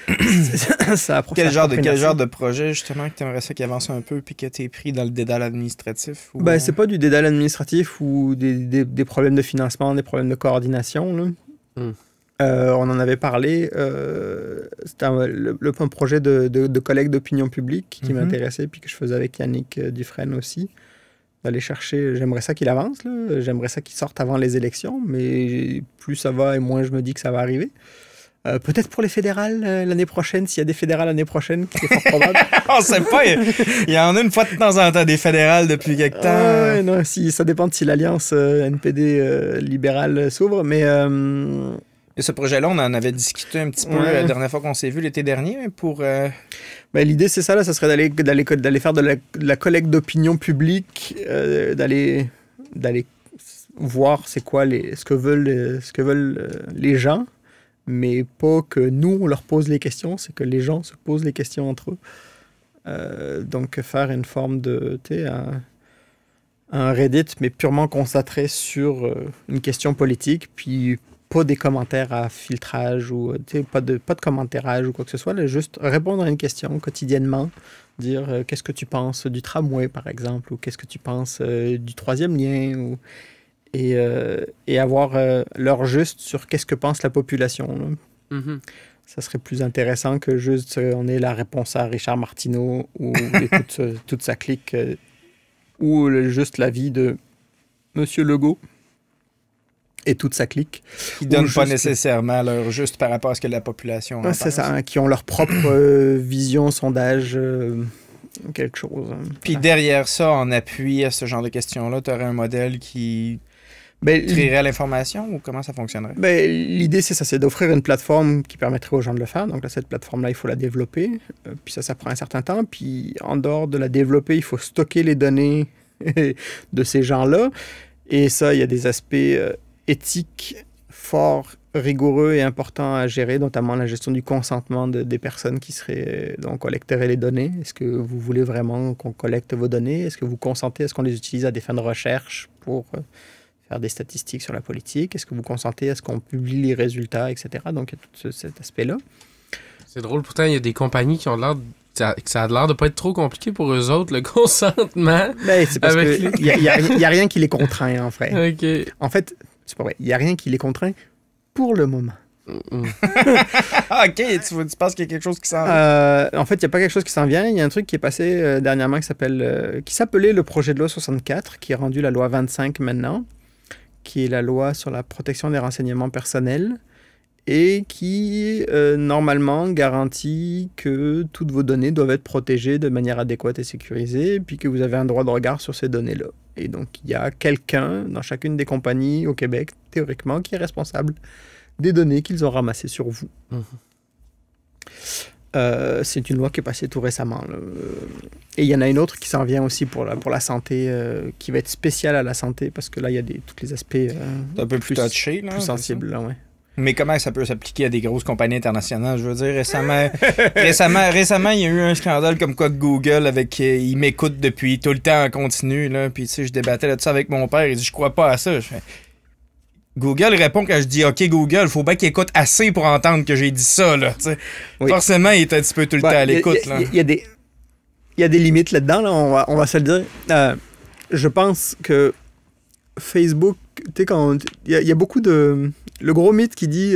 Quel genre de projet, justement, que tu aimerais ça qui avance un peu puis que tu es pris dans le dédale administratif? Ou... Ben, c'est pas du dédale administratif ou des problèmes de financement, des problèmes de coordination, là. On en avait parlé. C'était un projet de collègue d'opinion publique qui m'intéressait puis que je faisais avec Yannick Dufresne aussi. D'aller chercher, j'aimerais ça qu'il avance, là. J'aimerais ça qu'il sorte avant les élections, mais plus ça va et moins je me dis que ça va arriver. Peut-être pour les fédérales l'année prochaine, s'il y a des fédérales l'année prochaine, qui est fort probable. On sait pas. Il y en a une fois de temps en temps des fédérales depuis quelque temps. Non, ça dépend de si l'alliance NPD libérale s'ouvre, mais... Et ce projet-là, on en avait discuté un petit peu la dernière fois qu'on s'est vu l'été dernier pour... l'idée, c'est ça, là, ça serait d'aller faire de la collecte d'opinion publique, d'aller voir c'est quoi ce que veulent les gens, mais pas que nous, on leur pose les questions, c'est que les gens se posent les questions entre eux. Donc, faire une forme de... un Reddit, mais purement concentré sur une question politique, puis pas des commentaires à filtrage ou pas de commentérage ou quoi que ce soit, là, juste répondre à une question quotidiennement, dire qu'est-ce que tu penses du tramway, par exemple, ou qu'est-ce que tu penses du troisième lien, et avoir l'heure juste sur qu'est-ce que pense la population. Mm-hmm. Ça serait plus intéressant que juste on ait la réponse à Richard Martineau ou toute sa clique, ou juste l'avis de Monsieur Legault et toute sa clique. Qui ne donnent pas nécessairement l'heure juste par rapport à ce que la population en pense. C'est ça, qui ont leur propre vision, sondage, quelque chose. Puis derrière ça, en appui à ce genre de questions-là, tu aurais un modèle qui trierait l'information ou comment ça fonctionnerait? L'idée, c'est ça, c'est d'offrir une plateforme qui permettrait aux gens de le faire. Donc là, cette plateforme-là, il faut la développer. Puis ça prend un certain temps. Puis en dehors de la développer, il faut stocker les données de ces gens-là. Et ça, il y a des aspects éthiques fort rigoureux et importants à gérer, notamment la gestion du consentement des personnes qui collecteraient les données. Est-ce que vous voulez vraiment qu'on collecte vos données? Est-ce que vous consentez à ce qu'on les utilise à des fins de recherche pour faire des statistiques sur la politique? Est-ce que vous consentez à ce qu'on publie les résultats, etc.? Donc, il y a tout cet aspect-là. C'est drôle, pourtant, il y a des compagnies qui ont l'air que ça a l'air de pas être trop compliqué pour eux autres, le consentement. C'est parce qu'il n'y a rien qui les contraint, en fait. Okay. En fait, c'est pas vrai. Il n'y a rien qui les contraint pour le moment. OK, tu penses qu'il y a quelque chose qui s'en vient? En fait, il n'y a pas quelque chose qui s'en vient. Il y a un truc qui est passé dernièrement qui s'appelait le projet de loi 64, qui est rendu la loi 25 maintenant, qui est la loi sur la protection des renseignements personnels et qui, normalement, garantit que toutes vos données doivent être protégées de manière adéquate et sécurisée, puis que vous avez un droit de regard sur ces données-là. Et donc, il y a quelqu'un dans chacune des compagnies au Québec, théoriquement, qui est responsable des données qu'ils ont ramassées sur vous. C'est une loi qui est passée tout récemment. Et il y en a une autre qui s'en vient aussi pour la santé, qui va être spéciale à la santé, parce que là, il y a tous les aspects un peu plus touchés, là, plus sensibles. Là, ouais. Mais comment ça peut s'appliquer à des grosses compagnies internationales? Je veux dire, récemment, il y a eu un scandale comme quoi Google, il m'écoute depuis tout le temps en continu, là, puis tu sais, je débattais là-dessus avec mon père, il dit « Je crois pas à ça. » Google répond quand je dis « OK, Google, faut bien qu'il écoute assez pour entendre que j'ai dit ça. » là. Oui. Forcément, il est un petit peu tout le temps à l'écoute. Il y a des limites là-dedans, là, on va se le dire. Je pense que Facebook, tu sais, il y a beaucoup de... Le gros mythe qui dit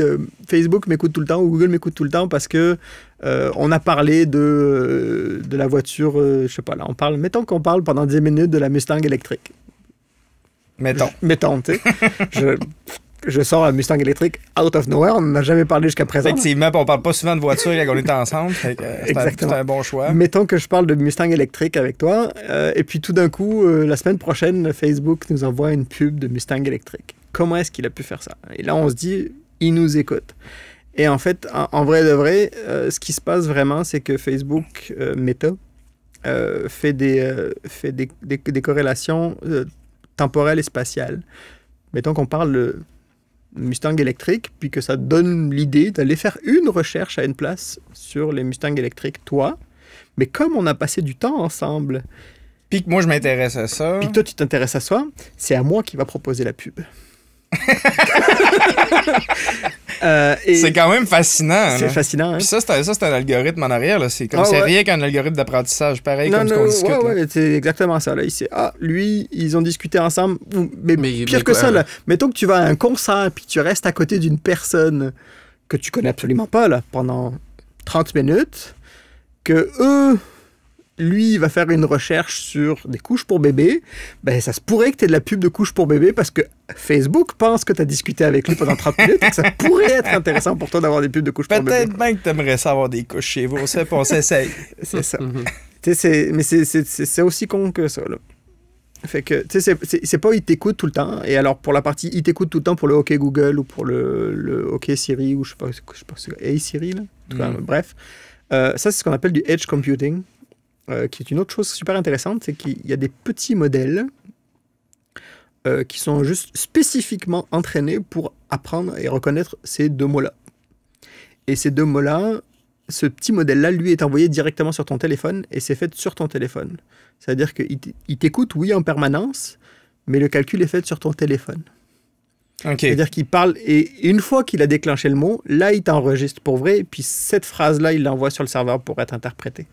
Facebook m'écoute tout le temps ou Google m'écoute tout le temps parce que on a parlé de la voiture, je sais pas, là, mettons qu'on parle pendant 10 minutes de la Mustang électrique. Mettons, tu sais. Je sors la Mustang électrique out of nowhere, on n'en a jamais parlé jusqu'à présent. Effectivement, on parle pas souvent de voiture quand on est ensemble. C'est un bon choix. Mettons que je parle de Mustang électrique avec toi, et puis tout d'un coup, la semaine prochaine, Facebook nous envoie une pub de Mustang électrique. Comment est-ce qu'il a pu faire ça? Et là, on se dit, il nous écoute. Et en fait, en vrai de vrai, ce qui se passe vraiment, c'est que Facebook, Meta, fait des corrélations temporelles et spatiales. Mettons qu'on parle de Mustang électrique, puis que ça donne l'idée d'aller faire une recherche à une place sur les Mustangs électriques, toi. Mais comme on a passé du temps ensemble... Puis que moi, je m'intéresse à ça... Puis que toi, tu t'intéresses à ça, c'est à moi qui va proposer la pub. C'est quand même fascinant. C'est fascinant. Hein? Puis ça, c'est un algorithme en arrière. Là. C'est comme c'est rien qu'un algorithme d'apprentissage. Pareil comme ce qu'on discute. Ouais, c'est exactement ça. Là. Lui, ils ont discuté ensemble. Mais pire que ça, là, mettons que tu vas à un concert puis tu restes à côté d'une personne que tu connais absolument pas là, pendant 30 minutes, que eux lui, il va faire une recherche sur des couches pour bébé, ben, ça se pourrait que tu aies de la pub de couches pour bébé parce que Facebook pense que tu as discuté avec lui pendant 30 minutes et que ça pourrait être intéressant pour toi d'avoir des pubs de couches pour bébé. Peut-être bien que tu aimerais ça avoir des couches chez vous. On s'essaye. C'est ça. Mais c'est aussi con que ça, là. Fait que, tu sais, c'est pas il t'écoute tout le temps. Et alors, pour la partie il t'écoute tout le temps pour le OK Google ou pour le OK Siri ou je sais pas Hey Siri, là. En tout cas, bref. Ça, c'est ce qu'on appelle du edge computing, qui est une autre chose super intéressante, c'est qu'il y a des petits modèles qui sont juste spécifiquement entraînés pour apprendre et reconnaître ces deux mots-là. Et ces deux mots-là, ce petit modèle-là, lui, est envoyé directement sur ton téléphone et c'est fait sur ton téléphone. C'est-à-dire qu'il t'écoute, oui, en permanence, mais le calcul est fait sur ton téléphone. Okay. C'est-à-dire qu'il parle, et une fois qu'il a déclenché le mot, là, il t'enregistre pour vrai, et puis cette phrase-là, il l'envoie sur le serveur pour être interprétée.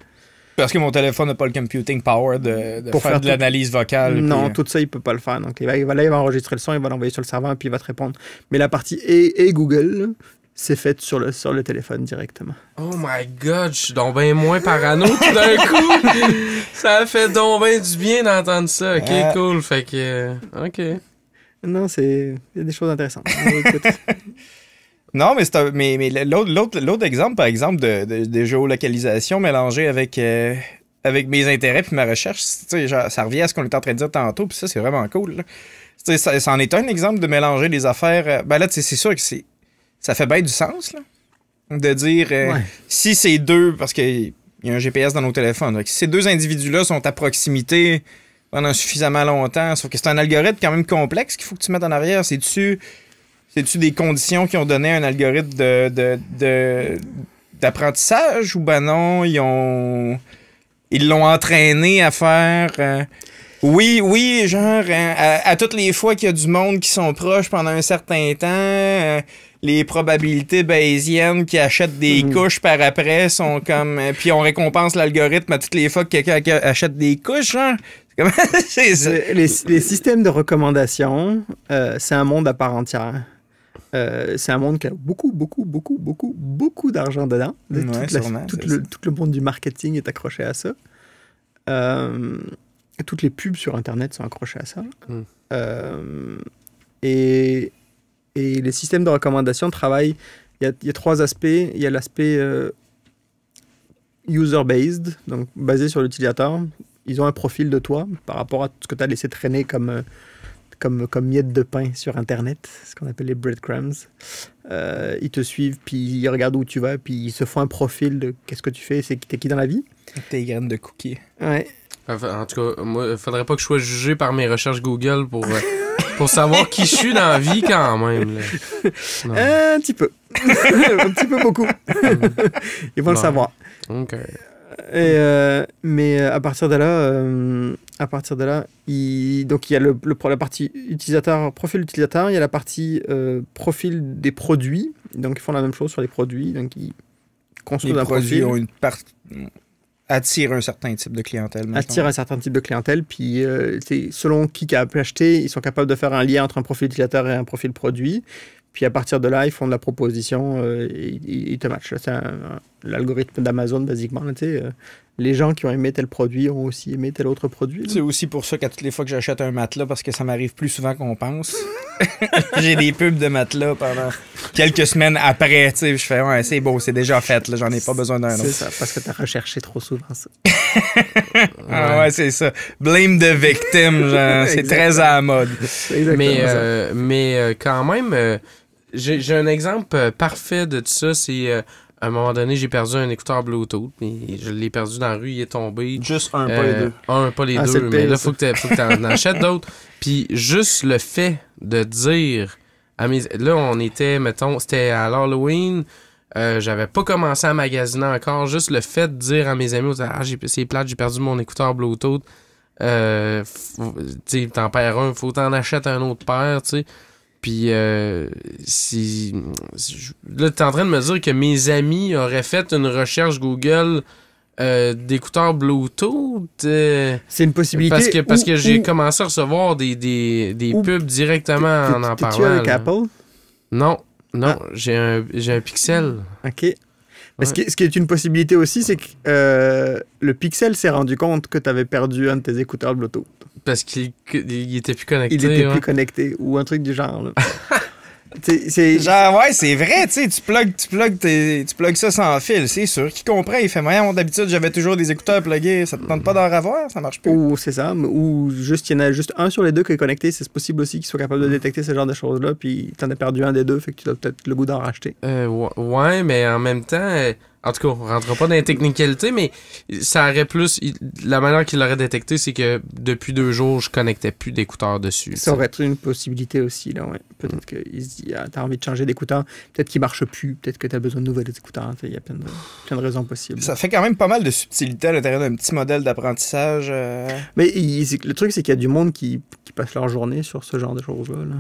Parce que mon téléphone n'a pas le computing power de faire de l'analyse vocale. Non, puis... tout ça, il peut pas le faire. Donc, il va enregistrer le son, il va l'envoyer sur le serveur, puis il va te répondre. Mais la partie et Google, c'est fait sur le téléphone directement. Oh my God, je suis donc bien moins parano tout d'un coup. Ça fait donc bien du bien d'entendre ça. OK, cool. Fait que... OK. Non, il y a des choses intéressantes. Non, mais l'autre exemple, par exemple, de géolocalisation mélangée avec mes intérêts puis ma recherche, genre, ça revient à ce qu'on était en train de dire tantôt, puis ça, c'est vraiment cool. Ça en est un exemple de mélanger des affaires. Ben là, c'est sûr que ça fait bien du sens, là, de dire si ces deux, parce qu'il y a un GPS dans nos téléphones, donc, si ces deux individus-là sont à proximité pendant suffisamment longtemps, sauf que c'est un algorithme quand même complexe qu'il faut que tu mettes en arrière. C'est-tu des conditions qui ont donné un algorithme d'apprentissage ou ben non, ils l'ont entraîné à faire... Oui, genre, à toutes les fois qu'il y a du monde qui sont proches pendant un certain temps, les probabilités bayésiennes qui achètent des couches par après sont comme... puis on récompense l'algorithme à toutes les fois que quelqu'un achète des couches, genre. C'est ça. Les systèmes de recommandation, c'est un monde à part entière. C'est un monde qui a beaucoup d'argent dedans. Tout le monde du marketing est accroché à ça. Toutes les pubs sur Internet sont accrochées à ça. Et les systèmes de recommandation travaillent... Il y a trois aspects. Il y a l'aspect user-based, donc basé sur l'utilisateur. Ils ont un profil de toi par rapport à tout ce que tu as laissé traîner comme miettes de pain sur Internet, ce qu'on appelle les breadcrumbs. Ils te suivent, puis ils regardent où tu vas, puis ils se font un profil de qu'est-ce que tu fais, t'es qui dans la vie. Tes graines de cookies. Ouais. En tout cas, moi, il faudrait pas que je sois jugé par mes recherches Google pour savoir qui je suis dans la vie quand même. Là. Un petit peu. Un petit peu beaucoup. Ils vont le savoir. OK. Mais à partir de là, donc il y a la partie utilisateur, profil utilisateur, il y a la partie profil des produits. Donc ils font la même chose sur les produits. Donc ils construisent un profil. Les produits ont attirent un certain type de clientèle. Attirent un certain type de clientèle. Puis selon qui a pu acheter, ils sont capables de faire un lien entre un profil utilisateur et un profil produit. Puis à partir de là, ils font de la proposition, ils te matchent. C'est l'algorithme d'Amazon, basiquement. Les gens qui ont aimé tel produit ont aussi aimé tel autre produit. C'est aussi pour ça qu'à toutes les fois que j'achète un matelas, parce que ça m'arrive plus souvent qu'on pense, j'ai des pubs de matelas pendant quelques semaines après. Je fais, ouais, c'est beau, c'est déjà fait, là, j'en ai pas besoin d'un autre. C'est ça, parce que tu as recherché trop souvent ça. Ouais, c'est ça. Blame the victim, genre, c'est très à la mode. Mais quand même... J'ai un exemple parfait de tout ça, c'est à un moment donné, j'ai perdu un écouteur Bluetooth, mais je l'ai perdu dans la rue, il est tombé. Juste un, pas les deux. Un, pas les deux, mais là, faut que t'en achètes d'autres. Puis juste le fait de dire là, on était, mettons, c'était à l'Halloween, j'avais pas commencé à magasiner encore, juste le fait de dire à mes amis, c'est plate, j'ai perdu mon écouteur Bluetooth, tu t'en perds un, faut t'en acheter un autre paire, tu sais. Puis, là, t'es en train de me dire que mes amis auraient fait une recherche Google d'écouteurs Bluetooth. C'est une possibilité. Parce que j'ai commencé à recevoir des pubs directement en parlant. T'es-tu avec Apple? Non, j'ai un Pixel. OK. Mais ce qui est une possibilité aussi, c'est que le Pixel s'est rendu compte que tu avais perdu un de tes écouteurs Bluetooth. Parce qu'il était plus connecté. Il était plus connecté, ou un truc du genre. Là. Genre, ouais, c'est vrai, tu sais, tu plugues ça sans fil, c'est sûr. Qui comprend, il fait, moyen, d'habitude, j'avais toujours des écouteurs plugués, ça te tente pas d'en avoir, ça marche plus. Ou c'est ça, ou juste, il y en a juste un sur les deux qui est connecté, c'est possible aussi qu'il soit capable de détecter ce genre de choses-là, puis t'en as perdu un des deux, fait que tu as peut-être le goût d'en racheter. Ouais, mais en même temps, en tout cas, on rentrera pas dans les technicalités, mais ça aurait plus. La manière qu'il l'aurait détecté, c'est que depuis 2 jours, je connectais plus d'écouteurs dessus. Ça aurait été une possibilité aussi, là, ouais. Peut-être qu'il se dit, t'as envie de changer d'écouteur, peut-être qu'il marche plus, peut-être que t'as besoin de nouvelles écouteurs, il y a plein de raisons possibles. Ça fait quand même pas mal de subtilité à l'intérieur d'un petit modèle d'apprentissage. Mais le truc, c'est qu'il y a du monde qui passe leur journée sur ce genre de choses-là. Là.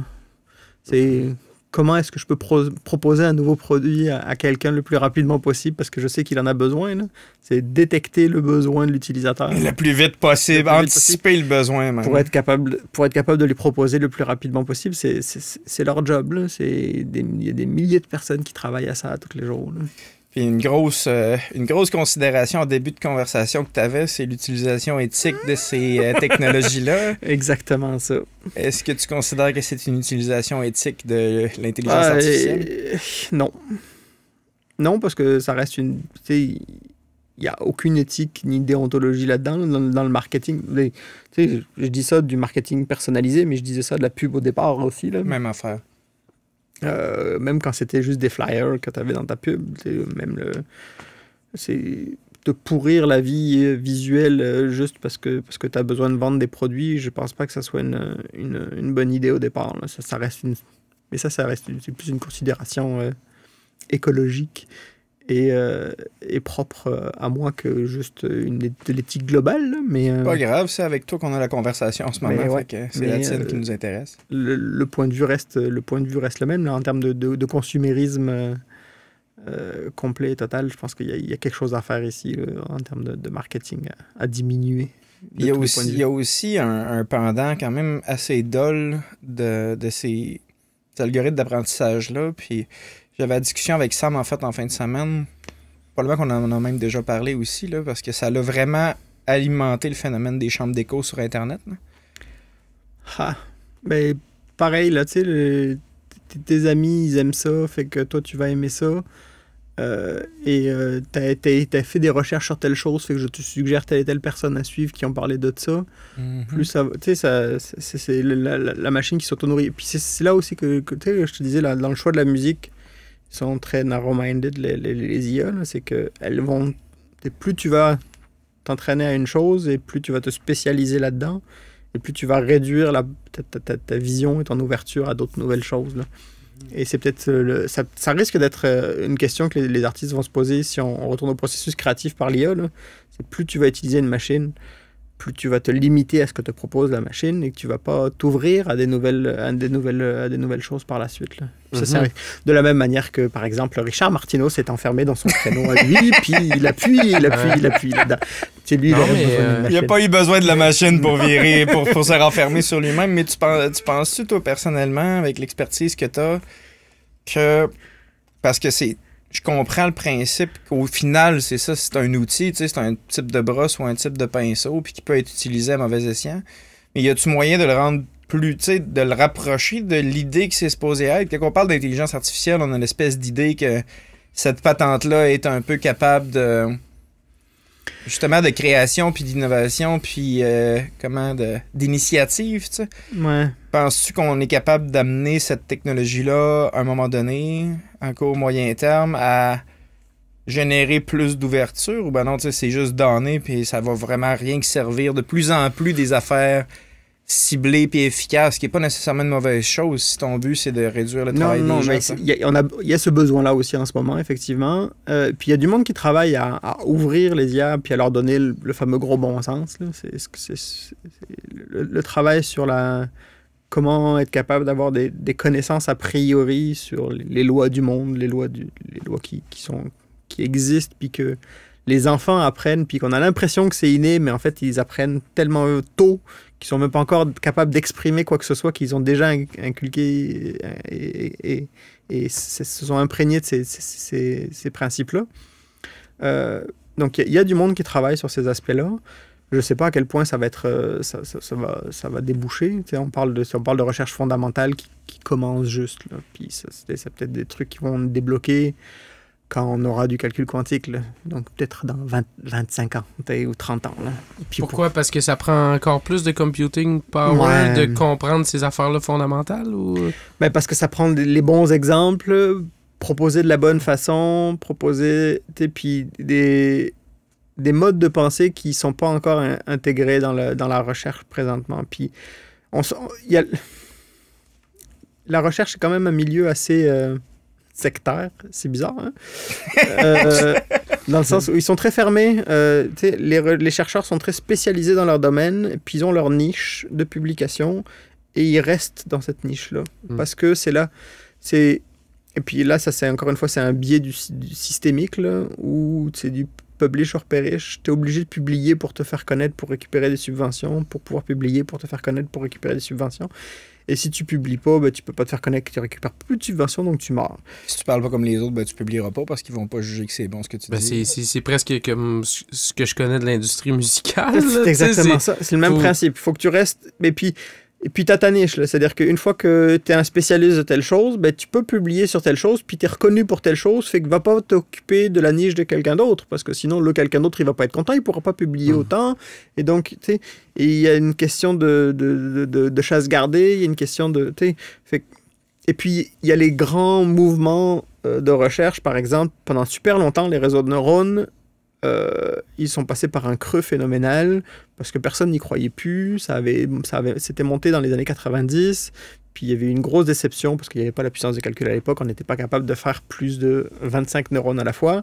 C'est. Comment est-ce que je peux proposer un nouveau produit à quelqu'un le plus rapidement possible parce que je sais qu'il en a besoin. C'est détecter le besoin de l'utilisateur. Le plus vite possible, anticiper le besoin. Même. Pour être capable de lui proposer le plus rapidement possible, c'est leur job. Là. Il y a des milliers de personnes qui travaillent à ça tous les jours. Là. Puis une grosse considération en début de conversation que tu avais, c'est l'utilisation éthique de ces technologies-là. Exactement ça. Est-ce que tu considères que c'est une utilisation éthique de l'intelligence artificielle? Non. Non, parce que ça reste une... Il n'y a aucune éthique ni déontologie là-dedans, dans le marketing. Je dis ça du marketing personnalisé, mais je disais ça de la pub au départ aussi. Là. Même affaire. Même quand c'était juste des flyers que tu avais dans ta pub, c'est de pourrir la vie visuelle juste parce que tu as besoin de vendre des produits, je pense pas que ça soit une bonne idée au départ. Là. Ça reste c'est plus une considération écologique et propre à moi que juste de l'éthique globale. Là, mais, pas grave, c'est avec toi qu'on a la conversation en ce moment. C'est la tienne qui nous intéresse. Le point de vue reste le même là, en termes de consumérisme complet et total. Je pense qu'il y a quelque chose à faire ici là, en termes de marketing à diminuer. Il y a aussi un pendant quand même assez dole de ces algorithmes d'apprentissage-là. Puis j'avais la discussion avec Sam en fait en fin de semaine. Probablement qu'on en a même déjà parlé aussi, là, parce que ça l'a vraiment alimenté le phénomène des chambres d'écho sur Internet. Ben, pareil, là, tu sais, tes amis, ils aiment ça, fait que toi, tu vas aimer ça. T'as fait des recherches sur telle chose, fait que je te suggère telle et telle personne à suivre qui ont parlé de ça. Mm-hmm. Plus ça, tu sais, c'est la machine qui s'auto-nourrit. Puis c'est là aussi que tu sais, je te disais, là, dans le choix de la musique, ils sont très narrow-minded, les IA, c'est qu'elles vont... Plus tu vas t'entraîner à une chose, et plus tu vas te spécialiser là-dedans, et plus tu vas réduire ta vision et ton ouverture à d'autres nouvelles choses. Là. Et c'est peut-être... ça risque d'être une question que les artistes vont se poser si on retourne au processus créatif par l'IA. Là. C'est plus tu vas utiliser une machine, plus tu vas te limiter à ce que te propose la machine et que tu vas pas t'ouvrir à des nouvelles choses par la suite. Là. Ça, c'est de la même manière que, par exemple, Richard Martineau s'est enfermé dans son créneau à lui, puis il appuie là-dedans. Lui, il n'a pas eu besoin de la machine pour virer, pour se renfermer sur lui-même, mais tu penses-tu, toi, personnellement, avec l'expertise que tu as, que... Parce que je comprends le principe qu'au final, c'est ça, c'est un outil, tu sais, c'est un type de brosse ou un type de pinceau, puis qui peut être utilisé à mauvais escient. Mais y a-tu moyen de le rendre plus, tu sais, de le rapprocher de l'idée que c'est supposé être? Quand on parle d'intelligence artificielle, on a l'espèce d'idée que cette patente-là est un peu capable de... justement de création, puis d'innovation, puis d'initiative, tu sais. Ouais. Penses-tu qu'on est capable d'amener cette technologie-là, à un moment donné, en court moyen terme, à générer plus d'ouverture? Ou ben non, tu sais, c'est juste donné, puis ça va vraiment rien que servir de plus en plus des affaires ciblées puis efficaces, ce qui n'est pas nécessairement une mauvaise chose si ton but, c'est de réduire le travail des gens. Mais il y a ce besoin-là aussi en ce moment, effectivement. Puis il y a du monde qui travaille à ouvrir les IA puis à leur donner le fameux gros bon sens. Là. C'est le travail sur comment être capable d'avoir des connaissances a priori sur les lois du monde, les lois qui existent, puis que les enfants apprennent, puis qu'on a l'impression que c'est inné, mais en fait, ils apprennent tellement tôt qu'ils sont même pas encore capables d'exprimer quoi que ce soit, qu'ils ont déjà inculqué et se sont imprégnés de ces principes-là. Donc, il y a du monde qui travaille sur ces aspects-là. Je ne sais pas à quel point ça va être, ça va déboucher. Tu sais, on parle de recherche fondamentale qui commence juste. Là. Puis c'est peut-être des trucs qui vont débloquer quand on aura du calcul quantique. Là. Donc peut-être dans 25 ans ou 30 ans. Là. Puis pourquoi? Parce que ça prend encore plus de computing power de comprendre ces affaires-là fondamentales? Ou... Ben, parce que ça prend les bons exemples, proposer de la bonne façon, puis des modes de pensée qui ne sont pas encore intégrés dans la recherche présentement. Puis, la recherche est quand même un milieu assez sectaire. C'est bizarre, hein? Dans le sens où ils sont très fermés. Les chercheurs sont très spécialisés dans leur domaine, puis ils ont leur niche de publication, et ils restent dans cette niche-là. Parce que c'est là... Et puis là, ça, c'est encore une fois, c'est un biais du systémique, là, où c'est du publish or perish. Tu es obligé de publier pour te faire connaître, pour récupérer des subventions, pour pouvoir publier, pour te faire connaître, pour récupérer des subventions. Et si tu publies pas, ben, tu peux pas te faire connaître, tu récupères plus de subventions, donc tu meurs. Si tu parles pas comme les autres, ben, tu publieras pas parce qu'ils vont pas juger que c'est bon ce que tu dis. C'est presque comme ce que je connais de l'industrie musicale. C'est exactement ça. C'est le même principe. Il faut que tu restes... Et puis, tu as ta niche. C'est-à-dire qu'une fois que tu es un spécialiste de telle chose, ben, tu peux publier sur telle chose, puis tu es reconnu pour telle chose, fait que va pas t'occuper de la niche de quelqu'un d'autre, parce que sinon, le quelqu'un d'autre, il va pas être content, il pourra pas publier autant. Et donc, tu sais, il y a une question de chasse gardée, il y a une question de... Et puis, il y a les grands mouvements de recherche, par exemple, pendant super longtemps, les réseaux de neurones, ils sont passés par un creux phénoménal parce que personne n'y croyait plus. C'était monté dans les années 90. Puis il y avait eu une grosse déception parce qu'il n'y avait pas la puissance de calcul à l'époque. On n'était pas capable de faire plus de 25 neurones à la fois.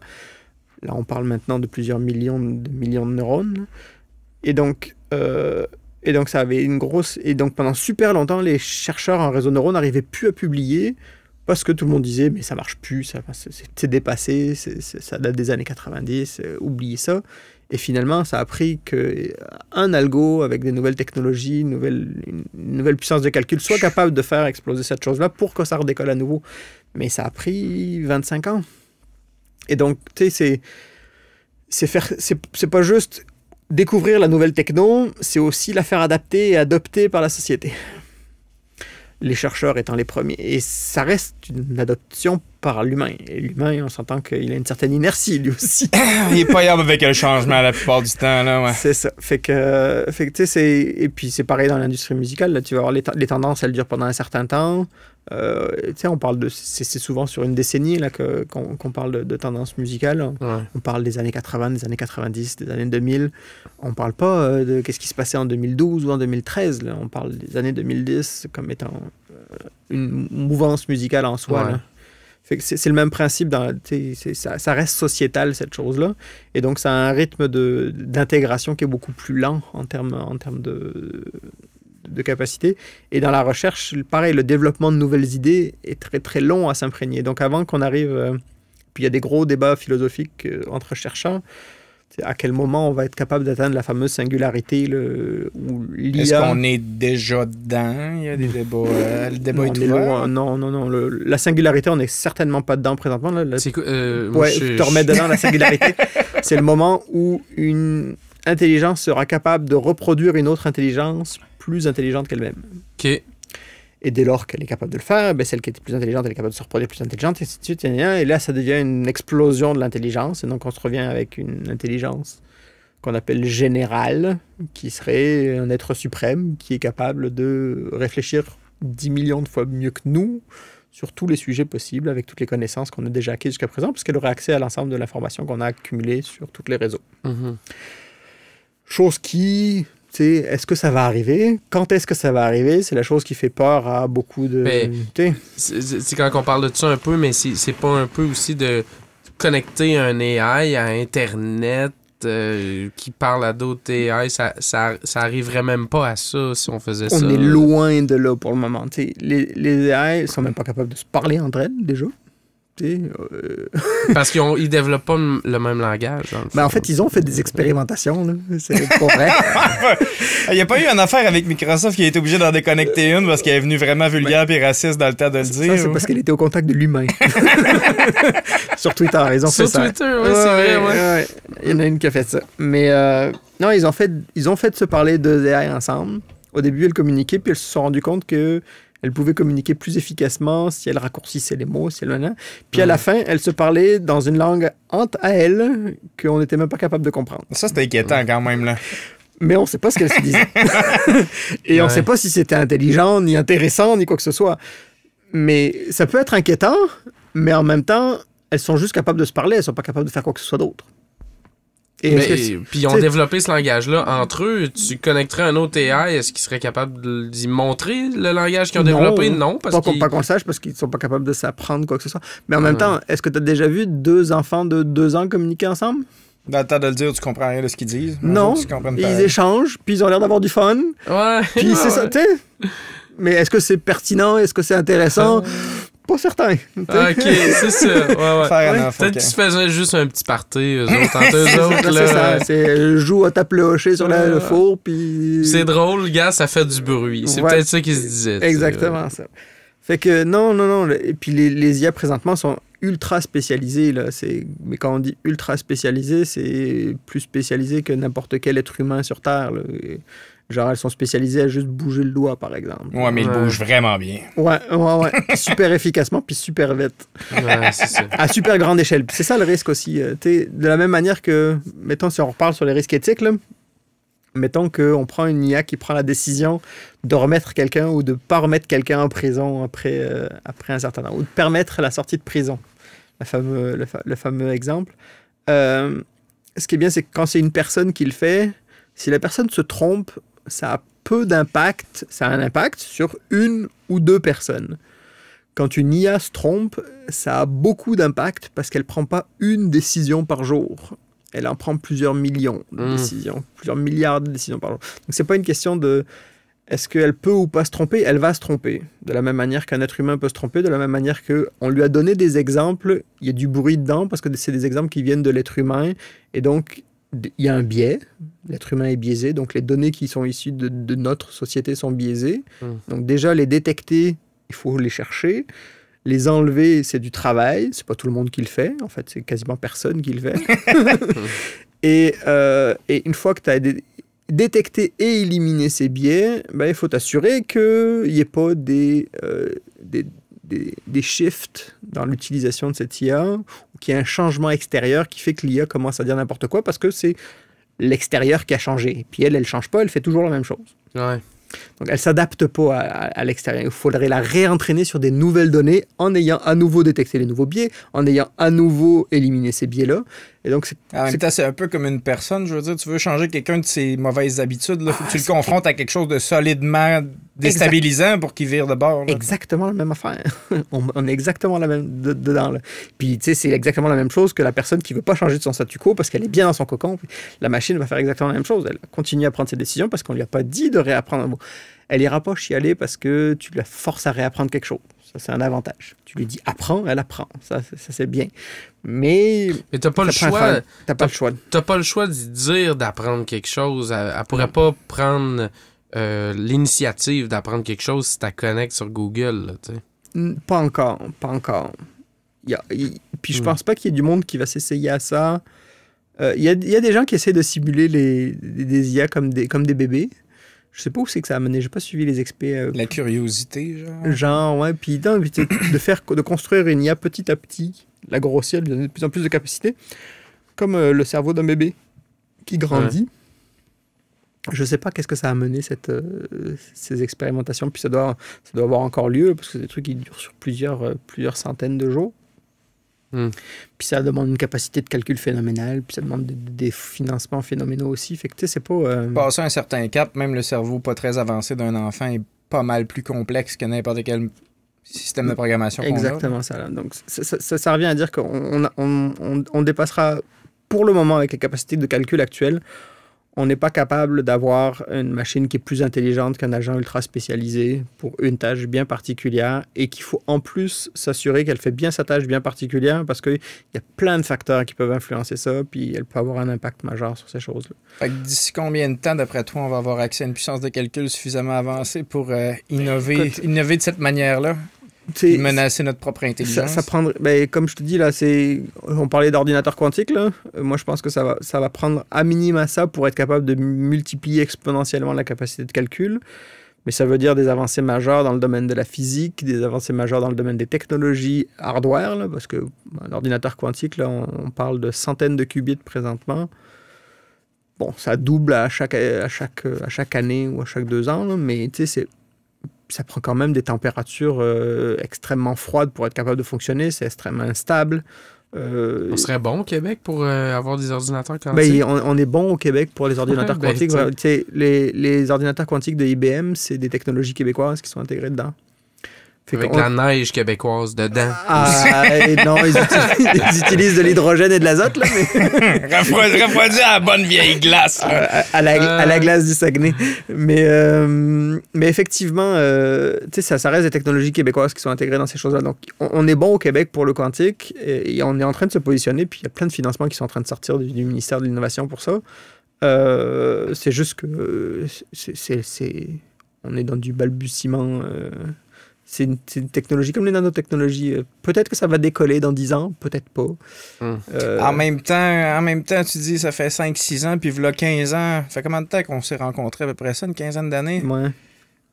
Là, on parle maintenant de plusieurs millions de neurones. Et donc, ça avait une grosse... Et donc, pendant super longtemps, les chercheurs en réseau de neurones n'arrivaient plus à publier parce que tout le monde disait, mais ça marche plus, c'est dépassé, ça date des années 90, oubliez ça. Et finalement, ça a pris qu'un algo avec des nouvelles technologies, une nouvelle puissance de calcul soit capable de faire exploser cette chose-là pour que ça redécolle à nouveau. Mais ça a pris 25 ans. Et donc, tu sais, c'est pas juste découvrir la nouvelle techno, c'est aussi la faire adapter et adopter par la société. Les chercheurs étant les premiers. Et ça reste une adoption par l'humain. Et l'humain, on s'entend qu'il a une certaine inertie, lui aussi. Il est pas yable avec le changement la plupart du temps, là, ouais. C'est ça. Fait que tu sais, et puis c'est pareil dans l'industrie musicale, là, tu vas avoir les tendances, elles durent pendant un certain temps. Tu sais, on parle c'est souvent sur une décennie, là, qu'on parle de tendances musicales. Ouais. On parle des années 80, des années 90, des années 2000. On parle pas de qu'est-ce qui se passait en 2012 ou en 2013, là. On parle des années 2010 comme étant une mouvance musicale en soi, ouais. là. Fait que c'est le même principe, ça reste sociétal, cette chose-là. Et donc, ça a un rythme d'intégration qui est beaucoup plus lent en termes de capacité. Et dans la recherche, pareil, le développement de nouvelles idées est très, très long à s'imprégner. Donc, avant qu'on arrive... puis, il y a des gros débats philosophiques entre chercheurs. À quel moment on va être capable d'atteindre la fameuse singularité où l'IA... Est-ce qu'on est déjà dedans? Il y a des débats. Le débat est ouvert. Non. La singularité, on n'est certainement pas dedans présentement. Là. C'est quoi? Je te remets dedans la singularité. C'est le moment où une intelligence sera capable de reproduire une autre intelligence plus intelligente qu'elle-même. OK. Et dès lors qu'elle est capable de le faire, ben celle qui était plus intelligente, elle est capable de se reproduire plus intelligente, et ainsi de suite. Et là, ça devient une explosion de l'intelligence. Et donc, on se revient avec une intelligence qu'on appelle générale, qui serait un être suprême, qui est capable de réfléchir 10 millions de fois mieux que nous sur tous les sujets possibles, avec toutes les connaissances qu'on a déjà acquises jusqu'à présent, puisqu'elle aurait accès à l'ensemble de l'information qu'on a accumulée sur tous les réseaux. Mm-hmm. Chose qui... Est-ce que ça va arriver? Quand est-ce que ça va arriver? C'est la chose qui fait peur à beaucoup de... C'est quand on parle de ça un peu, mais c'est pas un peu aussi de connecter un AI à Internet qui parle à d'autres AI? Ça arriverait même pas à ça si on faisait ça. On est loin de là pour le moment. Les AI sont même pas capables de se parler entre elles, déjà. Parce qu'ils développent pas le même langage. En fait, ils ont fait des expérimentations. Là. C'est pas vrai. Il n'y a pas eu une affaire avec Microsoft qui a été obligé d'en déconnecter une parce qu'elle est venue vraiment vulgaire et raciste dans le temps de le dire. Ça, c'est parce qu'elle était au contact de l'humain. Sur Twitter, ils ont fait ça. Sur Twitter, oui, c'est vrai. Ouais. Il y en a une qui a fait ça. Mais non, ils ont fait de se parler deux AI ensemble. Au début, elles communiquaient, puis elles se sont rendues compte que elles pouvaient communiquer plus efficacement si elles raccourcissaient les mots, si elles... Puis à la fin, elles se parlaient dans une langue entre à elles qu'on n'était même pas capable de comprendre. Ça, c'était inquiétant quand même, là. Mais on ne sait pas ce qu'elles se disaient. Et on ne sait pas si c'était intelligent, ni intéressant, ni quoi que ce soit. Mais ça peut être inquiétant, mais en même temps, elles sont juste capables de se parler, elles ne sont pas capables de faire quoi que ce soit d'autre. Puis ils ont développé ce langage-là entre eux. Tu connecterais un autre AI, est-ce qu'ils seraient capables d'y montrer le langage qu'ils ont développé? Non, parce pas qu'on le sache, parce qu'ils ne sont pas capables de s'apprendre quoi que ce soit. Mais en même temps, est-ce que tu as déjà vu deux enfants de 2 ans communiquer ensemble? Dans le temps de le dire, tu comprends rien de ce qu'ils disent. Non, ils échangent, puis ils ont l'air d'avoir du fun. Ouais. Puis c'est ça, tu sais. Mais est-ce que c'est pertinent? Est-ce que c'est intéressant? Pas certain. Ok, c'est ça. Peut-être qu'ils se faisaient juste un petit party, eux autres, entre eux autres. C'est ça. C'est joue à tape le hocher sur le four, puis... C'est drôle, gars, ça fait du bruit. C'est peut-être ça qu'ils se disaient. Exactement ça. Fait que non. Et puis les IA présentement sont ultra spécialisés. Là. Mais quand on dit ultra spécialisé, c'est plus spécialisé que n'importe quel être humain sur Terre. Là. Genre, elles sont spécialisées à juste bouger le doigt, par exemple. Ouais, mais ils bougent vraiment bien. Ouais. Super efficacement, puis super vite. Ouais, c'est ça. À super grande échelle. Puis c'est ça le risque aussi. De la même manière que, mettons, si on reparle sur les risques éthiques, là, mettons qu'on prend une IA qui prend la décision de remettre quelqu'un ou de ne pas remettre quelqu'un en prison après un certain temps, ou de permettre la sortie de prison. Le fameux exemple. Ce qui est bien, c'est que quand c'est une personne qui le fait, si la personne se trompe, ça a peu d'impact, ça a un impact sur 1 ou 2 personnes. Quand une IA se trompe, ça a beaucoup d'impact parce qu'elle ne prend pas une décision par jour. Elle en prend plusieurs millions de décisions, plusieurs milliards de décisions par jour. Donc, ce n'est pas une question de est-ce qu'elle peut ou pas se tromper, elle va se tromper. De la même manière qu'un être humain peut se tromper, de la même manière qu'on lui a donné des exemples, il y a du bruit dedans parce que c'est des exemples qui viennent de l'être humain. Et donc, il y a un biais. L'être humain est biaisé, donc les données qui sont issues de notre société sont biaisées. Donc déjà, les détecter, il faut les chercher. Les enlever, c'est du travail. C'est pas tout le monde qui le fait. En fait, c'est quasiment personne qui le fait. Et une fois que tu as détecté et éliminé ces biais, il faut t'assurer qu'il n'y ait pas des shifts dans l'utilisation de cette IA ou qu'il y ait un changement extérieur qui fait que l'IA commence à dire n'importe quoi parce que c'est l'extérieur qui a changé. Puis elle ne change pas, elle fait toujours la même chose. Ouais. Donc, elle ne s'adapte pas à l'extérieur. Il faudrait la réentraîner sur des nouvelles données en ayant à nouveau détecté les nouveaux biais, en ayant à nouveau éliminé ces biais-là. Et donc, en même temps, c'est un peu comme une personne. Je veux dire, tu veux changer quelqu'un de ses mauvaises habitudes. Il faut que tu le confrontes à quelque chose de solidement déstabilisant pour qu'il vire de bord. Là. Exactement la même affaire. on est exactement la même dedans. Là. Puis, tu sais, c'est exactement la même chose que la personne qui ne veut pas changer de son statu quo parce qu'elle est bien dans son cocon. La machine va faire exactement la même chose. Elle continue à prendre ses décisions parce qu'on ne lui a pas dit de réapprendre. Elle n'ira pas chialer parce que tu la forces à réapprendre quelque chose. Ça, c'est un avantage. Tu lui dis apprends, elle apprend. Ça c'est bien. Mais t'as pas le choix. T'as pas le choix. T'as pas le choix de dire d'apprendre quelque chose. Elle pourrait pas prendre l'initiative d'apprendre quelque chose si tu la connectes sur Google. Là, pas encore. Puis je pense pas qu'il y ait du monde qui va s'essayer à ça. Il y a des gens qui essaient de simuler des IA comme des bébés. Je sais pas où c'est que ça a mené. J'ai pas suivi les experts. La curiosité, genre. Genre, ouais. Puis de construire une IA petit à petit, la grossir, lui donner de plus en plus de capacité, comme le cerveau d'un bébé qui grandit. Ouais. Je sais pas qu'est-ce que ça a mené ces expérimentations. Puis ça doit avoir encore lieu parce que c'est des trucs qui durent sur plusieurs centaines de jours. Puis ça demande une capacité de calcul phénoménale, puis ça demande des financements phénoménaux aussi. Fait que tu sais, c'est pas... Passer un certain cap, même le cerveau pas très avancé d'un enfant est pas mal plus complexe que n'importe quel système de programmation qu'on a. Exactement ça. Là. Donc ça revient à dire qu'on dépassera, pour le moment, avec les capacités de calcul actuelles, on n'est pas capable d'avoir une machine qui est plus intelligente qu'un agent ultra spécialisé pour une tâche bien particulière et qu'il faut en plus s'assurer qu'elle fait bien sa tâche bien particulière parce qu'il y a plein de facteurs qui peuvent influencer ça, puis elle peut avoir un impact majeur sur ces choses-là. Fait que d'ici combien de temps, d'après toi, on va avoir accès à une puissance de calcul suffisamment avancée pour innover de cette manière-là? Et menacer notre propre intelligence. Ça prendrait, comme je te dis, là, on parlait d'ordinateur quantique. Là. Moi, je pense que ça va prendre à minima ça pour être capable de multiplier exponentiellement la capacité de calcul. Mais ça veut dire des avancées majeures dans le domaine de la physique, des avancées majeures dans le domaine des technologies hardware, là, parce que l'ordinateur quantique, là, on parle de centaines de qubits présentement. Bon, ça double à chaque année ou à chaque 2 ans, là, mais tu sais, ça prend quand même des températures extrêmement froides pour être capable de fonctionner. C'est extrêmement instable. On serait bon au Québec pour avoir des ordinateurs quantiques? On est bon au Québec pour les ordinateurs quantiques. Les ordinateurs quantiques de IBM, c'est des technologies québécoises qui sont intégrées dedans. Avec la neige québécoise dedans. Non, ils utilisent de l'hydrogène et de l'azote, là, mais... refroidi à la bonne vieille glace. À la glace du Saguenay. Mais effectivement, ça reste des technologies québécoises qui sont intégrées dans ces choses-là. Donc, on est bon au Québec pour le quantique et on est en train de se positionner. Puis, il y a plein de financements qui sont en train de sortir du ministère de l'Innovation pour ça. C'est juste que on est dans du balbutiement... C'est une technologie comme les nanotechnologies. Peut-être que ça va décoller dans 10 ans, peut-être pas. En même temps, tu dis ça fait 5-6 ans, puis voilà 15 ans. Ça fait combien de temps qu'on s'est rencontrés à peu près ça, une quinzaine d'années? Ouais.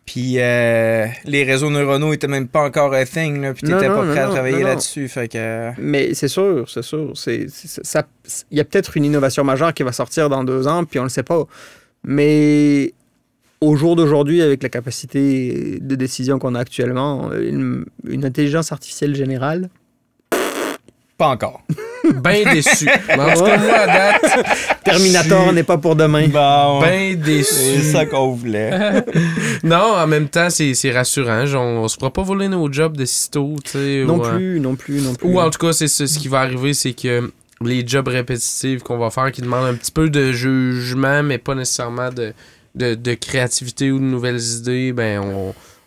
Puis les réseaux neuronaux étaient même pas encore a thing, là, puis t'étais pas prêt à travailler là-dessus. Fait que... Mais c'est sûr. Il y a peut-être une innovation majeure qui va sortir dans 2 ans, puis on le sait pas. Mais... Au jour d'aujourd'hui, avec la capacité de décision qu'on a actuellement, une intelligence artificielle générale? Pas encore. Ben déçu. En tout cas, moi, à date... Terminator n'est pas pour demain. Ben déçu. C'est ça qu'on voulait. Non, en même temps, c'est rassurant. On se fera pas voler nos jobs de sitôt, tu sais. Non plus. Ou en tout cas, c'est ce qui va arriver, c'est que les jobs répétitifs qu'on va faire, qui demandent un petit peu de jugement, mais pas nécessairement de créativité ou de nouvelles idées,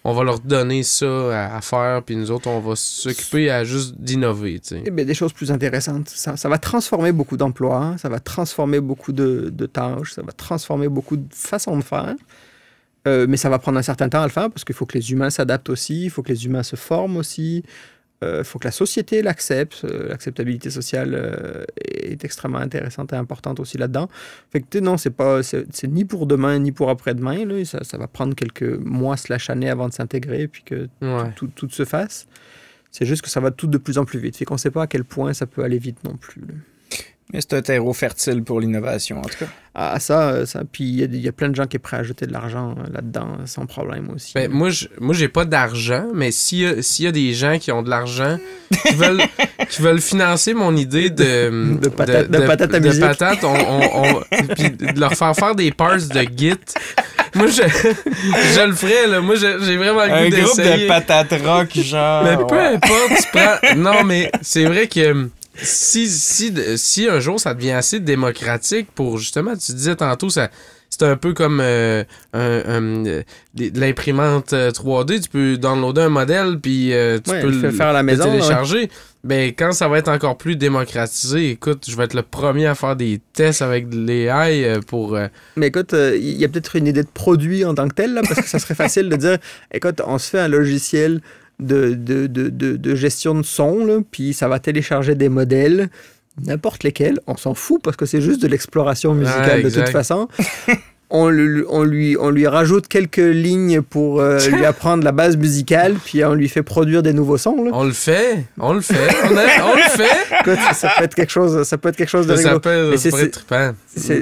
on va leur donner ça à faire, puis nous autres, on va s'occuper à juste d'innover. Des choses plus intéressantes. Ça va transformer beaucoup d'emplois, ça va transformer beaucoup de tâches, ça va transformer beaucoup de façons de faire, mais ça va prendre un certain temps à le faire, parce qu'il faut que les humains s'adaptent aussi, il faut que les humains se forment aussi, il faut que la société l'accepte. L'acceptabilité sociale est extrêmement intéressante et importante aussi là-dedans. Fait que, non, c'est ni pour demain ni pour après-demain. Là. Ça va prendre quelques mois / années avant de s'intégrer puis que tout se fasse. C'est juste que ça va tout de plus en plus vite. Fait qu'on ne sait pas à quel point ça peut aller vite non plus. Là. Mais c'est un terreau fertile pour l'innovation, en tout cas. Ah, ça puis il y a plein de gens qui sont prêts à jeter de l'argent là-dedans, sans problème aussi. Ben, moi, j'ai pas d'argent, mais s'il y a des gens qui ont de l'argent, qui veulent financer mon idée de patate à musique, puis de leur faire des parts de Git. Moi, je le ferais, là. Moi, j'ai vraiment le goût d'essayer. Un groupe de patates rock, genre... Mais peu importe, tu prends... Non, mais c'est vrai que... Si un jour ça devient assez démocratique pour justement, tu disais tantôt, c'est un peu comme l'imprimante 3D, tu peux downloader un modèle puis tu peux le faire à la maison, télécharger. Ouais. Ben, quand ça va être encore plus démocratisé, écoute, je vais être le premier à faire des tests avec de l'AI pour... Mais écoute, il y a peut-être une idée de produit en tant que tel, là, parce que ça serait facile de dire, écoute, on se fait un logiciel de gestion de son, là, puis ça va télécharger des modèles, n'importe lesquels, on s'en fout parce que c'est juste de l'exploration musicale de toute façon. On lui rajoute quelques lignes pour lui apprendre la base musicale, puis on lui fait produire des nouveaux sons. Là. On le fait. On le fait. Écoute, ça peut être quelque chose de rigolo. Ça peut être trippant.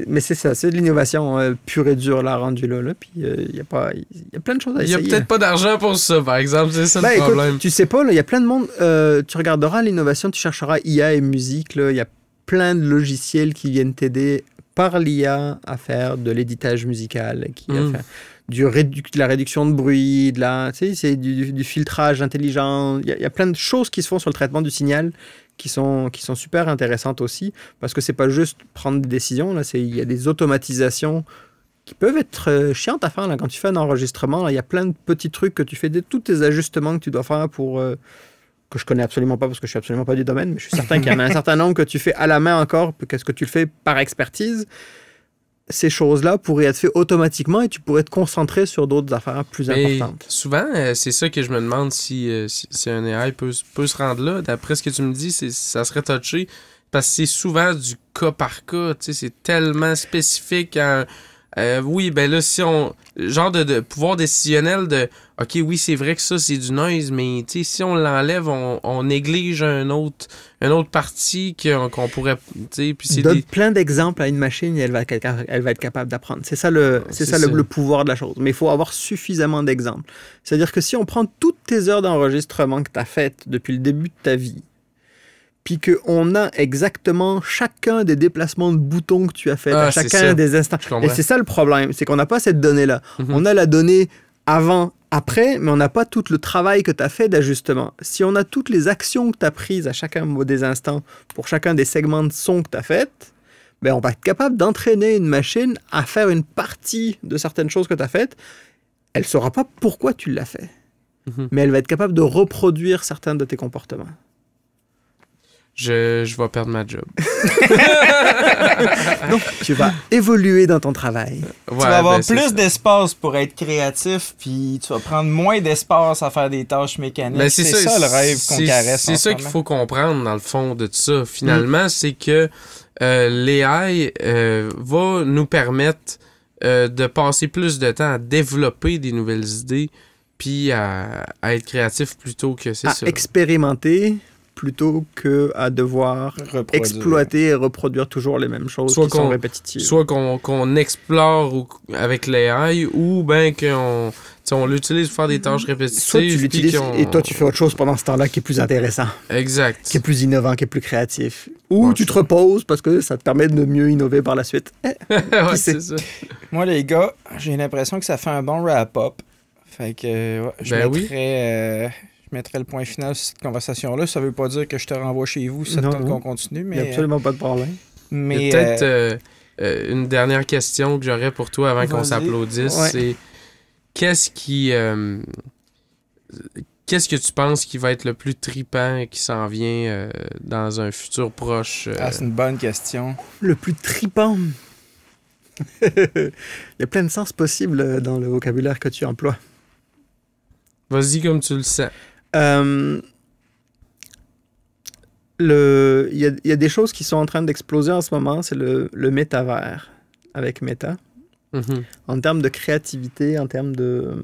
Mais c'est ça, c'est de l'innovation pure et dure, là, rendue là. Puis il y a plein de choses à essayer. Il y a peut-être pas d'argent pour ça, par exemple. C'est ça le problème. Écoute, tu sais pas, il y a plein de monde. Tu regarderas l'innovation, tu chercheras IA et musique. Il y a plein de logiciels qui viennent t'aider par l'IA à faire de l'éditage musical. de la réduction de bruit, c'est du filtrage intelligent. Il y a plein de choses qui se font sur le traitement du signal qui sont super intéressantes aussi, parce que c'est pas juste prendre des décisions, là, il y a des automatisations qui peuvent être chiantes à faire. Là. Quand tu fais un enregistrement, il y a plein de petits trucs que tu fais, tous tes ajustements que tu dois faire pour... que je connais absolument pas parce que je suis absolument pas du domaine, mais je suis certain qu'il y en a un certain nombre que tu fais à la main encore, qu'est-ce que tu le fais par expertise. Ces choses-là pourraient être faites automatiquement et tu pourrais te concentrer sur d'autres affaires plus importantes. Souvent, c'est ça que je me demande si un AI peut se rendre là. D'après ce que tu me dis, ça serait touché parce que c'est souvent du cas par cas. C'est tellement spécifique. Oui, ben là, si on... Genre de pouvoir décisionnel de... OK, oui, c'est vrai que ça, c'est du noise, mais si on l'enlève, on néglige une autre partie qu'on pourrait... Donne plein d'exemples à une machine et elle va être capable d'apprendre. C'est ça le pouvoir de la chose. Mais il faut avoir suffisamment d'exemples. C'est-à-dire que si on prend toutes tes heures d'enregistrement que tu as faites depuis le début de ta vie, puis qu'on a exactement chacun des déplacements de boutons que tu as fait à chacun des instants. Et c'est ça le problème, c'est qu'on n'a pas cette donnée-là. On a la donnée avant, après, mais on n'a pas tout le travail que tu as fait d'ajustement. Si on a toutes les actions que tu as prises à chacun des instants pour chacun des segments de son que tu as faites, ben on va être capable d'entraîner une machine à faire une partie de certaines choses que tu as faites. Elle ne saura pas pourquoi tu l'as fait, mais elle va être capable de reproduire certains de tes comportements. Je vais perdre ma job. Donc, tu vas évoluer dans ton travail. Tu vas avoir plus d'espace pour être créatif, puis tu vas prendre moins d'espace à faire des tâches mécaniques. C'est ça le rêve qu'on caresse. C'est ça qu'il faut comprendre, dans le fond, de tout ça. Finalement, c'est que l'AI va nous permettre de passer plus de temps à développer des nouvelles idées, puis à être créatif plutôt que ça. Expérimenter plutôt qu'à devoir exploiter et reproduire toujours les mêmes choses qui sont répétitives. Soit qu'on explore avec l'AI ou bien qu'on l'utilise pour faire des tâches répétitives. Soit tu l'utilises et toi tu fais autre chose pendant ce temps-là qui est plus intéressant. Exact. Qui est plus innovant, qui est plus créatif. Ou tu te reposes parce que ça te permet de mieux innover par la suite. Ouais, c'est ça. Moi les gars, j'ai l'impression que ça fait un bon wrap-up. Fait que je mettrais le point final sur cette conversation-là. Ça veut pas dire que je te renvoie chez vous si ça te tente qu'on continue. Mais il n'y a absolument pas de problème. Mais peut-être une dernière question que j'aurais pour toi avant qu'on s'applaudisse. Ouais. C'est qu'est-ce que tu penses qui va être le plus tripant et qui s'en vient dans un futur proche? C'est une bonne question. Le plus tripant? Il y a plein de sens possibles dans le vocabulaire que tu emploies. Vas-y comme tu le sens. Il y a des choses qui sont en train d'exploser en ce moment, c'est le métavers avec Meta. En termes de créativité, en termes de...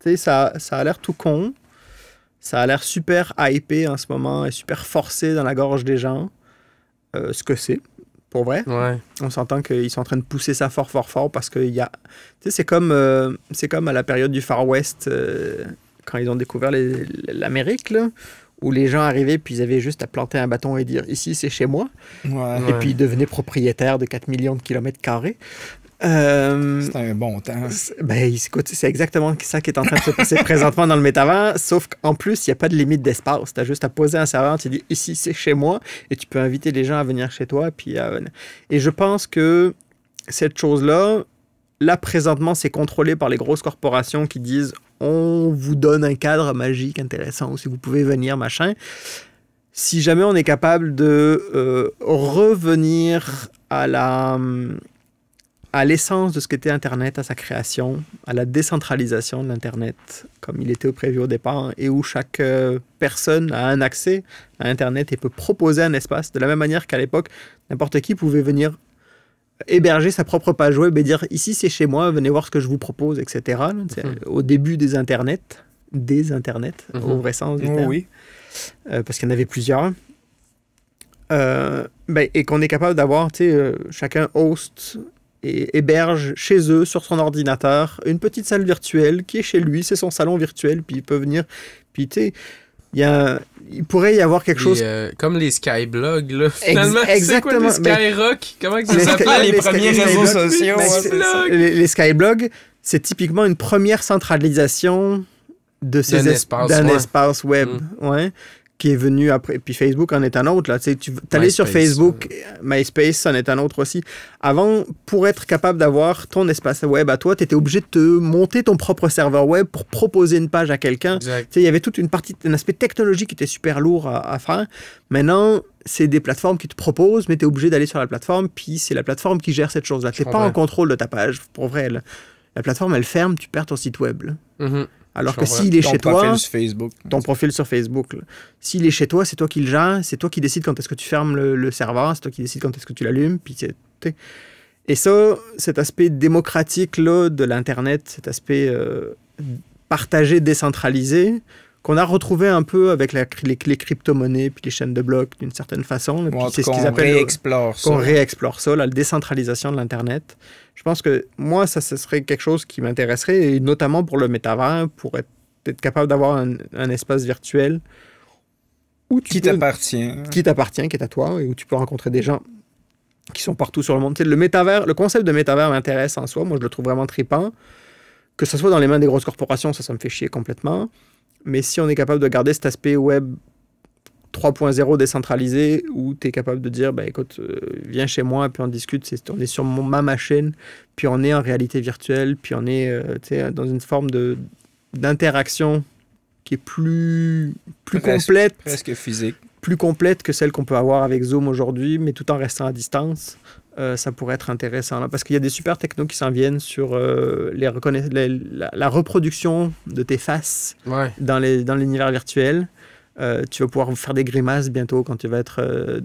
Tu sais, ça a l'air tout con. Ça a l'air super hypé en ce moment et super forcé dans la gorge des gens. Ce que c'est, pour vrai. Ouais. On s'entend qu'ils sont en train de pousser ça fort parce qu'il y a... Tu sais, c'est comme à la période du Far West... quand ils ont découvert l'Amérique, là, où les gens arrivaient puis ils avaient juste à planter un bâton et dire « Ici, c'est chez moi ouais. ». Et puis ils devenaient propriétaires de 4 millions de kilomètres carrés. C'est un bon temps. Écoute, c'est exactement ça qui est en train de se passer présentement dans le métavers, sauf qu'en plus, il n'y a pas de limite d'espace. Tu as juste à poser un serveur, tu dis « Ici, c'est chez moi » et tu peux inviter les gens à venir chez toi. Et je pense que cette chose-là, là, présentement, c'est contrôlé par les grosses corporations qui disent on vous donne un cadre magique intéressant, si vous pouvez venir, machin. Si jamais on est capable de revenir à l'essence de ce qu'était Internet, à sa création, à la décentralisation de l'Internet, comme il était prévu au départ, et où chaque personne a un accès à Internet et peut proposer un espace, de la même manière qu'à l'époque, n'importe qui pouvait venir héberger sa propre page web et dire « Ici, c'est chez moi, venez voir ce que je vous propose, etc. » Au début des internets, au vrai sens du terme. Oui. Parce qu'il y en avait plusieurs. Et qu'on est capable d'avoir, chacun host et héberge chez eux, sur son ordinateur, une petite salle virtuelle qui est chez lui, c'est son salon virtuel, puis il peut venir. Puis, il pourrait y avoir quelque chose... comme les Skyblogs, là. Finalement, exactement. C'est quoi, les Skyrock? Comment que ça Les s'appelle? Les premiers réseaux sociaux. Les Skyblogs, c'est typiquement une première centralisation d'un espace web. Ouais, qui est venu après. Puis Facebook en est un autre. Là. Tu allais sur Facebook, MySpace en est un autre aussi. Avant, pour être capable d'avoir ton espace web à toi, tu étais obligé de te monter ton propre serveur web pour proposer une page à quelqu'un. Il y avait toute un aspect technologique qui était super lourd à faire. Maintenant, c'est des plateformes qui te proposent, mais tu es obligé d'aller sur la plateforme, puis c'est la plateforme qui gère cette chose-là. Tu n'es pas en contrôle de ta page. Pour vrai, la plateforme, elle ferme, tu perds ton site web. Alors que s'il est chez toi, ton profil sur Facebook, s'il est chez toi, c'est toi qui le gères, c'est toi qui décides quand est-ce que tu fermes le serveur, c'est toi qui décides quand est-ce que tu l'allumes. Et ça, cet aspect démocratique là, de l'Internet, cet aspect partagé, décentralisé, qu'on a retrouvé un peu avec les crypto-monnaies puis les chaînes de blocs d'une certaine façon. C'est ce qu'ils appellent qu'on réexplore ça, la décentralisation de l'Internet. Je pense que moi, ça serait quelque chose qui m'intéresserait, et notamment pour le métavers, pour être capable d'avoir un espace virtuel où qui t'appartient, qui est à toi, et où tu peux rencontrer des gens qui sont partout sur le monde. Le concept de métavers m'intéresse en soi. Moi, je le trouve vraiment trippant. Que ce soit dans les mains des grosses corporations, ça me fait chier complètement. Mais si on est capable de garder cet aspect web 3.0 décentralisé, où tu es capable de dire, écoute, viens chez moi, puis on discute, on est sur ma machine, puis on est en réalité virtuelle, puis on est dans une forme d'interaction qui est plus complète. Presque physique. Plus complète que celle qu'on peut avoir avec Zoom aujourd'hui, mais tout en restant à distance. Ça pourrait être intéressant. Là, parce qu'il y a des super technos qui s'en viennent sur la reproduction de tes faces dans l'univers virtuel. Tu vas pouvoir faire des grimaces bientôt quand tu vas être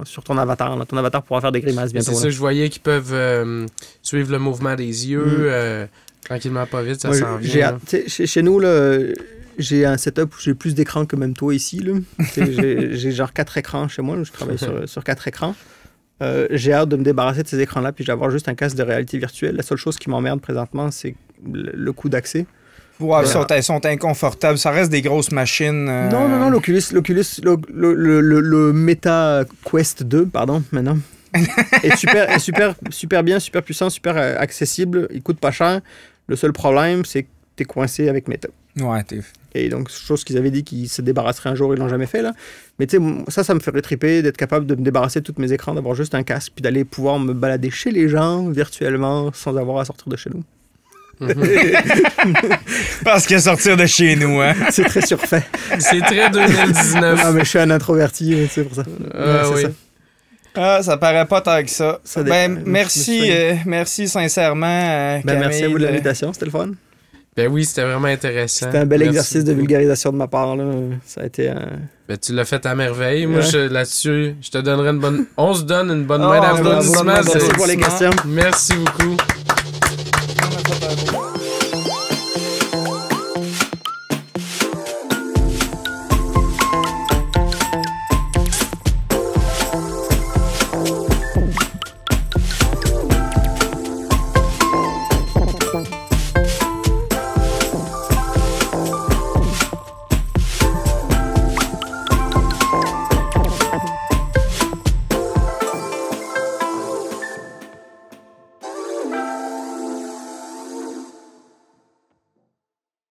sur ton avatar. Là. Ton avatar pourra faire des grimaces bientôt. C'est ça, je voyais qu'ils peuvent suivre le mouvement des yeux. Tranquillement, pas vite, ça s'en vient. Chez nous, là, j'ai un setup où j'ai plus d'écrans que même toi ici. Là. J'ai genre 4 écrans chez moi. Je travaille sur 4 écrans. J'ai hâte de me débarrasser de ces écrans-là, puis d'avoir juste un casque de réalité virtuelle. La seule chose qui m'emmerde présentement, c'est le coût d'accès. Ouais, ils sont inconfortables. Ça reste des grosses machines. Non, l'Oculus, le Meta Quest 2, maintenant, est super bien, super puissant, super accessible. Il coûte pas cher. Le seul problème, c'est que t'es coincé avec Meta. Ouais, Et donc, chose qu'ils avaient dit qu'ils se débarrasseraient un jour, ils l'ont jamais fait, là. Mais tu sais, ça me ferait triper d'être capable de me débarrasser de tous mes écrans, d'avoir juste un casque, puis d'aller pouvoir me balader chez les gens virtuellement sans avoir à sortir de chez nous. Parce que sortir de chez nous, hein. C'est très surfait. C'est très 2019. Ah, mais je suis un introverti, c'est pour ça. Ça. Ça paraît pas tant que ça. Merci sincèrement, Camille. Merci à vous de l'invitation, c'était le fun. Ben oui, c'était vraiment intéressant. C'était un bel exercice de vulgarisation de ma part. Là. Ça a été Ben, tu l'as fait à merveille. Moi, là-dessus, je te donnerai une bonne... On se donne une bonne main d'applaudissement. Merci pour les questions. Merci beaucoup.